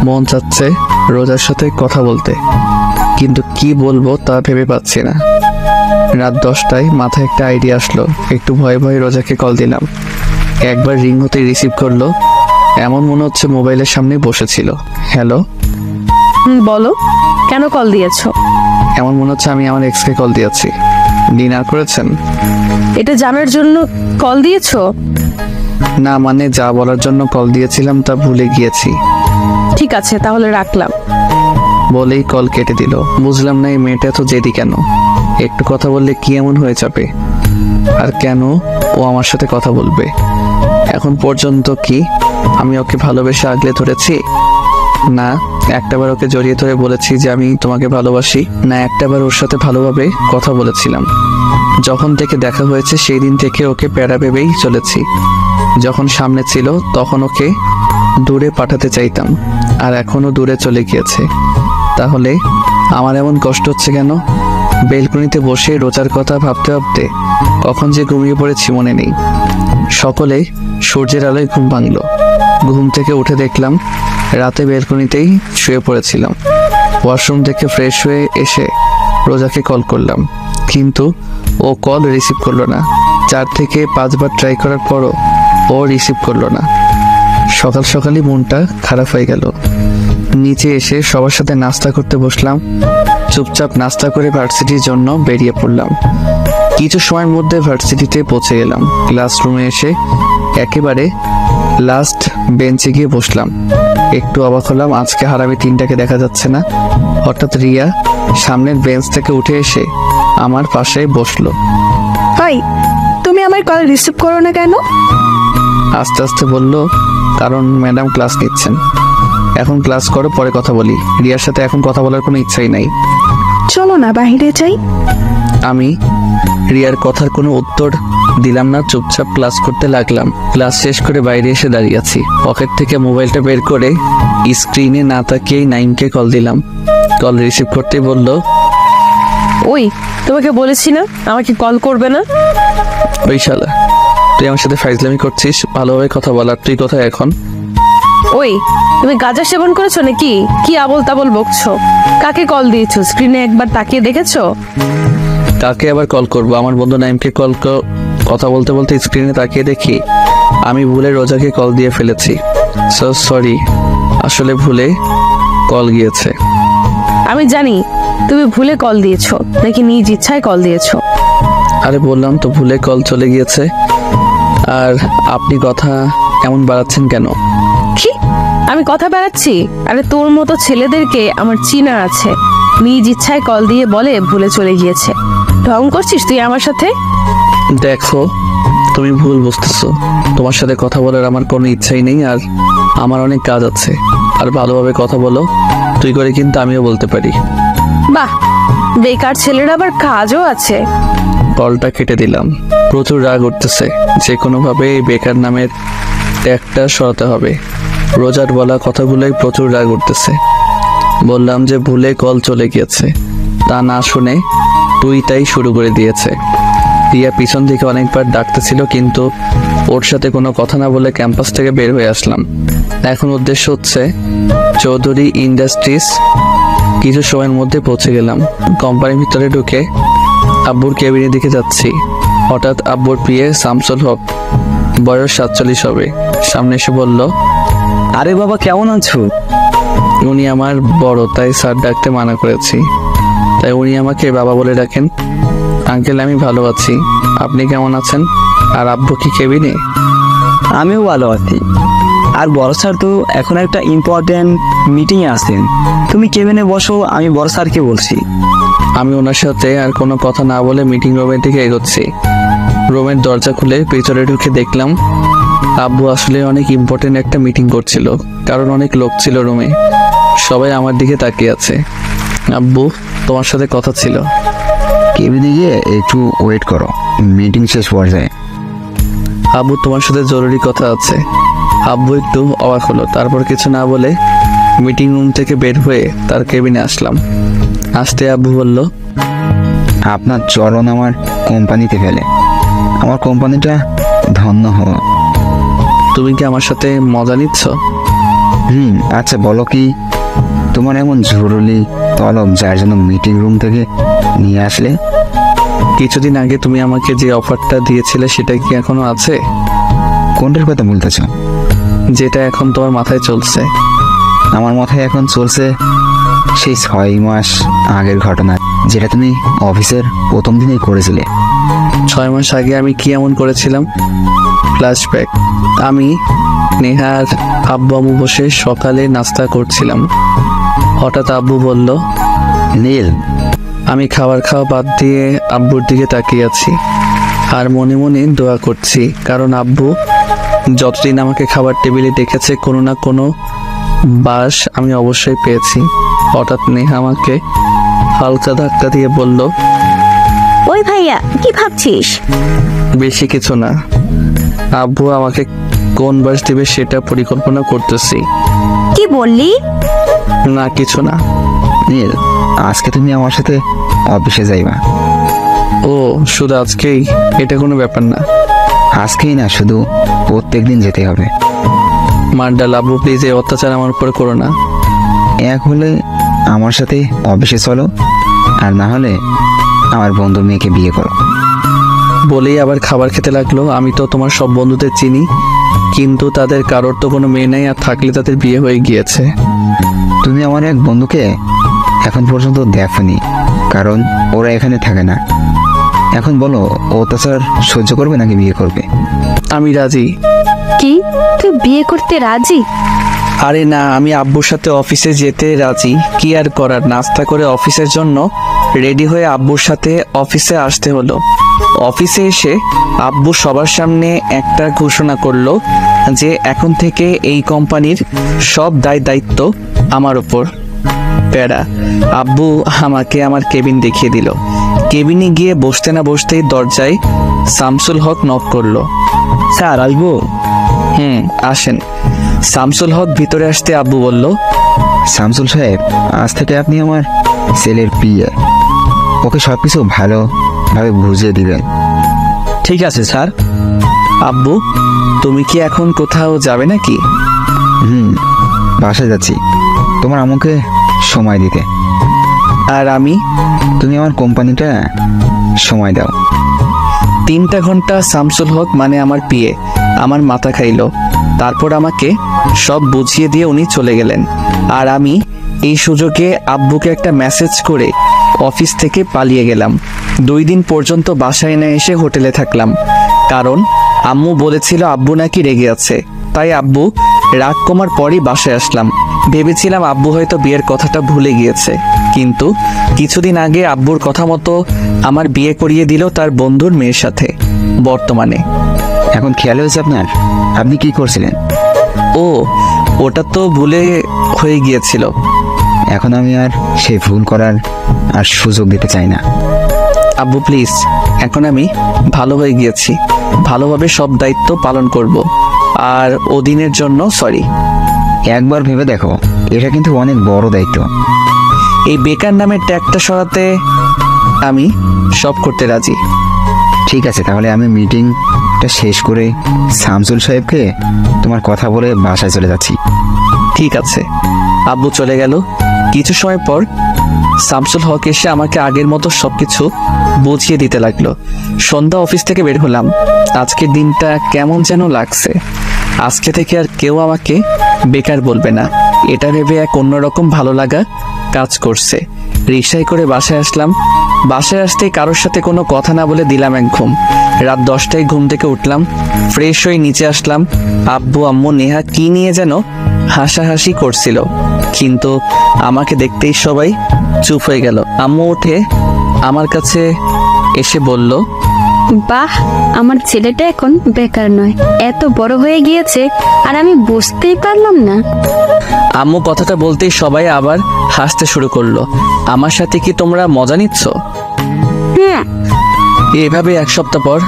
মন চাচ্ছে রোজার সাথে কথা বলতে, কিন্তু কি বলবো তা ভেবে পাচ্ছি না। রাত 10টায় মাথায় একটা আইডিয়া আসলো। একটু ভয়ে ভয়ে রোজাকে কল দিলাম। একবার রিং হতে রিসিভ করলো, এমন মনে হচ্ছে মোবাইলের সামনে বসেছিল। হ্যালো। বলো, কেন কল দিয়েছো? এমন মনে হচ্ছে আমি আমার এক্সকে কল দিয়েছি। ডিনার করেছেন? এটা জানার জন্য কল দিয়েছো? না, মানে যা বলার জন্য কল দিয়েছিলাম তা ভুলে গিয়েছি। ঠিক আছে, তাহলে রাখলাম। বলেই কল কেটে দিল। বুঝলাম না এই মেয়েটা এত জেদি কেন। একটু কথা বললে কি এমন হয়ে যাবে? আর কেন ও আমার সাথে কথা বলবে? এখন পর্যন্ত কি আমি ওকে ভালোবেসে আগলে ধরেছি? না, একটাবার ওকে জড়িয়ে ধরে বলেছি যে আমি তোমাকে ভালোবাসি। না, একটাবার ওর সাথে ভালোভাবে কথা বলেছিলাম। যখন থেকে দেখা হয়েছে সেই দিন থেকে ওকে প্যারা ভেবেই চলেছি। যখন সামনে ছিল তখন ওকে দূরে পাঠাতে চাইতাম, আর এখনো দূরে চলে গিয়েছে। তাহলে আমার এমন কষ্ট হচ্ছে কেন? বেলকনিতে বসে রোজার কথা ভাবতে ভাবতে কখন যে ঘুমিয়ে পড়েছি মনে নেই। সকলে সূর্যের আলোয় ঘুম ভাঙলো। ঘুম থেকে উঠে দেখলাম রাতে বেলকনিতেই শুয়ে পড়েছিলাম। ওয়াশরুম থেকে ফ্রেশ হয়ে এসে রোজাকে কল করলাম, কিন্তু ও কল রিসিভ করলো না। 4 থেকে 5 বার ট্রাই করার পরও ও রিসিভ করলো না। সকাল সকালই মনটা খারাপ হয়ে গেল। নিচে এসে সবার সাথে নাস্তা করতে বসলাম। চুপচাপ নাস্তা করে ভার্সিটির জন্য বেরিয়ে পড়লাম। কিছু সময়ের মধ্যে ভার্সিটিতে পৌঁছে গেলাম। ক্লাসরুমে এসে একেবারে লাস্ট বেঞ্চে গিয়ে বসলাম। একটু অবাক হলাম, আজকে হারামি 3টাকে দেখা যাচ্ছে না। হঠাৎ রিয়া সামনের বেঞ্চ থেকে উঠে এসে আমার পাশে বসলো। হাই, তুমি আমার কল রিসিভ করো না কেন? আস্তে আস্তে বলল, কারণ ম্যাডাম ক্লাস নিচ্ছেন। এখন ক্লাস করো, পরে কথা বলি। রিয়ার সাথে এখন কথা বলার কোনো ইচ্ছাই নাই। চলো না বাইরে যাই। আমি রিয়ার কথার কোনো উত্তর দিলাম না, চুপচাপ ক্লাস করতে লাগলাম। ক্লাস শেষ করে বাইরে এসে দাঁড়িয়ে আছি। পকেট থেকে মোবাইলটা বের করে স্ক্রিনে না তাকিয়েই 9কে কল দিলাম। কল রিসিভ করতেই বলল, ওই তোমাকে বলেছি না আমাকে কল করবে না? ওই শালা, তুই আমার সাথে ফাইজলামি করছিস? ভালোভাবে কথা বলার, তুই কোথায় এখন? ওই তুমি গাঁজা সেবন করেছো নাকি? কি আবল তাবল বকছো? কাকে কল দিয়েছো? স্ক্রিনে একবার তাকিয়ে দেখেছো? কাকে আবার কল করবো? আমার বন্ধু নাইমকে কল কথা বলতে বলতে স্ক্রিনে তাকিয়ে দেখি আমি ভুলে রোজাকে কল দিয়ে ফেলেছি। সো সরি, আসলে ভুলে কল গিয়েছে। আমি জানি তুমি ভুলে কল দিয়েছো নাকি নিজ ইচ্ছায় কল দিয়েছো। আরে বললাম তো ভুলে কল চলে গিয়েছে। আর আপনি কথা এমন বাড়াচ্ছেন কেন? কি আমি কথা বেড়াচ্ছি? আরে তোর মতো ছেলেদেরকে আমার চিনা আছে। নিজ ইচ্ছায় কল দিয়ে বলে ভুলে চলে গিয়েছে। ঢং করছিস তুই আমার সাথে? দেখো, তুমি ভুল বুঝতেছো। তোমার সাথে কথা বলার আমার কোনো ইচ্ছাই নেই, আর আমার অনেক কাজ আছে। আর ভালোভাবে কথা বলো, তুই করে কিন্তু আমিও বলতে পারি। বাহ, বেকার ছেলের আবার কাজও আছে। কলটা কেটে দিলাম। প্রচুর রাগ উঠতেছে। যে কোনোভাবে এই বেকার নামের ট্যাগটা সরাতে হবে। রোজার বলা কথাগুলোই প্রচুর রাগ উঠতেছে। বললাম যে ভুলে কল চলে গিয়েছে, তা না শুনে তুই তাই শুরু করে দিয়েছে। রিয়া পিছন থেকে অনেকবার ডাকতেছিল, কিন্তু ওর সাথে কোনো কথা না বলে ক্যাম্পাস থেকে বের হয়ে আসলাম। এখন উদ্দেশ্য হচ্ছে চৌধুরী ইন্ডাস্ট্রিজ। কিছু সময়ের মধ্যে পৌঁছে গেলাম। কোম্পানির ভিতরে ঢুকে আব্বুর কেবিনের দিকে যাচ্ছি। হঠাৎ আব্বুর প্রিয় শামসুল হক, বয়স 47 হবে, সামনে এসে বলল, আরে বাবা, কেমন আছো? উনি আমার বড়, তাই স্যার ডাকতে মানা করেছি। তাই উনি আমাকে বাবা বলে ডাকেন। আঙ্কেল, আমি ভালো আছি, আপনি কেমন আছেন? আর আব্বু কি কেবিনে? আমিও ভালো আছি। আর বড় স্যার তো এখন একটা ইম্পর্টেন্ট মিটিংয়ে আছেন। তুমি কেবিনে বসো, আমি বড় স্যারকে বলছি। আমি ওনার সাথে আর কোনো কথা না বলে মিটিং রুমের দিকে এগোচ্ছি। রুমের দরজা খুলে ভিতরে ঢুকে দেখলাম আব্বু আসলে অনেক ইম্পর্টেন্ট একটা মিটিং করছিল, কারণ অনেক লোক ছিল রুমে। সবাই আমার দিকে তাকিয়ে আছে। আব্বু, তোমার সাথে কথা ছিল। কেবিনে গিয়ে একটু ওয়েট করো, মিটিং শেষ পর্যায়ে। আব্বু, তোমার সাথে জরুরি কথা আছে। আব্বু একটু অবাক হলো, তারপর কিছু না বলে মিটিং রুম থেকে বের হয়ে তার কেবিনে আসলাম। আসতে আব্বু বলল, আপনার চরণ আমার কোম্পানিতে ফেলে। আমার কোম্পানিটা ধন্য হলো। তুমি কি আমার সাথে মজা নিচ্ছ? আচ্ছা বলো, কি তোমার এমন জরুরি তলব যার জন্য মিটিং রুম থেকে নিয়ে আসলে? কিছুদিন আগে তুমি আমাকে যে অফারটা দিয়েছিলে সেটা কি এখনো আছে? কোনটার কথা বলতেছ? যেটা এখন তোমার মাথায় চলছে। আমার মাথায় এখন চলছে সেই 6 মাস আগের ঘটনা, যেটা তুমি অফিসের প্রথম দিনেই করেছিলে। 6 মাস আগে আমি কি এমন করেছিলাম? ফ্ল্যাশব্যাক। আমি নেহার আব্বু আম্মু বসে সকালে নাস্তা করছিলাম। হঠাৎ আব্বু বলল, নীল। আমি খাওয়া বাদ দিয়ে আব্বুর দিকে তাকিয়ে আছি আর মনে মনে দোয়া করছি, কারণ আব্বু যতদিন আমাকে খাবার টেবিলে ডেকেছে কোনো না কোনো বাস আমি অবশ্যই পেয়েছি। হঠাৎ নেহা আমাকে হালকা ধাক্কা দিয়ে বলল, ওই ভাইয়া, কি ভাবছিস? বেশি কিছু না, আব্বু আমাকে কোন বাস দিবে সেটা পরিকল্পনা করতেছি। কি বললি? না, কিছু না। নীল, আজকে তুমি আমার সাথে অফিসে যাইবা। ও, শুধু আজকেই? এটা কোনো ব্যাপার না। আজকেই না, শুধু প্রত্যেকদিন যেতে হবে। মার্ডাল, আব্বু প্লিজ এই অত্যাচার আমার উপরে করো না। এক হলে আমার সাথে অফিসে চলো, আর না হলে আমার বন্ধুর মেয়েকে বিয়ে করো। বলেই আবার খাবার খেতে লাগলো। আমি তো তোমার সব বন্ধুদের চিনি, কিন্তু তাদের কারোর তো কোনো মেয়ে নেই, আর থাকলে তাদের বিয়ে হয়ে গিয়েছে। তুমি আমার এক বন্ধুকে এখন পর্যন্ত দেখোনি, কারণ ওরা এখানে থাকে না। এখন বলো, অত্যাচার সহ্য করবে নাকি বিয়ে করবে? আমি রাজি। কি, তুই বিয়ে করতে রাজি? আরে না, আমি আব্বুর সাথে অফিসে যেতে রাজি। কি আর করার, নাস্তা করে অফিসের জন্য রেডি হয়ে আব্বুর সাথে অফিসে আসতে হলো। অফিসে এসে আব্বু সবার সামনে একটা ঘোষণা করলো যে এখন থেকে এই কোম্পানির সব দায়িত্ব আমার উপর। প্যারা। আব্বু আমাকে আমার কেবিন দেখিয়ে দিল। কেবিনে গিয়ে বসতে না বসতেই দরজায় শামসুল হক নক করলো। স্যার, আসবো? আসেন। শামসুল হক ভিতরে আসতে আব্বু বলল, শামসুল সাহেব, আজ থেকে আপনি আমার ছেলের পিএ। ওকে সবকিছু ভালোভাবে বুঝিয়ে দিবেন। ঠিক আছে স্যার। আব্বু, তুমি কি এখন কোথাও যাবে নাকি? বাসায় যাচ্ছি তোমার আম্মুকে সময় দিতে। আর আমি? তুমি আমার কোম্পানিটা সময় দাও। 3টা ঘন্টা শামসুল হক মানে আমার পিএ আমার মাথা খাইলো। তারপর আমাকে সব বুঝিয়ে দিয়ে উনি চলে গেলেন। আর আমি এই সুযোগে আব্বুকে একটা মেসেজ করে অফিস থেকে পালিয়ে গেলাম। 2 দিন পর্যন্ত বাসায় না এসে হোটেলে থাকলাম, কারণ আম্মু বলেছিল আব্বু নাকি রেগে আছে, তাই আব্বু রাগ কমার পরই বাসায় আসলাম। ভেবেছিলাম আব্বু হয়তো বিয়ের কথাটা ভুলে গিয়েছে, কিন্তু কিছুদিন আগে আব্বুর কথা মতো আমার বিয়ে করিয়ে দিল তার বন্ধুর মেয়ের সাথে। বর্তমানে এখন খেয়াল হয়েছে আপনার? আপনি কি করছিলেন? ও, ওটা তো ভুলে হয়ে গিয়েছিল। এখন আমি আর সেই ভুল করার আর সুযোগ দিতে চাই না। আব্বু প্লিজ, এখন আমি ভালো হয়ে গিয়েছি, ভালোভাবে সব দায়িত্ব পালন করব। আর ওদিনের জন্য সরি। একবার ভেবে দেখো, এটা কিন্তু অনেক বড় দায়িত্ব। এই বেকার নামের ট্যাগটা সরাতে আমি সব করতে রাজি। ঠিক আছে, তাহলে আমি মিটিংটা শেষ করে শামসুল সাহেবকে তোমার কথা বলে বাসায় চলে যাচ্ছি। ঠিক আছে। আব্বু চলে গেল। কিছু সময় পর শামসুল হক এসে আমাকে আগের মতো সবকিছু বুঝিয়ে দিতে লাগলো। সন্ধ্যা অফিস থেকে বের হলাম। আজকের দিনটা কেমন যেন লাগছে। আজকে থেকে আর কেউ আমাকে বেকার বলবে না, এটা ভেবে এক অন্যরকম ভালো লাগা কাজ করছে। রিক্সায় করে বাসায় আসলাম। বাসায় আসতেই কারোর সাথে কোনো কথা না বলে দিলাম এক ঘুম। রাত 10টায় ঘুম থেকে উঠলাম, ফ্রেশ হয়ে নিচে আসলাম। আব্বু আম্মু নেহা কি নিয়ে যেন হাসাহাসি করছিল, কিন্তু আমাকে দেখতেই সবাই চুপ হয়ে গেল। আম্মু উঠে আমার কাছে এসে বলল, বাহ, আমার ছেলেটা এখন বেকার নয়, এত বড় হয়ে গিয়েছে আর আমি বুঝতেই পারলাম না। আম্মু কথাটা বলতেই সবাই আবার হাসতে শুরু করলো। আমার সাথে কি তোমরা মজা নিচ্ছ? এভাবে এক সপ্তাহ পর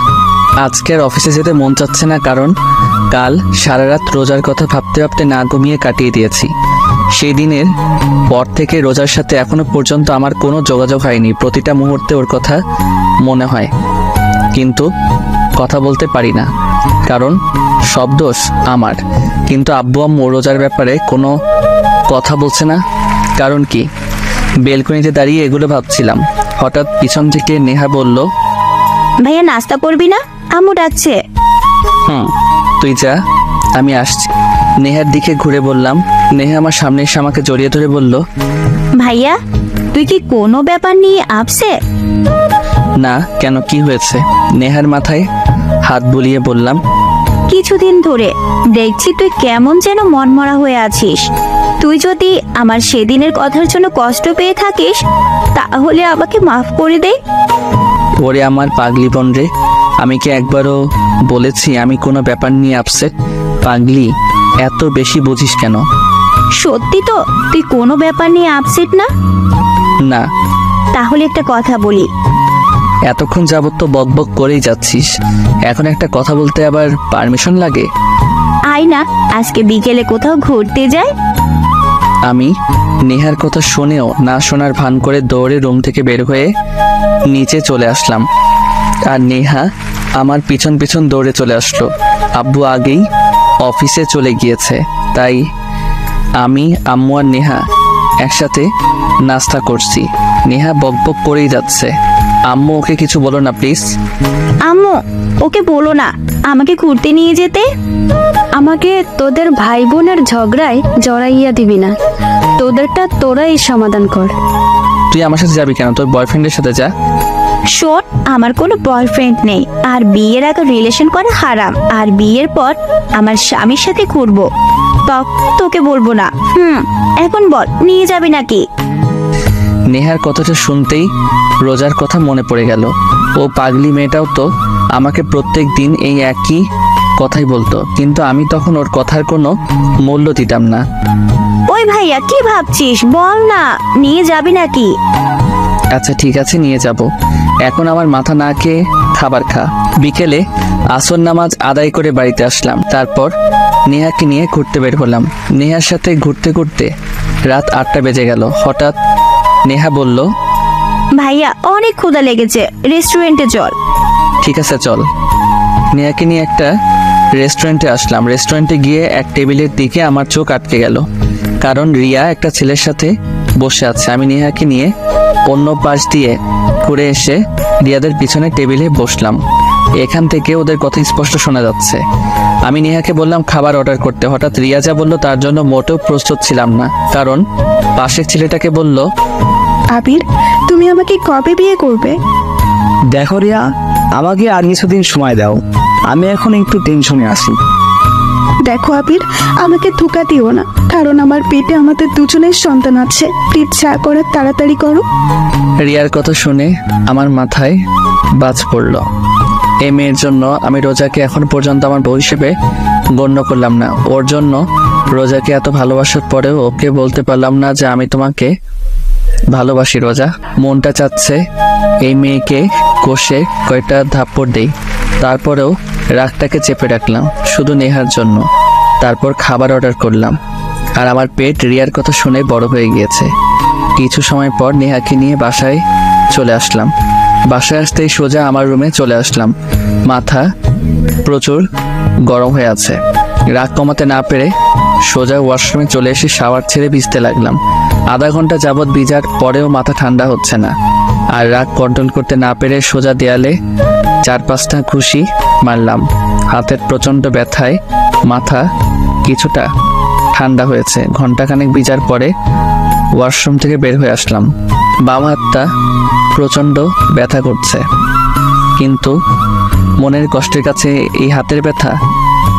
আজকের অফিসে যেতে মন চাচ্ছে না, কারণ কাল সারা রাত রোজার কথা ভাবতে ভাবতে না ঘুমিয়ে কাটিয়ে দিয়েছি। সেই দিনের পর থেকে রোজার সাথে এখনো পর্যন্ত আমার কোনো যোগাযোগ হয়নি। প্রতিটা মুহূর্তে ওর কথা মনে হয়, কিন্তু কথা বলতে পারি না, কারণ সব দোষ আমার। কিন্তু আব্বু আম্মু রোজার ব্যাপারে কোনো কথা বলছে না, কারণ কি? বেলকনিতে দাঁড়িয়ে এগুলো ভাবছিলাম। হঠাৎ পিছন থেকে নেহা বলল, ভাইয়া নাস্তা করবি না? আম্মু ডাকছে। তুই যা, আমি আসছি। নেহার দিকে ঘুরে বললাম। নেহা আমার সামনে এসে আমাকে জড়িয়ে ধরে বলল, ভাইয়া তুই কি কোনো ব্যাপার নিয়ে আপসেট? না, কেন, কি হয়েছে? নেহার মাথায় হাত বুলিয়ে বললাম, কিছুদিন ধরে দেখছি তুই কেমন যেন মনমরা হয়ে আছিস। তুই যদি আমার সেদিনের কথার জন্য কষ্ট পেয়ে থাকিস তাহলে আমাকে মাফ করে দে। ওরে আমার পাগলি বোন রে, আমি কি একবারও বলেছি আমি কোনো ব্যাপার নিয়ে আপসেট? পাগলি, এত বেশি বুঝিস কেন? সত্যি তো তুই কোনো ব্যাপার নিয়ে আপসেট না? না। তাহলে একটা কথা বলি। এতক্ষণ যাবত তো বকবক করেই যাচ্ছিস, এখন একটা কথা বলতে আবার পারমিশন লাগে? আয় না, আজকে বিকেলে কোথাও ঘুরতে যাই। আমি নেহার কথা শুনেও না শোনার ভান করে দৌড়ে রুম থেকে বের হয়ে নিচে চলে আসলাম, আর নেহা আমার পিছন পিছন দৌড়ে চলে আসলো। আব্বু আগেই অফিসে চলে গিয়েছে, তাই আমি, আম্মু আর নেহা একসাথে নাস্তা করছি। নেহা বকবক করেই যাচ্ছে। আম্মু, ওকে কিছু বলো না প্লিজ। আম্মু, ওকে বলো না আমাকে ঘুরতে নিয়ে যেতে। আমাকে তোদের ভাই বোনের ঝগড়ায় জড়াইয়া দিবি না, তোদেরটা তোরাই সমাধান কর। তুই আমার সাথে যাবি কেন? তোর বয়ফ্রেন্ডের সাথে যা। শোন, আমার কোনো বয়ফ্রেন্ড নেই, আর বিয়ের আগে রিলেশন করা হারাম, আর বিয়ের পর আমার স্বামীর সাথে ঘুরবো। তোকে বলবো না। এখন বল, নিয়ে যাবি নাকি? নেহার কথাটা শুনতেই রোজার কথা মনে পড়ে গেল। ও পাগলি মেয়েটাও তো আমাকে প্রত্যেক দিন এই একই কথাই বলতো, কিন্তু আমি তখন ওর কথার কোনো মূল্য দিতাম না। ওই ভাইয়া, কি ভাবছিস? বল না, নিয়ে যাবি নাকি? আচ্ছা ঠিক আছে, নিয়ে যাব। এখন আমার মাথা না খেয়ে খাবার খা। বিকেলে আসর নামাজ আদায় করে বাড়িতে আসলাম, তারপর নেহাকে নিয়ে ঘুরতে বের হলাম। নেহার সাথে ঘুরতে ঘুরতে রাত 8টা বেজে গেল। হঠাৎ নেহা বলল, ভাইয়া অনেক ক্ষুধা লেগেছে, রেস্টুরেন্টে চল। ঠিক আছে চল। নেহাকে নিয়ে একটা রেস্টুরেন্টে আসলাম। রেস্টুরেন্টে গিয়ে এক টেবিলের দিকে আমার চোখ আটকে গেল, কারণ রিয়া একটা ছেলের সাথে বসে আছে। আমি নেহাকে নিয়ে অন্য পাশ দিয়ে ঘুরে এসে রিয়াদের পিছনে টেবিলে বসলাম। এখান থেকে ওদের কথা স্পষ্ট শোনা যাচ্ছে। আমি নেহাকে বললাম খাবার অর্ডার করতে। হঠাৎ রিয়া যা বলল তার জন্য মোটেও প্রস্তুত ছিলাম না, কারণ পাশের ছেলেটাকে বলল, আবির, তুমি আমাকে কবে বিয়ে করবে? দেখো রিয়া, আমাকে আর কিছুদিন সময় দাও, আমি এখন একটু টেনশনে আছি। দেখো আবির, আমাকে ধোকা দিও না, কারণ আমার পেটে আমাদের দুজনের সন্তান আছে। প্লিজ যা করার তাড়াতাড়ি করো। রিয়ার কথা শুনে আমার মাথায় বাজ পড়ল। এই মেয়ের জন্য আমি রোজাকে এখন পর্যন্ত আমার বউ হিসেবে গণ্য করলাম না। ওর জন্য রোজাকে এত ভালোবাসার পরেও ওকে বলতে পারলাম না যে আমি তোমাকে ভালোবাসি রোজা। মনটা চাচ্ছে এই মেয়েকে কষে কয়টা থাপ্পড় দেই, তারপরেও রাগটাকে চেপে রাখলাম শুধু নেহার জন্য। তারপর খাবার অর্ডার করলাম, আর আমার পেট রিয়ার কথা শুনে বড় হয়ে গিয়েছে। কিছু সময় পর নেহাকে নিয়ে বাসায় চলে আসলাম। বাসায় আসতেই সোজা আমার রুমে চলে আসলাম। মাথা প্রচুর গরম হয়ে আছে। রাগ কমাতে না পেরে সোজা ওয়াশরুমে চলে এসে শাওয়ার ছেড়ে ভিজতে লাগলাম। আধা ঘন্টা যাবৎ ভিজার পরেও মাথা ঠান্ডা হচ্ছে না। আর রাগ কন্ট্রোল করতে না পেরে সোজা দেয়ালে 4-5টা ঘুষি মারলাম। হাতের প্রচণ্ড ব্যথায় মাথা কিছুটা ঠান্ডা হয়েছে। ঘন্টাখানেক ভিজার পরে ওয়াশরুম থেকে বের হয়ে আসলাম। বাম হাতটা প্রচণ্ড ব্যথা করছে, কিন্তু মনের কষ্টের কাছে এই হাতের ব্যথা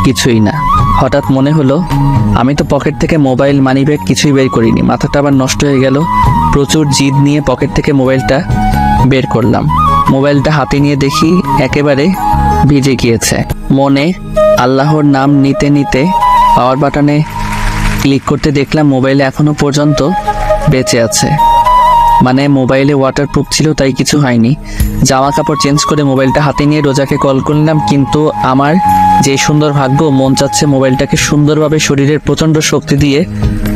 কিছুই না। হঠাৎ মনে হলো আমি তো পকেট থেকে মোবাইল, মানিব্যাগ কিছুই বের করিনি। মাথাটা আবার নষ্ট হয়ে গেল। প্রচুর জিদ নিয়ে পকেট থেকে মোবাইলটা বের করলাম। মোবাইলটা হাতে নিয়ে দেখি একেবারে ভিজে গিয়েছে। মনে আল্লাহর নাম নিতে নিতে পাওয়ার বাটনে ক্লিক করতে দেখলাম মোবাইলে এখনো পর্যন্ত বেঁচে আছে। মানে মোবাইলে ওয়াটারপ্রুফ ছিল, তাই কিছু হয়নি। জামা কাপড় চেঞ্জ করে মোবাইলটা হাতে নিয়ে রোজাকে কল করলাম, কিন্তু আমার যে সুন্দর ভাগ্য, মন চাচ্ছে মোবাইলটাকে সুন্দরভাবে শরীরের প্রচণ্ড শক্তি দিয়ে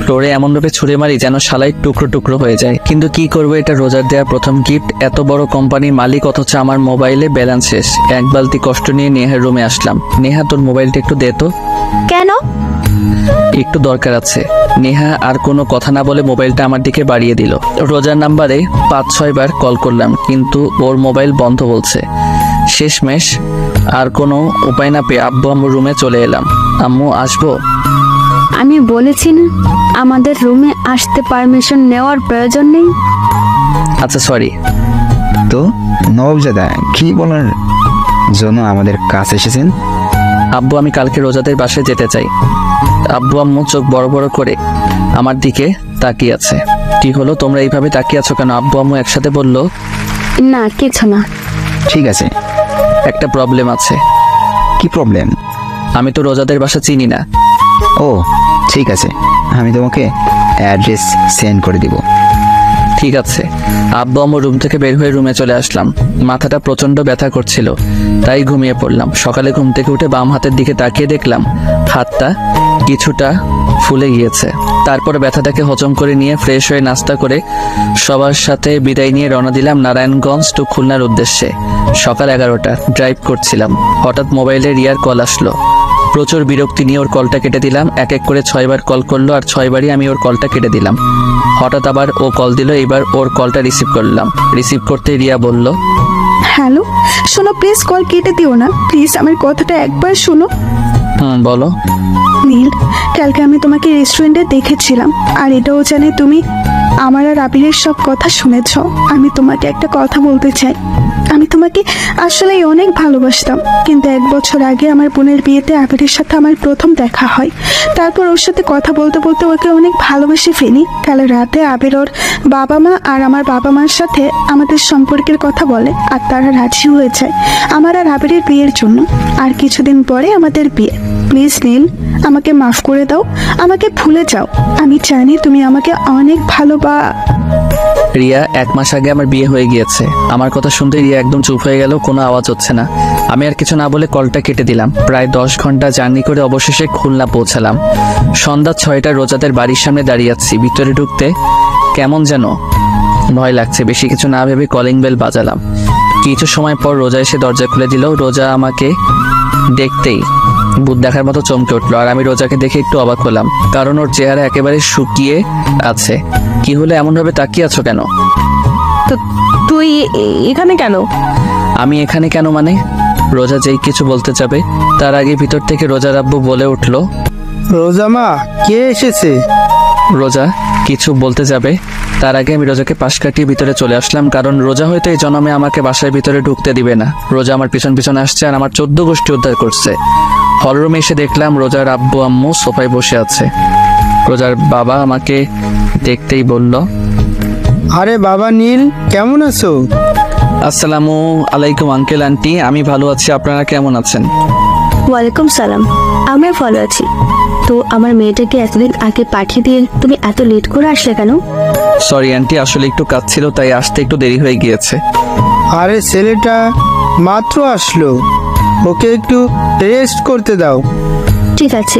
ফ্লোরে এমনভাবে ছুঁড়ে মারি যেন শালাই টুকরো টুকরো হয়ে যায়। কিন্তু কি করবো, এটা রোজার দেওয়া প্রথম গিফট। এত বড় কোম্পানির মালিক, অথচ আমার মোবাইলে ব্যালেন্স শেষ। এক বালতি কষ্ট নিয়ে নেহার রুমে আসলাম। নেহা, তোর মোবাইলটা একটু দে তো। কেন? একটু দরকার আছে। নেহা আর কোনো কথা না বলে মোবাইলটা আমার দিকে বাড়িয়ে দিল। রোজার নাম্বারে 5-6 বার কল করলাম, কিন্তু ওর মোবাইল বন্ধ বলছে। শেষমেশ আর কোনো উপায় না পেয়ে আব্বু আম্মুর রুমে চলে এলাম। আম্মু, আসবো? আমি বলেছি না আমাদের রুমে আসতে পারমিশন নেওয়ার প্রয়োজন নেই। আচ্ছা, সরি। তো নবাবজাদা, কি বলার জন্য আমাদের কাছে এসেছেন? আব্বু, আমি কালকে রোজাদের বাসায় যেতে চাই। আব্বু আম্মু চোখ বড় বড় করে আমার দিকে তাকিয়ে আছে। কি হলো, তোমরা এইভাবে তাকিয়ে আছো কেন? আব্বু আম্মু একসাথে বলল, না কিছু না। ঠিক আছে। একটা প্রবলেম আছে। কি প্রবলেম? আমি তো রোজাদের বাসা চিনি না। ও ঠিক আছে, আমি তোমাকে অ্যাড্রেস সেন্ড করে দিব। ঠিক আছে। আব্বু আম্মু রুম থেকে বের হয়ে রুমে চলে আসলাম। মাথাটা প্রচন্ড ব্যথা করছিল, তাই ঘুমিয়ে পড়লাম। সকালে ঘুম থেকে উঠে বাম হাতের দিকে তাকিয়ে দেখলাম হাতটা কিছুটা ফুলে গিয়েছে। তারপরে ব্যথাটাকে হজম করে নিয়ে ফ্রেশ হয়ে নাস্তা করে সবার সাথে বিদায় নিয়ে রওনা দিলাম নারায়ণগঞ্জ টু খুলনার উদ্দেশ্যে। সকাল 11টা, ড্রাইভ করছিলাম। হঠাৎ মোবাইলে রিয়ার কল আসলো। প্রচুর বিরক্তি নিয়ে ওর কলটা কেটে দিলাম। এক এক করে 6 বার কল করলো, আর 6 বারই আমি ওর কলটা কেটে দিলাম। হঠাৎ আবার ও কল দিল। এবার ওর কলটা রিসিভ করলাম। রিসিভ করতে রিয়া বলল, হ্যালো, শোনো, প্লিজ কল কেটে দিও না। প্লিজ আমার কথাটা একবার শোনো। বলো। নীল, কালকে আমি তোমাকে রেস্টুরেন্টে দেখেছিলাম, আর এটাও জানি তুমি আমার আর আবিরের সব কথা শুনেছ। আমি তোমাকে একটা কথা বলতে চাই। আমি তোমাকে আসলে অনেক ভালোবাসতাম, কিন্তু 1 বছর আগে আমার বোনের বিয়েতে আবিরের সাথে আমার প্রথম দেখা হয়। তারপর ওর সাথে কথা বলতে বলতে ওকে অনেক ভালোবেসে ফেলি। কাল রাতে আবির ওর বাবা মা আর আমার বাবা মার সাথে আমাদের সম্পর্কের কথা বলে, আর তারা রাজি হয়ে যায় আমার আর আবিরের বিয়ের জন্য। আর কিছুদিন পরে আমাদের বিয়ে। প্লিজ নীল, আমাকে মাফ করে দাও, আমাকে ভুলে যাও। আমি জানি তুমি আমাকে অনেক রিয়া, 1 মাস আগে আমার বিয়ে হয়ে গিয়েছে। আমার কথা শুনতে রিয়া একদম চুপ হয়ে গেল। কোনো আওয়াজ হচ্ছে না। আমি আর কিছু না বলে কলটা কেটে দিলাম। প্রায় 10 ঘন্টা জার্নি করে অবশেষে খুলনা পৌঁছালাম। সন্ধ্যা 6টা, রোজাদের বাড়ির সামনে দাঁড়িয়ে আছি। ভিতরে ঢুকতে কেমন যেন ভয় লাগছে। বেশি কিছু না ভেবে কলিং বেল বাজালাম। কিছু সময় পর রোজা এসে দরজা খুলে দিল। রোজা আমাকে দেখতেই ভূত দেখার মতো চমকে উঠলো, আর আমি রোজাকে দেখে একটু অবাক হলাম, কারণ ওর চেহারা একেবারে শুকিয়ে আছে। কি হলো, এমন ভাবে তাকিয়ে আছো কেন? তো তুই এখানে কেন? আমি এখানে কেন মানে? রোজা যেই কিছু বলতে যাবে তার আগে ভিতর থেকে রোজার আব্বু বলে উঠলো, রোজা মা, কে এসেছে? রোজা কিছু বলতে যাবে তার আগে আমি রোজাকে পাশ কাটিয়ে ভিতরে চলে আসলাম, কারণ রোজা হয়তো এই জন্মে আমাকে বাসার ভিতরে ঢুকতে দিবে না। রোজা আমার পিছন পিছন আসছে আর আমার 14 গোষ্ঠী উদ্ধার করছে। হল রুমে এসে দেখলাম রোজার আব্বু আম্মু সোফায় বসে আছে। রোজার বাবা আমাকে দেখতেই বলল, আরে বাবা নীল, কেমন আছো? আসসালামু আলাইকুম আঙ্কেল আন্টি, আমি ভালো আছি, আপনারা কেমন আছেন? ওয়ালাইকুম সালাম, আমরা ভালো আছি। তো আমার মেয়েটাকে এতদিন আগে পাঠিয়ে দিয়ে তুমি এত লেট করে আসলে কেন? সরি আন্টি, আসলে একটু কাজ ছিল তাই আসতে একটু দেরি হয়ে গিয়েছে। আরে ছেলেটা মাত্র আসলো, ওকে একটু রেস্ট করতে দাও। ঠিক আছে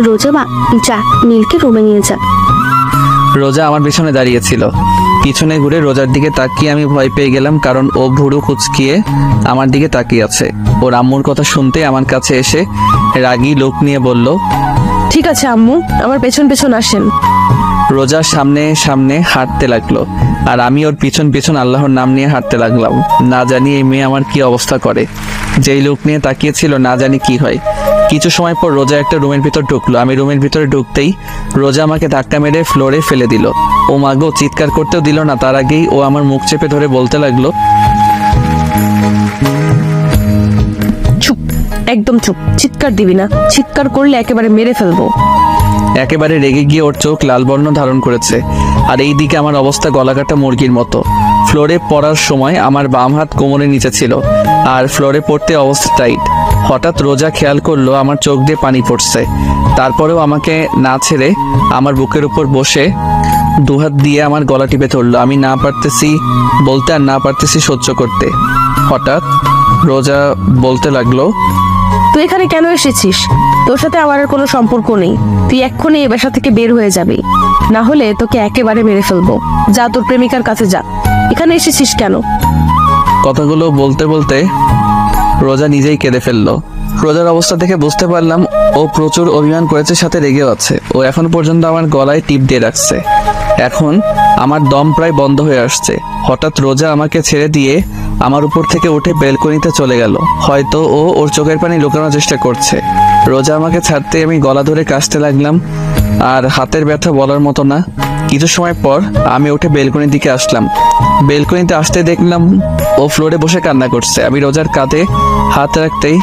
রোজা মা, যা নীলকে রুমে নিয়ে যা। রোজা আমার পিছনে দাঁড়িয়েছিল। পিছনে ঘুরে রোজার দিকে তাকিয়ে আমি ভয় পেয়ে গেলাম, কারণ ও ভুরু কুচকিয়ে আমার দিকে তাকিয়ে আছে। ওর আম্মুর কথা শুনতে আমার কাছে এসে রাগী লোক নিয়ে বলল, ঠিক আছে আম্মু, আমার পেছন পেছন আসেন। রোজা সামনে সামনে হাঁটতে লাগলো আর আমি ওর পিছন পিছন আল্লাহর নাম নিয়ে হাঁটতে লাগলাম। না জানি এই মেয়ে আমার কি অবস্থা করে। যেই লোক নিয়ে তাকিয়েছিল না জানি কি হয়। কিছু সময় পর রোজা একটা রুমের ভিতর ঢুকলো। আমি রুমের ভিতরে ঢুকতেই রোজা আমাকে ধাক্কা মেরে ফ্লোরে ফেলে দিল। ও মাগো, চিৎকার করতেও দিল না, তার আগেই ও আমার মুখ চেপে ধরে বলতে লাগলো, চুপ, একদম চুপ, চিৎকার দিবি না, চিৎকার করলে একেবারে মেরে ফেলবো। একেবারে রেগে গিয়ে ওর চোখ লাল বর্ণ ধারণ করেছে। আর এই দিকে আমার অবস্থা গলাকাটা মুরগির মতো। ফ্লোরে পড়ার সময় আমার বাম হাত কোমরের নিচে ছিল আর ফ্লোরে পড়তে অবস্থা টাইট। হঠাৎ রোজা খেয়াল করলো আমার চোখ দিয়ে পানি পড়ছে। তারপরেও আমাকে না ছেড়ে আমার বুকের উপর বসে দুহাত দিয়ে আমার গলা টিপে ধরলো। আমি না পারতেছি বলতে আর না পারতেছি সহ্য করতে। হঠাৎ রোজা বলতে লাগলো, তুই এখানে কেন এসেছিস? তোর সাথে আমার আর কোনো সম্পর্ক নেই। তুই এক্ষুনি এই বাসা থেকে বের হয়ে যাবি, না হলে তোকে একেবারে মেরে ফেলবো। যা তোর প্রেমিকার কাছে যা। এখানে এসেছিস কেন? কথাগুলো বলতে বলতে রোজা নিজেই কেঁদে ফেললো। রোজার অবস্থা দেখে বুঝতে পারলাম ও প্রচুর অভিমান করেছে, সাথে রেগেও আছে। ও এখন পর্যন্ত আমার গলায় টিপ দিয়ে রাখছে। এখন আমার দম প্রায় বন্ধ হয়ে আসছে। হঠাৎ রোজা আমাকে ছেড়ে দিয়ে আমার উপর থেকে উঠে বেলকনিতে চলে গেল। হয়তো ও ওর চোখের পানি লুকানোর চেষ্টা করছে। রোজা আমাকে ছাড়তে আমি গলা ধরে কাশতে লাগলাম, আর হাতের ব্যথা বলার মতো না। কিছু সময় পর আমি উঠে বেলকনির দিকে আসলাম। বেলকনিতে আসতে দেখলাম ও ফ্লোরে বসে কান্না করছে। আমি রোজার কাঁধে হাত রাখতেই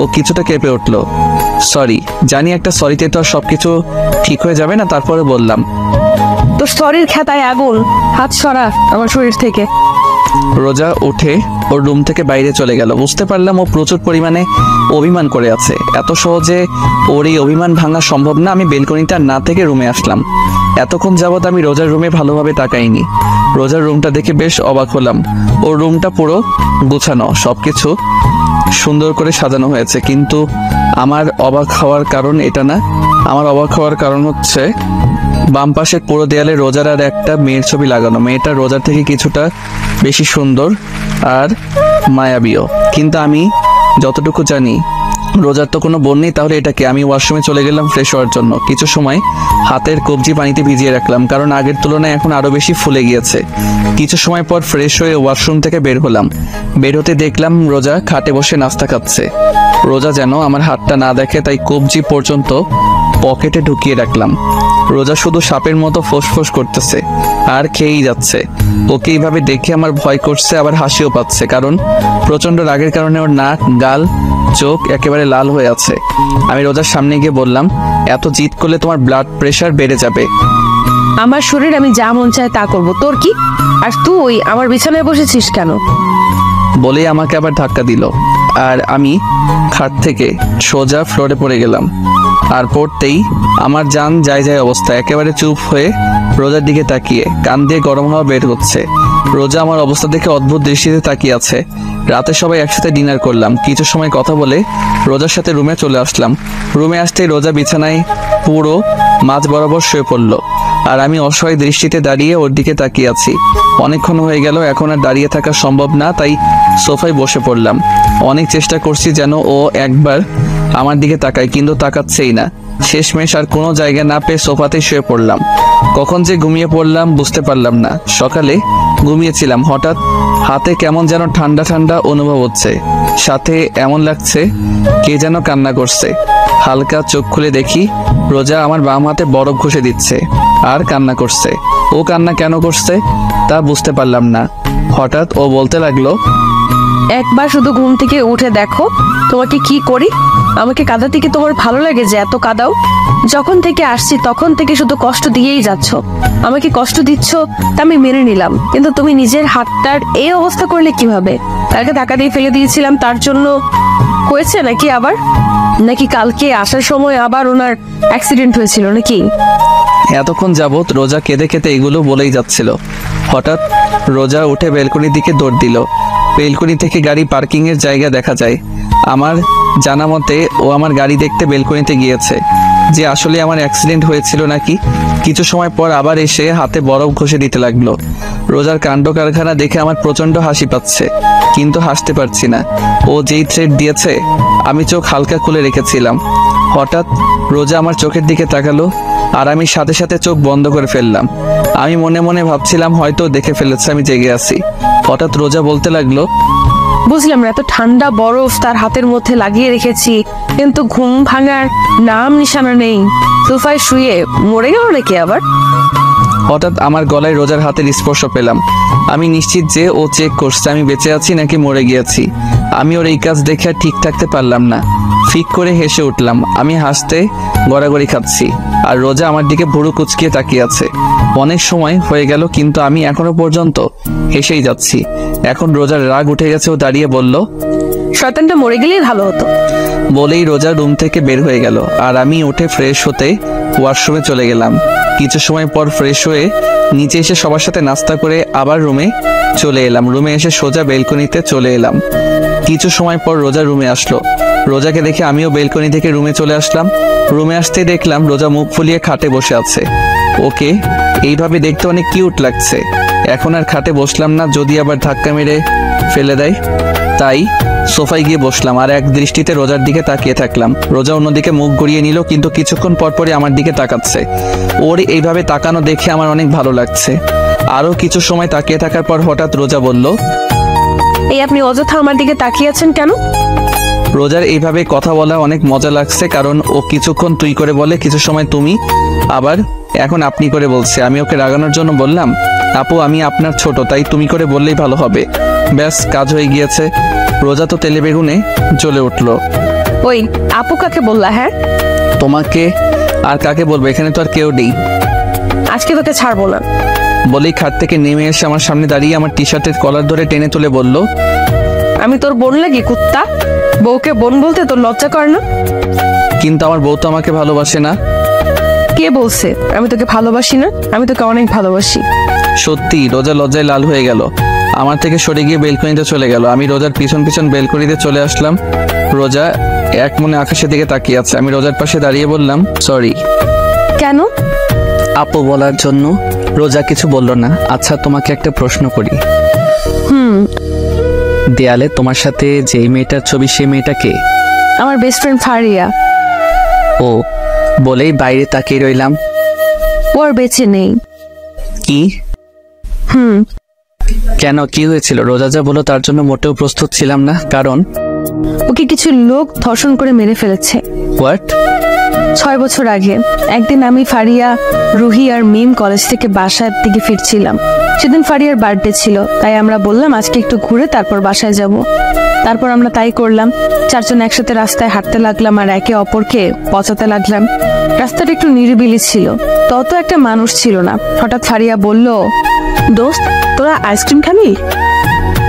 ও কিছুটা কেঁপে উঠলো। সরি, জানি একটা সরিতে তো আর সবকিছু ঠিক হয়ে যাবে না, তারপরে বললাম, তোর শরীর খেতায় আগুন, হাত সরা আমার শরীর থেকে। রোজা উঠে ওর রুম থেকে বাইরে চলে গেল। বুঝতে পারলাম ও প্রচুর পরিমাণে অভিমান করে আছে। এত সহজে ওর এই অভিমান ভাঙা সম্ভব না। আমি বেলকনিটা না থেকে রুমে আসলাম। এতক্ষণ যাবৎ আমি রোজার রুমে ভালোভাবে তাকাইনি। রোজার রুমটা দেখে বেশ অবাক হলাম। ওর রুমটা পুরো গোছানো, সবকিছু সুন্দর করে সাজানো হয়েছে। কিন্তু আমার অবাক হওয়ার কারণ এটা না। আমার অবাক হওয়ার কারণ হচ্ছে বাম পাশের পুরো দেয়ালে রোজার আর একটা মেয়ের ছবি লাগানো। মেয়েটা রোজার থেকে কিছুটা বেশি সুন্দর আর মায়াবীও। কিন্তু আমি যতটুকু জানি রোজার তো কোনো বোন নেই, তাহলে এটাকে। আমি ওয়াশরুমে চলে গেলাম ফ্রেশ হওয়ার জন্য। কিছু সময় হাতের কবজি পানিতে ভিজিয়ে রাখলাম, কারণ আগের তুলনায় এখন আরো বেশি ফুলে গিয়েছে। কিছু সময় পর ফ্রেশ হয়ে ওয়াশরুম থেকে বের হলাম। বের হতে দেখলাম রোজা খাটে বসে নাস্তা খাচ্ছে। রোজা যেন আমার হাতটা না দেখে, তাই কবজি পর্যন্ত পকেটে ঢুকিয়ে রাখলাম। রোজা শুধু সাপের মতো ফোঁস করতেছে আর খেয়েই যাচ্ছে। ওকে এইভাবে দেখে আমার ভয় করছে, আবার হাসিও পাচ্ছে, কারণ প্রচন্ড রাগের কারণে ওর নাক, গাল, চোখ একেবারে লাল হয়ে আছে। আমি রোজার সামনে গিয়ে বললাম, এত জিদ করলে তোমার ব্লাড প্রেশার বেড়ে যাবে। আমার শরীর, আমি যা মন চায় তা করবো, তোর কি? আর তুই আমার বিছানায় বসেছিস কেন? বলেই আমাকে আবার ধাক্কা দিল আর আমি খাট থেকে সোজা ফ্লোরে পড়ে গেলাম। আর পড়তেই আমার জান যায় অবস্থা। একেবারে চুপ হয়ে রোজার দিকে তাকিয়ে কান দিয়ে গরম হাওয়া বের হচ্ছে। রোজা আমার অবস্থা দেখে অদ্ভুত দৃষ্টিতে তাকিয়ে আছে। রাতে সবাই একসাথে ডিনার করলাম। কিছু সময় কথা বলে রোজার সাথে রুমে চলে আসলাম। রুমে আসতেই রোজা বিছানায় পুরো মাঝ বরাবর শুয়ে পড়ল আর আমি অসহায় দৃষ্টিতে দাঁড়িয়ে ওর দিকে তাকিয়ে আছি। অনেকক্ষণ হয়ে গেল, এখন আর দাঁড়িয়ে থাকা সম্ভব না, তাই সোফায় বসে পড়লাম। অনেক চেষ্টা করছি যেন ও একবার আমার দিকে তাকায়, কিন্তু তাকাচ্ছেই না। শেষমেশ আর কোনো জায়গা না পেয়ে সোফাতে শুয়ে পড়লাম। কখন যে ঘুমিয়ে পড়লাম বুঝতে পারলাম না। সকালে ঘুমিয়েছিলাম, হঠাৎ হাতে কেমন যেন ঠান্ডা ঠান্ডা অনুভব হচ্ছে, সাথে এমন লাগছে কে যেন কান্না করছে। হালকা চোখ খুলে দেখি রোজা আমার বাম হাতে বরফ ঘষে দিচ্ছে আর কান্না করছে। ও কান্না কেন করছে তা বুঝতে পারলাম না। হঠাৎ ও বলতে লাগলো, একবার শুধু ঘুম থেকে উঠে দেখো তোমাকে কি করি। আমাকে কাঁদাতে কি তোমার ভালো লাগে যে এত কাঁদাও? যখন থেকে আসছি তখন থেকে শুধু কষ্ট দিয়েই যাচ্ছ। আমাকে কষ্ট দিচ্ছ তা আমি মেনে নিলাম, কিন্তু তুমি নিজের হাতটার এই অবস্থা করলে কিভাবে? তাকে ধাক্কা দিয়ে ফেলে দিয়েছিলাম তার জন্য হয়েছে নাকি আবার? নাকি কালকে আসার সময় আবার ওনার অ্যাক্সিডেন্ট হয়েছিল নাকি? এতক্ষণ যাবৎ রোজা কেঁদে কেঁদে এগুলো বলেই যাচ্ছিল। হঠাৎ রোজা উঠে বেলকনি দিকে দৌড় দিল। বেলকনি থেকে গাড়ি পার্কিং এর জায়গা দেখা যায়। আমার জানা মতে ও আমার গাড়ি দেখতে বেলকনিতে গিয়েছে, যে আসলে আমার অ্যাক্সিডেন্ট হয়েছিল নাকি। কিছু সময় পর আবার এসে হাতে বরফ ঘষে দিতে লাগলো। রোজার কাণ্ড কারখানা দেখে আমার প্রচন্ড হাসি পাচ্ছে, কিন্তু হাসতে পারছি না। ও যেই থ্রেড দিয়েছে আমি চোখ হালকা খুলে রেখেছিলাম। হঠাৎ রোজা আমার চোখের দিকে তাকালো, আর আমি সাথে সাথে চোখ বন্ধ করে ফেললাম। আমি মনে মনে ভাবছিলাম হয়তো দেখে ফেলেছে আমি জেগে আছি। হঠাৎ রোজা বলতে লাগলো, বুঝলাম না, এত ঠান্ডা বরফ তার হাতের মধ্যে লাগিয়ে রেখেছি, কিন্তু ঘুম ভাঙার নাম নিশানা নেই। সোফায় শুয়ে মরে গেল নাকি আবার? হঠাৎ আমার গলায় রোজার হাতের স্পর্শ পেলাম। আমি নিশ্চিত যে ও চেক করছে আমি বেঁচে আছি নাকি মরে গিয়েছি। আমি ওর এই কাজ দেখে আর ঠিক থাকতে পারলাম না, ফিক করে হেসে উঠলাম। আমি হাসতে গড়াগড়ি খাচ্ছি, আর রোজা আমার দিকে ভুরু কুচকিয়ে তাকিয়ে আছে। অনেক সময় হয়ে গেল, কিন্তু আমি এখনো পর্যন্ত হেসেই যাচ্ছি। এখন রোজার রাগ উঠে গেছে, ও দাঁড়িয়ে বলল, শয়তানটা মরে গেলেই ভালো হতো। বলেই রোজা রুম থেকে বের হয়ে গেল, আর আমি উঠে ফ্রেশ হতে ওয়াশরুমে চলে গেলাম। কিছু সময় পর ফ্রেশ হয়ে নিচে এসে সবার সাথে নাস্তা করে আবার রুমে চলে এলাম। রুমে এসে সোজা বেলকনিতে চলে এলাম। কিছু সময় পর রোজা রুমে আসলো। রোজাকে দেখে আমিও বেলকনি থেকে রুমে চলে আসলাম। রুমে আসতে দেখলাম রোজা মুখ ফুলিয়ে খাটে বসে আছে। ওকে এইভাবে দেখতে অনেক কিউট লাগছে। এখন আর খাটে বসলাম না, যদি আবার ধাক্কা মেরে ফেলে দেয়। তাই সোফায় গিয়ে বসলাম, আর এক দৃষ্টিতে রোজার দিকে তাকিয়ে থাকলাম। রোজা অন্যদিকে মুখ ঘুরিয়ে নিল, কিন্তু কিছুক্ষণ পরপরই আমার দিকে তাকাচ্ছে। ওর এইভাবে তাকানো দেখে আমার অনেক ভালো লাগছে। আরো কিছু সময় তাকিয়ে থাকার পর হঠাৎ রোজা বলল, এই আপনি অযথা আমার দিকে তাকিয়ে আছেন কেন? রোজার এইভাবে কথা বলা অনেক মজা লাগছে, কারণ ও কিছুক্ষণ তুই করে বলে, কিছু সময় তুমি, আবার এখন আপনি করে বলছে। আমি ওকে রাগানোর জন্য বললাম, আপু আমি আপনার ছোট, তাই তুমি করে বললেই ভালো হবে। ব্যাস কাজ হয়ে গিয়েছে। রোজা তো তেলে বেগুনে জ্বলে উঠলো। ওই আপু কাকে বললা? হ্যাঁ তোমাকে আর কাকে বলবো, এখানে তো আর কেউ নেই। আজকে তোকে ছাড়বো না। বলেই খাট থেকে নেমে এসে আমার সামনে দাঁড়িয়ে আমার টি শার্টের কলার ধরে টেনে তুলে বলল, আমি তোর বোন লাগি কুত্তা? বউকে বোন বলতে তোর লজ্জা করে না? কিন্তু আমার বউ তো আমাকে ভালোবাসে না। কে বলছে আমি তোকে ভালোবাসি না? আমি তোকে অনেক ভালোবাসি। সত্যি? রোজা লজ্জায় লাল হয়ে গেল, আমার থেকে সরে গিয়ে বেলকনিতে চলে গেল। আমি রোজার পিছন পিছন বেলকনিতে চলে আসলাম। রোজা এক মনে আকাশের দিকে তাকিয়ে আছে। আমি রোজার পাশে দাঁড়িয়ে বললাম, সরি। কেন? আপু বলার জন্য। রোজা কিছু বলল না। আচ্ছা তোমাকে একটা প্রশ্ন করি। দেয়ালে তোমার সাথে যেই মেয়েটার ছবি, সেই মেয়েটা কে? আমার বেস্ট ফ্রেন্ড ফারিয়া। ও বলেই বাইরে তাকিয়ে রইলাম। ও আর বেঁচে নেই। কি? কেন, কি হয়েছিল? রোজা যা বলো তার জন্য মোটেও প্রস্তুত ছিলাম না, কারণ ওকে কিছু লোক ধর্ষণ করে মেরে ফেলেছে। হোয়াট? 6 বছর আগে একদিন আমি, ফারিয়া, রুহি আর মিম কলেজ থেকে বাসার দিকে ফিরছিলাম। সেদিন ফারিয়ার বার্থডে ছিল, তাই আমরা বললাম আজকে একটু ঘুরে তারপর বাসায় যাব। তারপর আমরা তাই করলাম। 4 জন একসাথে রাস্তায় হাঁটতে লাগলাম আর একে অপরকে পচাতে লাগলাম। রাস্তাটা একটু নিরিবিলি ছিল, তত একটা মানুষ ছিল না। হঠাৎ ফারিয়া বলল, দোস্ত তোরা আইসক্রিম খাবি?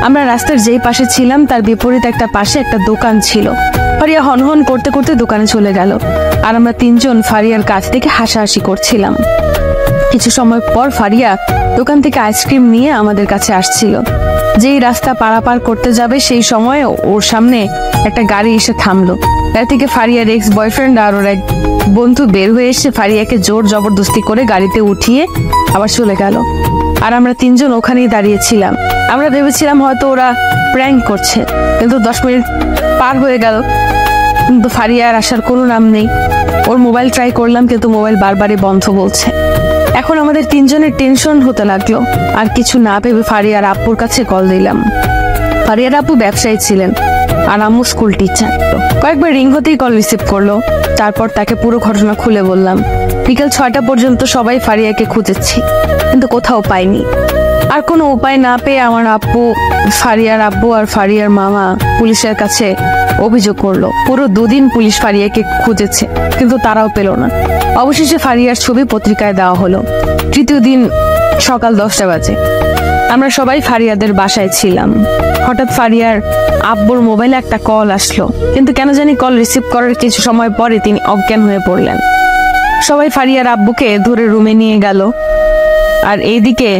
আমরা রাস্তার যেই পাশে ছিলাম তার বিপরীত একটা পাশে একটা দোকান ছিল। ফারিয়া হনহন করতে করতে দোকানে চলে গেল, আর আমরা 3 জন ফারিয়ার কাছ থেকে হাসাহাসি করছিলাম। কিছু সময় পর ফারিয়া দোকান থেকে আইসক্রিম নিয়ে আমাদের কাছে আসছিল। যেই রাস্তা পারাপার করতে যাবে সেই সময় ওর সামনে একটা গাড়ি এসে থামলো। গাড়ি থেকে ফারিয়ার এক্স বয়ফ্রেন্ড আর ওর এক বন্ধু বের হয়ে এসে ফারিয়াকে জোর জবরদস্তি করে গাড়িতে উঠিয়ে আবার চলে গেল। আর আমরা 3 জন ওখানেই দাঁড়িয়েছিলাম। আমরা ভেবেছিলাম হয়তো ওরা প্র্যাঙ্ক করছে, কিন্তু 10 মিনিট পার হয়ে গেল, কিন্তু ফারিয়ার আসার কোনো নাম নেই। ওর মোবাইল ট্রাই করলাম, কিন্তু মোবাইল বারবারই বন্ধ বলছে। এখন আমাদের 3 জনের টেনশন হতে লাগলো। আর কিছু না ভেবে ফারিয়ার আব্বুর কাছে কল দিলাম। ফারিয়ার আব্বু ব্যবসায়ী ছিলেন আর আম্মু স্কুল টিচার। কয়েকবার রিং হতেই কল রিসিভ করলো। তারপর তাকে পুরো ঘটনা খুলে বললাম। বিকেল 6টা পর্যন্ত সবাই ফারিয়াকে খুঁজেছি, কিন্তু কোথাও পাইনি। আর কোনো উপায় না পেয়ে আমার আব্বু, ফারিয়ার আব্বু আর ফারিয়ার মামা পুলিশের কাছে অভিযোগ করলো। পুরো 2 দিন পুলিশ ফারিয়াকে খুঁজেছে, কিন্তু তারাও পেল না। অবশেষে ফারিয়ার ছবি পত্রিকায় দেওয়া হলো। 3য় দিন সকাল 10টা বাজে। আমরা সবাই ফারিয়াদের বাসায় ছিলাম। হঠাৎ ফারিয়ার আব্বুর মোবাইলে একটা কল আসলো, কিন্তু কেন জানি কল রিসিভ করার কিছু সময় পরে তিনি অজ্ঞান হয়ে পড়লেন। সবাই ফারিয়ার আব্বুকে ধরে রুমে নিয়ে গেল। আর এইদিকে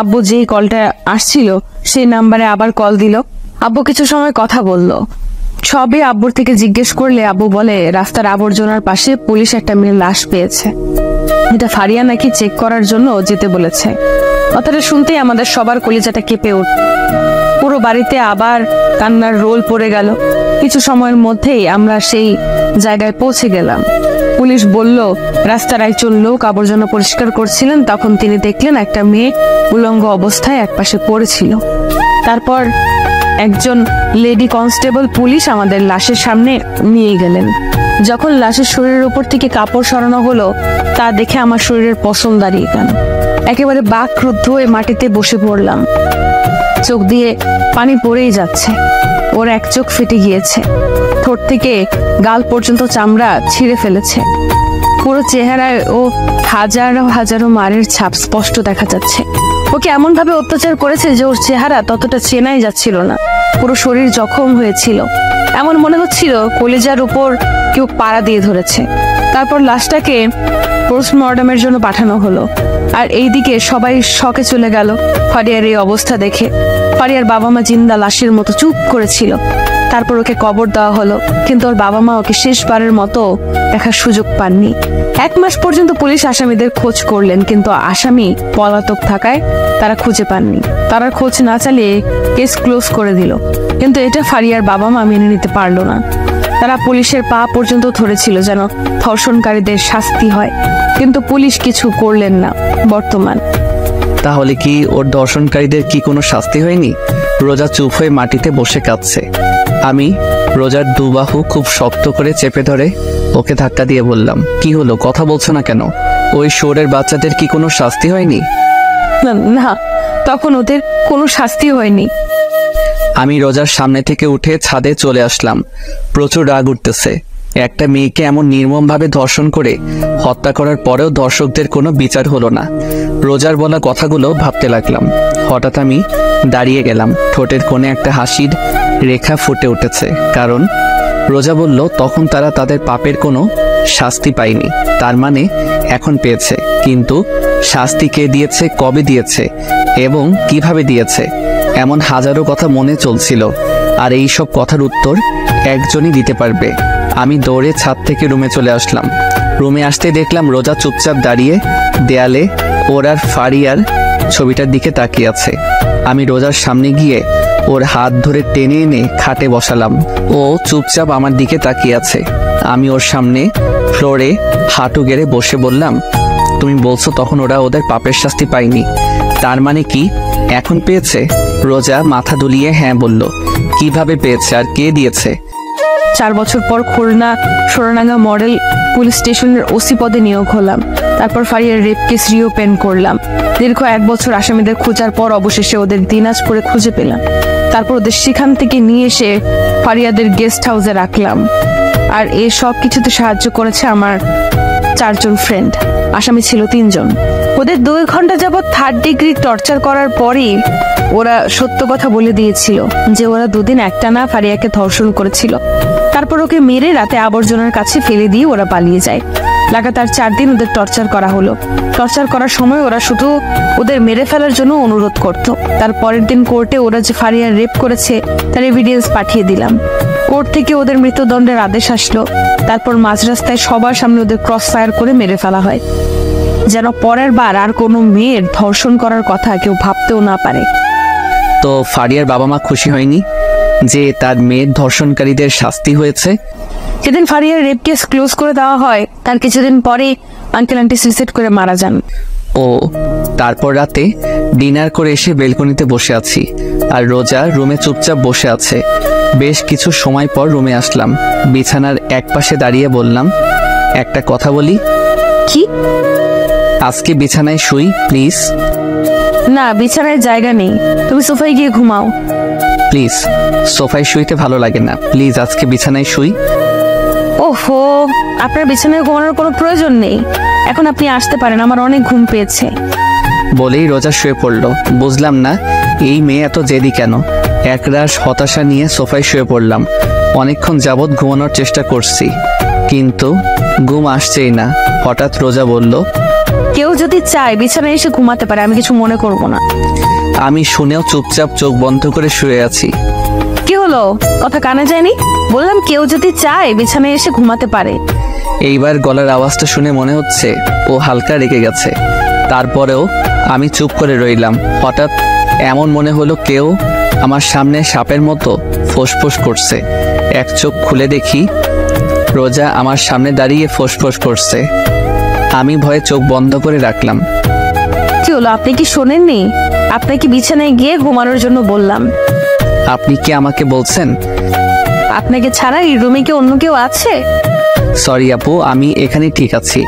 আব্বু যেই কলটা আসছিল সেই নাম্বারে আবার কল দিল। আব্বু কিছু সময় কথা বলল। সবে আব্বুর থেকে জিজ্ঞেস করলে আব্বু বলে রাস্তার আবর্জনার পাশে পুলিশ একটা মেয়ের লাশ পেয়েছে, এটা ফারিয়া নাকি চেক করার জন্য যেতে বলেছে। কথাটা শুনতেই আমাদের সবার কলিজাটা কেঁপে উঠল। পুরো বাড়িতে আবার কান্নার রোল পড়ে গেল। কিছু সময়ের মধ্যেই আমরা সেই জায়গায় পৌঁছে গেলাম। পুলিশ বলল রাস্তার একজন লোক আবর্জনা পরিষ্কার করছিলেন, তখন তিনি দেখলেন একটা মেয়ে উলঙ্গ অবস্থায় একপাশে পড়েছিল। তারপর একজন লেডি কনস্টেবল পুলিশ আমাদের লাশের সামনে নিয়ে গেলেন। যখন লাশের শরীরের উপর থেকে কাপড় সরানো হলো, তা দেখে আমার শরীরের পশম দাঁড়িয়ে গেল। একেবারে বাকরুদ্ধ হয়ে মাটিতে বসে পড়লাম। চোখ দিয়ে পানি পড়েই যাচ্ছে। ওর এক চোখ ফেটে গিয়েছে, ঠোঁট থেকে গাল পর্যন্ত চামড়া ছিঁড়ে ফেলেছে। পুরো চেহারায় ও হাজারো হাজারো মারের ছাপ স্পষ্ট দেখা যাচ্ছে। ওকে এমন ভাবে অত্যাচার করেছে যে ওর চেহারা ততটা চেনাই যাচ্ছিল না। পুরো শরীর জখম হয়েছিল, এমন মনে হচ্ছিল কলিজার উপর কেউ পাড়া দিয়ে ধরেছে। তারপর লাশটাকে পোস্টমর্টমের জন্য পাঠানো হলো। আর এইদিকে সবাই শকে চলে গেল ফারিয়ার এই অবস্থা দেখে। ফারিয়ার বাবা মা জিন্দা লাশের মতো চুপ করেছিল। তারপর ওকে কবর দেওয়া হলো, কিন্তু ওর বাবা মা ওকে শেষবারের মতো দেখার সুযোগ পাননি। 1 মাস পর্যন্ত পুলিশ আসামিদের খোঁজ করলেন, কিন্তু আসামি পলাতক থাকায় তারা খুঁজে পাননি। তারা খোঁজ না চালিয়ে কেস ক্লোজ করে দিল। কিন্তু এটা ফারিয়ার বাবা মা মেনে নিতে পারলো না। তারা পুলিশের পা পর্যন্ত ধরেছিল যেন ধর্ষণকারীদের শাস্তি হয়, কিন্তু পুলিশ কিছু করলেন না। বর্তমান তাহলে কি ওর ধর্ষণকারীদের কি কোনো শাস্তি হয়নি? রোজা চুপ হয়ে মাটিতে বসে কাঁদছে। আমি রোজার 2 বাহু খুব শক্ত করে চেপে ধরে ওকে ধাক্কা দিয়ে বললাম, কি হলো, কথা বলছো না কেন? ওই শোরের বাচ্চাদের কি কোনো শাস্তি হয়নি? না, তখন ওদের কোনো শাস্তি হয়নি। আমি রোজার সামনে থেকে উঠে ছাদে চলে আসলাম। প্রচুর রাগ উঠতেছে। একটা মেয়েকে এমন নির্মমভাবে ধর্ষণ করে হত্যা করার পরেও দর্শকদের কোনো বিচার হলো না। রোজার বলা কথাগুলো ভাবতে লাগলাম। হঠাৎ আমি দাঁড়িয়ে গেলাম। ঠোঁটের কোণে একটা হাসির রেখা ফুটে উঠেছে, কারণ রোজা বলল তখন তারা তাদের পাপের কোনো শাস্তি পায়নি, তার মানে এখন পেয়েছে। কিন্তু শাস্তি কে দিয়েছে, কবে দিয়েছে এবং কিভাবে দিয়েছে, এমন হাজারো কথা মনে চলছিল। আর এই সব কথার উত্তর একজনই দিতে পারবে। আমি দৌড়ে ছাদ থেকে রুমে চলে আসলাম। রুমে আসতে দেখলাম রোজা চুপচাপ দাঁড়িয়ে দেয়ালে ওর আর ফারিয়ার ছবিটার দিকে তাকিয়ে আছে। আমি রোজার সামনে গিয়ে ওর হাত ধরে টেনে এনে খাটে বসালাম। ও চুপচাপ আমার দিকে তাকিয়ে আছে। আমি ওর সামনে ফ্লোরে হাঁটু গেড়ে বসে বললাম, তুমি বলছো তখন ওরা ওদের পাপের শাস্তি পায়নি, তার মানে কি এখন পেয়েছে? রোজা মাথা দুলিয়ে হ্যাঁ বলল। কিভাবে পেয়েছে আর কে দিয়েছে? 4 বছর পর খুলনা সোনাডাঙ্গা মডেল পুলিশ স্টেশনের ওসি পদে নিয়োগ হলাম। তারপর ফারিয়ার রেপ কেস রিওপেন করলাম। দীর্ঘ 1 বছর আসামিদের খোঁজার পর অবশেষে ওদের দিনাজপুরে খুঁজে পেলাম। তারপর ওদের সেখান থেকে নিয়ে এসে ফারিয়াদের গেস্ট হাউসে রাখলাম। আর এই সব কিছুতে সাহায্য করেছে আমার 4 জন ফ্রেন্ড। আসামি ছিল 3 জন। ওদের 2 ঘন্টা যাবৎ 3rd ডিগ্রি টর্চার করার পরই ওরা সত্য কথা বলে দিয়েছিল যে ওরা 2 দিন একটানা ফারিয়াকে ধর্ষণ করেছিল। তারপর ওকে মেরে রাতে আবর্জনার কাছে ফেলে দিয়ে ওরা পালিয়ে যায়। লাগাতার 4 দিন ওদের টর্চার করা হলো। টর্চার করার সময় ওরা শুধু ওদের মেরে ফেলার জন্য অনুরোধ করত। তার পরের দিন কোর্টে ওরা যে ফারিয়ার রেপ করেছে তার এভিডেন্স পাঠিয়ে দিলাম। কোর্ট থেকে ওদের মৃত্যুদণ্ডের আদেশ আসলো। তারপর মাঝ রাস্তায় সবার সামনে ওদের ক্রস ফায়ার করে মেরে ফেলা হয়, যেন পরের বার আর কোনো মেয়ের ধর্ষণ করার কথা কেউ ভাবতেও না পারে। তো ফারিয়ার বাবা মা খুশি হয়নি যে তার মেয়ের ধর্ষণকারীদের শাস্তি হয়েছে? যেদিন ফারিয়ার রেপ কেস ক্লোজ করে দেওয়া হয় তার কিছুদিন পরে আঙ্কেল আন্টি সুইসাইড করে মারা যান। ও তারপর রাতে ডিনার করে এসে বেলকনিতে বসে আছি, আর রোজা রুমে চুপচাপ বসে আছে। বেশ কিছু সময় পর রুমে আসলাম। বিছানার একপাশে দাঁড়িয়ে বললাম, একটা কথা বলি। কি? আজকে বিছানায় শুই প্লিজ। না, বিছানায় জায়গা নেই, তুমি সোফায় গিয়ে ঘুমাও। প্লিজ, সোফায় শুইতে ভালো লাগে না, প্লিজ আজকে বিছানায় শুই। ওহো, আপনার বিছানায় ঘুমানোর কোনো প্রয়োজন নেই, এখন আপনি আসতে পারেন, আমার অনেক ঘুম পেয়েছে। বলেই রোজা শুয়ে পড়ল। বুঝলাম না এই মেয়ে এত জেদি কেন। একরাশ হতাশা নিয়ে সোফায় শুয়ে পড়লাম। অনেকক্ষণ যাবৎ ঘুমানোর চেষ্টা করছি, কিন্তু ঘুম আসছেই না। হঠাৎ রোজা বলল, কেউ যদি চায় বিছানায় এসে ঘুমাতে পারে, আমি কিছু মনে করব না। আমি শুনেও চুপচাপ চোখ বন্ধ করে শুয়ে আছি। কি হলো, কথা কানে যায়নি? বললাম কেউ যদি চায় বিছানায় এসে ঘুমাতে পারে। এইবার গলার আওয়াজটা শুনে মনে হচ্ছে ও হালকা রেগে গেছে। তারপরেও আমি চুপ করে রইলাম। হঠাৎ এমন মনে হলো কেউ আমার সামনে সাপের মতো ফোঁসফোঁস করছে। এক চোখ খুলে দেখি রোজা আমার সামনে দাঁড়িয়ে ফোঁসফোঁস করছে। আমি ভয়ে চোখ বন্ধ করে রাখলাম। কি হলো, আপনি কি শোনেননি? আপনাকে বিছানায় গিয়ে ঘুমানোর জন্য বললাম। আপনি কি আমাকে বলছেন? আপনাকে ছাড়া এই রুমে কি অন্য কেউ আছে? সরি আপু, আমি এখানে ঠিক আছি।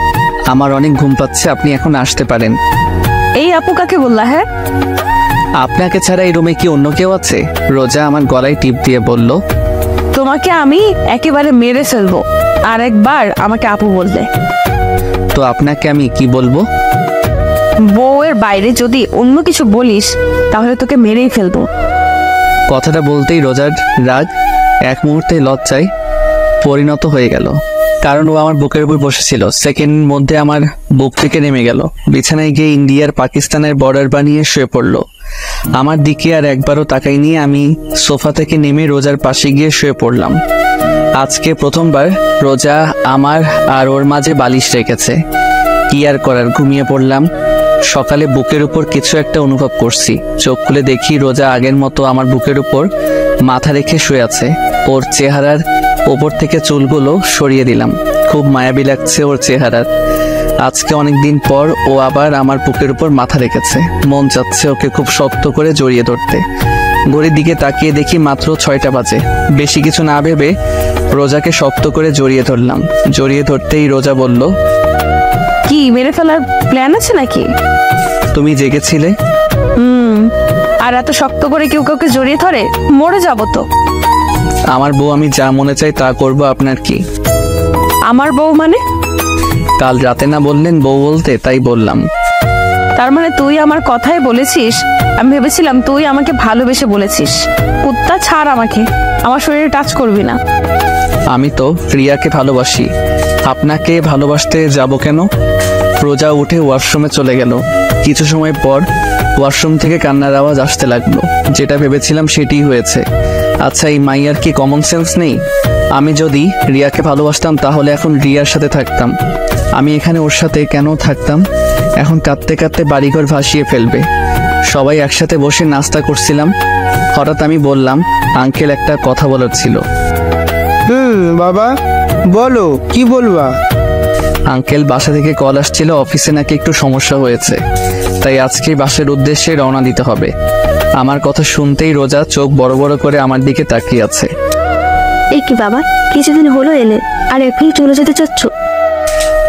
আমার অনেক ঘুম পাচ্ছে, আপনি এখন আসতে পারেন। এই আপু কাকে বললা? হ্যাঁ, আপনাকে ছাড়া এই রুমে কি অন্য কেউ আছে? রোজা আমার গলায় টিপ দিয়ে বলল, তোমাকে আমি একেবারে মেরে ফেলবো আর একবার আমাকে আপু বললে। তো আপনাকে আমি কি বলবো? বউয়ের বাইরে যদি অন্য কিছু বলিস তাহলে তোকে মেরেই ফেলবো। কথাটা বলতেই রোজার রাগ এক মুহূর্তে লজ্জায় পরিণত হয়ে গেল, কারণ ও আমার বুকের উপর বসেছিল। সেকেন্ডের মধ্যে আমার বুক থেকে নেমে গেল। বিছানায় গিয়ে ইন্ডিয়ার পাকিস্তানের বর্ডার বানিয়ে শুয়ে পড়লো। আমার দিকে আর একবারও তাকাইনি। আমি সোফা থেকে নেমে রোজার পাশে গিয়ে শুয়ে পড়লাম। আজকে প্রথমবার রোজা আমার আর ওর মাঝে বালিশ রেখেছে। কি আর করার, ঘুমিয়ে পড়লাম। সকালে বুকের উপর কিছু একটা অনুভব করছি। চোখ খুলে দেখি রোজা আগের মতো আমার বুকের উপর মাথা রেখে শুয়ে আছে। ওর চেহারার ওপর থেকে চুলগুলো সরিয়ে দিলাম। খুব মায়াবী লাগছে ওর চেহারার। আজকে অনেকদিন পর ও আবার আমার বুকের উপর মাথা রেখেছে। মন চাচ্ছে ওকে খুব শক্ত করে জড়িয়ে ধরতে। ঘড়ির দিকে তাকিয়ে দেখি মাত্র 6টা বাজে। বেশি কিছু না ভেবে রোজাকে শক্ত করে জড়িয়ে ধরলাম। জড়িয়ে ধরতেই রোজা বলল, কি মেরে ফেলার প্ল্যান আছে নাকি? তুমি জেগেছিলে? আর এত শক্ত করে কেউ কাউকে জড়িয়ে ধরে? মরে যাব তো। আমার বউ, আমি যা মনে চাই তা করব, আপনার কি? আমার বউ মানে? কাল রাতে না বললেন বউ বলতে, তাই বললাম। তার মানে তুই আমার কথাই বলেছিস? আমি ভেবেছিলাম তুই আমাকে ভালোবেসে বলেছিস। কুত্তা, ছাড় আমাকে, আমার শরীরে টাচ করবি না। আমি তো রিয়াকে ভালোবাসি, আপনাকে ভালোবাসতে যাব কেন? রোজা উঠে ওয়াশরুমে চলে গেল। কিছু সময় পর ওয়াশরুম থেকে কান্নার আওয়াজ আসতে লাগলো। যেটা ভেবেছিলাম সেটাই হয়েছে। আচ্ছা, এই মাইয়ার কি কমন সেন্স নেই? আমি যদি রিয়াকে ভালোবাসতাম তাহলে এখন রিয়ার সাথে থাকতাম। আমি এখানে ওর সাথে কেন থাকতাম? এখন কাঁদতে কাঁদতে বাড়িঘর ভাসিয়ে ফেলবে। সবাই একসাথে বসে নাস্তা করছিলাম। হঠাৎ আমি বললাম, আঙ্কেল, একটা কথা বলার ছিল। বাবা বলো, কি বলবা? আঙ্কেল, বাসা থেকে কল আসছিল, অফিসে নাকি একটু সমস্যা হয়েছে, তাই আজকে বাসার উদ্দেশ্যে রওনা দিতে হবে। আমার কথা শুনতেই রোজা চোখ বড় বড় করে আমার দিকে তাকিয়ে আছে। এ কি বাবা, কিছুদিন হলো এলে আর এখনই চলে যেতে চাচ্ছ?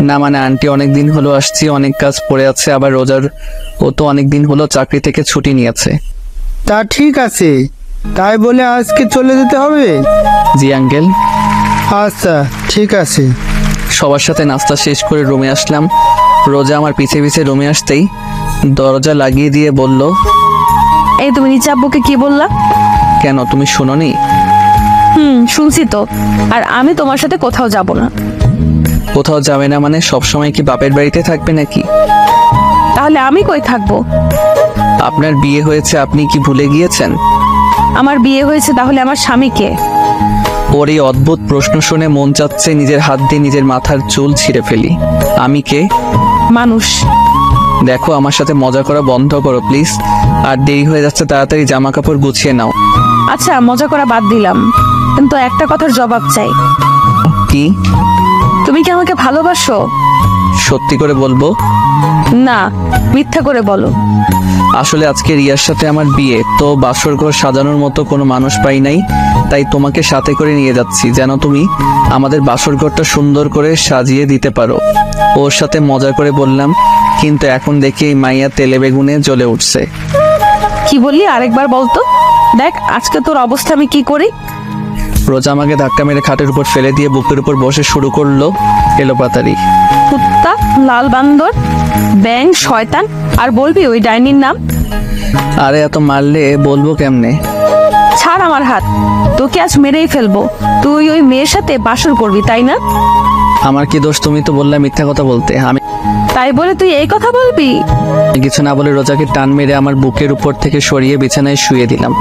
না মানে আন্টি, অনেকদিন হলো আসছি, অনেক কাজ পড়ে আছে। আবার রোজার ও তো অনেকদিন হলো চাকরি থেকে ছুটি নিয়েছে। তা ঠিক আছে, তাই বলে আজকে চলে যেতে হবে? জি আঙ্কেল। আচ্ছা ঠিক আছে। সবার সাথে নাস্তা শেষ করে রুমে আসলাম। রোজা আমার পিছে পিছে রুমে আসতেই দরজা লাগিয়ে দিয়ে বলল, এই তুমি নিচে আব্বুকে কি বললা? কেন, তুমি শুনোনি? শুনছি তো। আর আমি তোমার সাথে কোথাও যাব না। কোথাও যাবে না মানে? সবসময় কি বাপের বাড়িতে থাকবে নাকি? তাহলে আমি কই থাকবো? আপনার বিয়ে হয়েছে, আপনি কি ভুলে গিয়েছেন? আমার বিয়ে হয়েছে, তাহলে আমার স্বামীকে? ওর এই অদ্ভুত প্রশ্ন শুনে মন চাচ্ছে নিজের হাত দিয়ে নিজের মাথার চুল ছিঁড়ে ফেলি। আমি কে? মানুষ। দেখো, আমার সাথে মজা করা বন্ধ করো প্লিজ। আর দেরি হয়ে যাচ্ছে, তাড়াতাড়ি জামা কাপড় গুছিয়ে নাও। আচ্ছা, মজা করা বাদ দিলাম, কিন্তু একটা কথার জবাব চাই। কি? তুমি কি আমাকে ভালোবাসো? সত্যি করে বলবো? না, মিথ্যা করে বলো। আসলে আজকে রিয়ার সাথে আমার বিয়ে, তো বাসর ঘর সাজানোর মতো কোনো মানুষ পাই নাই, তাই তোমাকে সাথে করে নিয়ে যাচ্ছি যেন তুমি আমাদের বাসর ঘরটা সুন্দর করে সাজিয়ে দিতে পারো। ওর সাথে মজা করে বললাম, কিন্তু এখন দেখি এই মাইয়া তেলে বেগুনে জ্বলে উঠছে। কি বললি আরেকবার বলতো? দেখ আজকে তোর অবস্থা আমি কি করি। রোজা আমাকে ধাক্কা মেরে খাটের উপর ফেলে দিয়ে বুকের উপর বসে শুরু করলো এলোপাতারি। কুত্তা, লাল বান্দর, ব্যাং, শয়তান, আর বলবি ওই ডাইনির নাম? আরে এত মারলে বলবো কেমনে? ছাড় আমার হাত, তোকে আজ মেরেই ফেলবো। তুই ওই মেয়ের সাথে বাসর করবি তাই না? আমার কি দোষ? তুমি তো বললে মিথ্যা কথা বলতে। আমি তাই বলে তুই এই কথা বলবি? কিছু না বলে রোজাকে টান মেরে আমার বুকের উপর থেকে সরিয়ে বিছানায় শুয়ে দিলাম।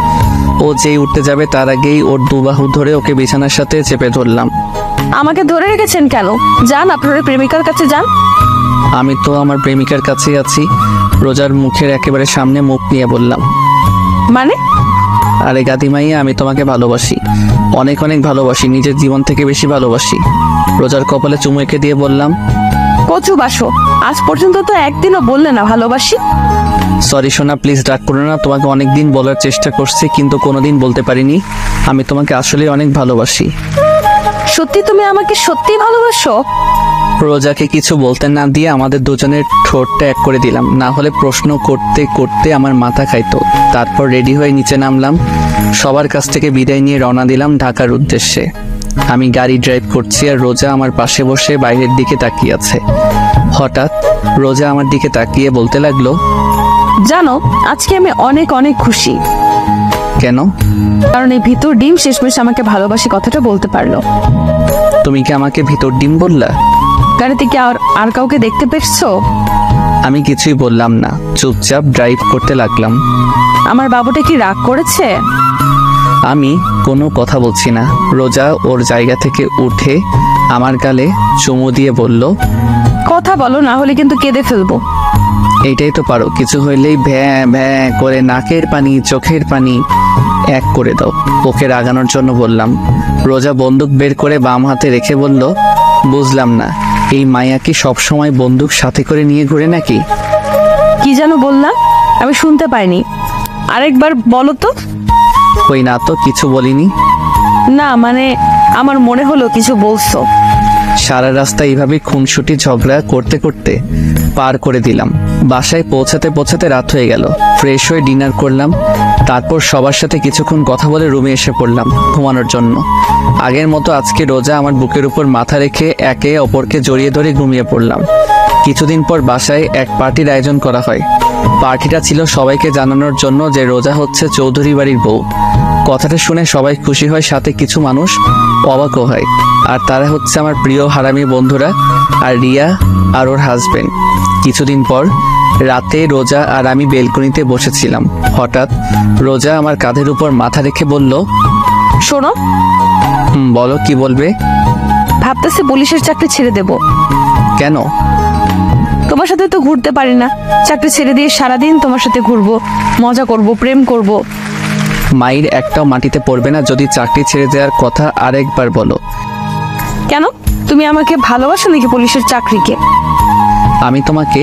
ও যেই উঠতে যাবে তার আগেই ওর দুবাহু ধরে ওকে বিছানার সাথে চেপে ধরলাম। আমাকে ধরে রেখেছেন কেন? যান আপনার প্রেমিকার কাছে যান। আমি তো আমার প্রেমিকার কাছেই আছি। রোজার মুখের একেবারে সামনে মুখ নিয়ে বললাম। মানে? আরে গাদিমাইয়া, আমি তোমাকে ভালোবাসি, অনেক অনেক ভালোবাসি, নিজের জীবন থেকে বেশি ভালোবাসি। রোজার কপালে চুমু এঁকে দিয়ে বললাম, কচু বাসো, আজ পর্যন্ত তো একদিনও বললে না ভালোবাসি। সরি সোনা, প্লিজ রাগ করো না। তোমাকে অনেকদিন বলার চেষ্টা করছি কিন্তু কোনোদিন বলতে পারিনি। আমি তোমাকে আসলে অনেক ভালোবাসি। সত্যি তুমি আমাকে সত্যি ভালোবাসো? রোজাকে কিছু বলতে না দিয়ে আমাদের দুজনের ঠোঁটটা এক করে দিলাম, না হলে প্রশ্ন করতে করতে আমার মাথা খাইতো। তারপর রেডি হয়ে নিচে নামলাম, সবার কাছ থেকে বিদায় নিয়ে রওনা দিলাম ঢাকার উদ্দেশ্যে। আমি গাড়ি ড্রাইভ করছি আর রোজা আমার পাশে বসে বাইরের দিকে তাকিয়ে আছে। হঠাৎ রোজা আমার দিকে তাকিয়ে বলতে লাগলো, জানো আজকে আমি অনেক অনেক খুশি। কেন? কারণ এই ভিতর ডিম শেষমেশ আমাকে ভালোবাসি কথাটা বলতে পারলো। তুমি কি আমাকে ভিতর ডিম বললা? গাড়িতে কি আর কাউকে দেখতে পেয়েছো? আমি কিছুই বললাম না, চুপচাপ ড্রাইভ করতে লাগলাম। আমার বাবুটা কি রাগ করেছে? আমি কোনো কথা বলছি না। রোজা ওর জায়গা থেকে উঠে আমার গালে চুমু দিয়ে বলল, কথা বলো, না হলে কিন্তু কেঁদে ফেলবো। এইটাই তো পারো, কিছু হইলেই ভ্যাঁ ভ্যাঁ করে নাকের পানি চোখের পানি এক করে দাও। ওকে রাগানোর জন্য বললাম। রোজা বন্দুক বের করে বাম হাতে রেখে বলল, বুঝলাম না, এই মায়া কি সবসময় বন্দুক সাথে করে নিয়ে ঘুরে নাকি? কি যেন বললাম, আমি শুনতে পাইনি, আরেকবার বলো তো। কই না তো, কিছু বলিনি। না মানে আমার মনে হলো কিছু বলছো। সারা রাস্তা এইভাবে খুনসুটি ঝগড়া করতে করতে পার করে দিলাম। বাসায় পৌঁছাতে পৌঁছাতে রাত হয়ে গেল। ফ্রেশ হয়ে ডিনার করলাম, তারপর সবার সাথে কিছুক্ষণ কথা বলে রুমে এসে পড়লাম ঘুমানোর জন্য। আগের মতো আজকে রোজা আমার বুকের উপর মাথা রেখে একে অপরকে জড়িয়ে ধরে ঘুমিয়ে পড়লাম। কিছুদিন পর বাসায় এক পার্টির আয়োজন করা হয়। পার্টিটা ছিল সবাইকে জানানোর জন্য যে রোজা হচ্ছে চৌধুরী বাড়ির বউ। কথাটা শুনে সবাই খুশি হয়, সাথে কিছু মানুষ অবাকও হয়। আর তারা হচ্ছে আমার প্রিয় হারামি বন্ধুরা আর রিয়া আর ওর হাজবেন্ড। কিছুদিন পর রাতে রোজা আর আমি বেলকনিতে বসেছিলাম। হঠাৎ রোজা আমার কাঁধের উপর মাথা রেখে বলল, শোনো। বলো, কি বলবে? ভাবতেছি পুলিশের চাকরি ছেড়ে দেব। কেন? তোমার সাথে তো ঘুরতে পারি না, চাকরি ছেড়ে দিয়ে সারাদিন তোমার সাথে ঘুরবো, মজা করব, প্রেম করব। মায়ের একটাও মাটিতে পড়বে না যদি চাকরি ছেড়ে দেওয়ার কথা আরেকবার বলো। কেন? তুমি আমাকে ভালোবাসো নাকি পুলিশের চাকরিকে? আমি তোমাকে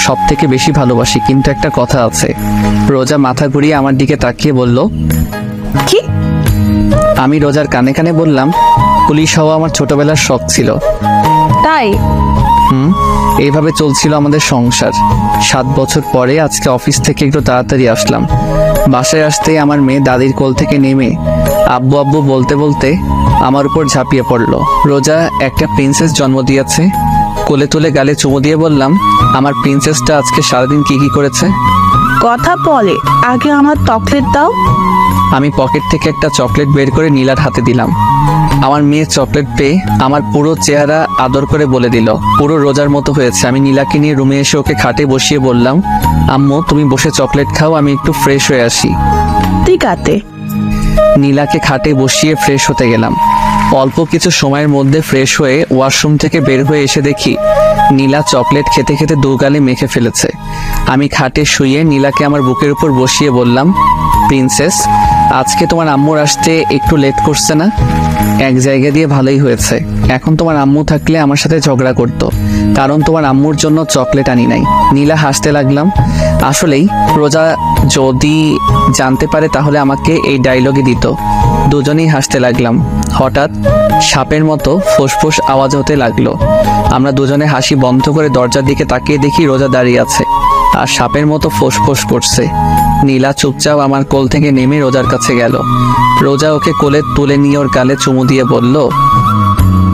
সব থেকে বেশি ভালোবাসি, কিন্তু একটা কথা আছে। রোজা মাথা ঘুরিয়ে আমার দিকে তাকিয়ে বলল, কি? আমি রোজার কানে কানে বললাম, পুলিশ হওয়া আমার ছোটবেলার শখ ছিল। তাই? এইভাবে চলছিল আমাদের সংসার। 7 বছর পরে আজকে অফিস থেকে একটু তাড়াতাড়ি আসলাম। বাসায় আসতেই আমার মেয়ে দাদির কোল থেকে নেমে আব্বু আব্বু বলতে বলতে আমার উপর ঝাঁপিয়ে পড়লো। রোজা একটা প্রিন্সেস জন্ম দিয়েছে। কোলে তুলে গালে চুমু দিয়ে বললাম, আমার প্রিন্সেসটা আজকে সারাদিন কি কি করেছে। কথা বলে, আগে আমার চকলেট দাও। আমি পকেট থেকে একটা চকলেট বের করে নীলার হাতে দিলাম। আমার মেয়ে চকলেট পেয়ে আমার পুরো চেহারা আদর করে বলে দিল, পুরো রোজার মতো হয়েছে। আমি নীলাকে নিয়ে রুমে এসে ওকে খাটে বসিয়ে বললাম, আম্মু তুমি বসে চকলেট খাও, আমি একটু ফ্রেশ হয়ে আসি। ঠিক আছে। নীলাকে খাটে বসিয়ে ফ্রেশ হতে গেলাম। অল্প কিছু সময়ের মধ্যে ফ্রেশ হয়ে ওয়াশরুম থেকে বের হয়ে এসে দেখি নীলা চকলেট খেতে খেতে দু গালে মেখে ফেলেছে। আমি খাটে শুয়ে নীলাকে আমার বুকের উপর বসিয়ে বললাম, প্রিন্সেস আজকে তোমার আম্মুর আসতে একটু লেট করছে না? এক জায়গা দিয়ে ভালোই হয়েছে। এখন তোমার আম্মু থাকলে আমার সাথে ঝগড়া করতো, কারণ তোমার আম্মুর জন্য চকলেট আনি নাই। নীলা হাসতে লাগলাম। আসলেই রোজা যদি জানতে পারে তাহলে আমাকে এই ডায়লগে দিত। দুজনেই হাসতে লাগলাম। হঠাৎ সাপের মতো ফোঁস আওয়াজ হতে লাগলো। আমরা দুজনে হাসি বন্ধ করে দরজার দিকে তাকিয়ে দেখি রোজা দাঁড়িয়ে আছে আর সাপের মতো ফোঁস করছে। নীলা চুপচাপ আমার কোল থেকে নেমে রোজার কাছে গেল। রোজা ওকে কোলে তুলে নিয়ে ওর গালে চুমু দিয়ে বলল,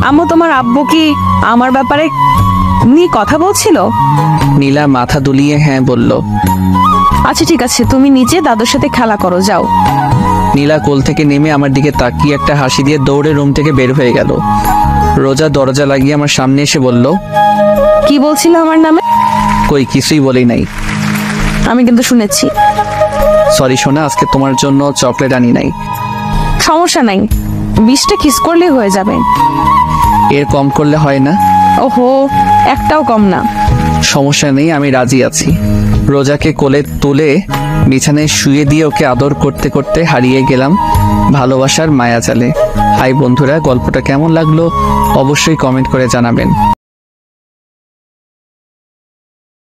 আম্মু, তোমার আব্বু কি আমার ব্যাপারে নিয়ে কথা বলছিল? নীলা মাথা দুলিয়ে হ্যাঁ বলল। আচ্ছা ঠিক আছে, তুমি নিচে দাদুর সাথে খেলা করো, যাও। নীলা কোল থেকে নেমে আমার দিকে তাকিয়ে একটা হাসি দিয়ে দৌড়ে রুম থেকে বের হয়ে গেল। রোজা দরজা লাগিয়ে আমার সামনে এসে বলল, কি বলছিল আমার নামে? কই কিছুই বলি নাই। আমি কিন্তু শুনেছি। সরি সোনা, আজকে তোমার জন্য চকলেট আনি নাই। সমস্যা নাই, 20টা কিস করলেই হয়ে যাবে। এর কম করলে হয় না? ওহো, একটাও কম না। সমস্যা নেই, আমি রাজি আছি। রোজাকে কোলে তুলে বিছানায় শুয়ে দিয়ে ওকে আদর করতে করতে হারিয়ে গেলাম ভালোবাসার মায়াজালে। হাই বন্ধুরা, গল্পটা কেমন লাগলো অবশ্যই কমেন্ট করে জানাবেন।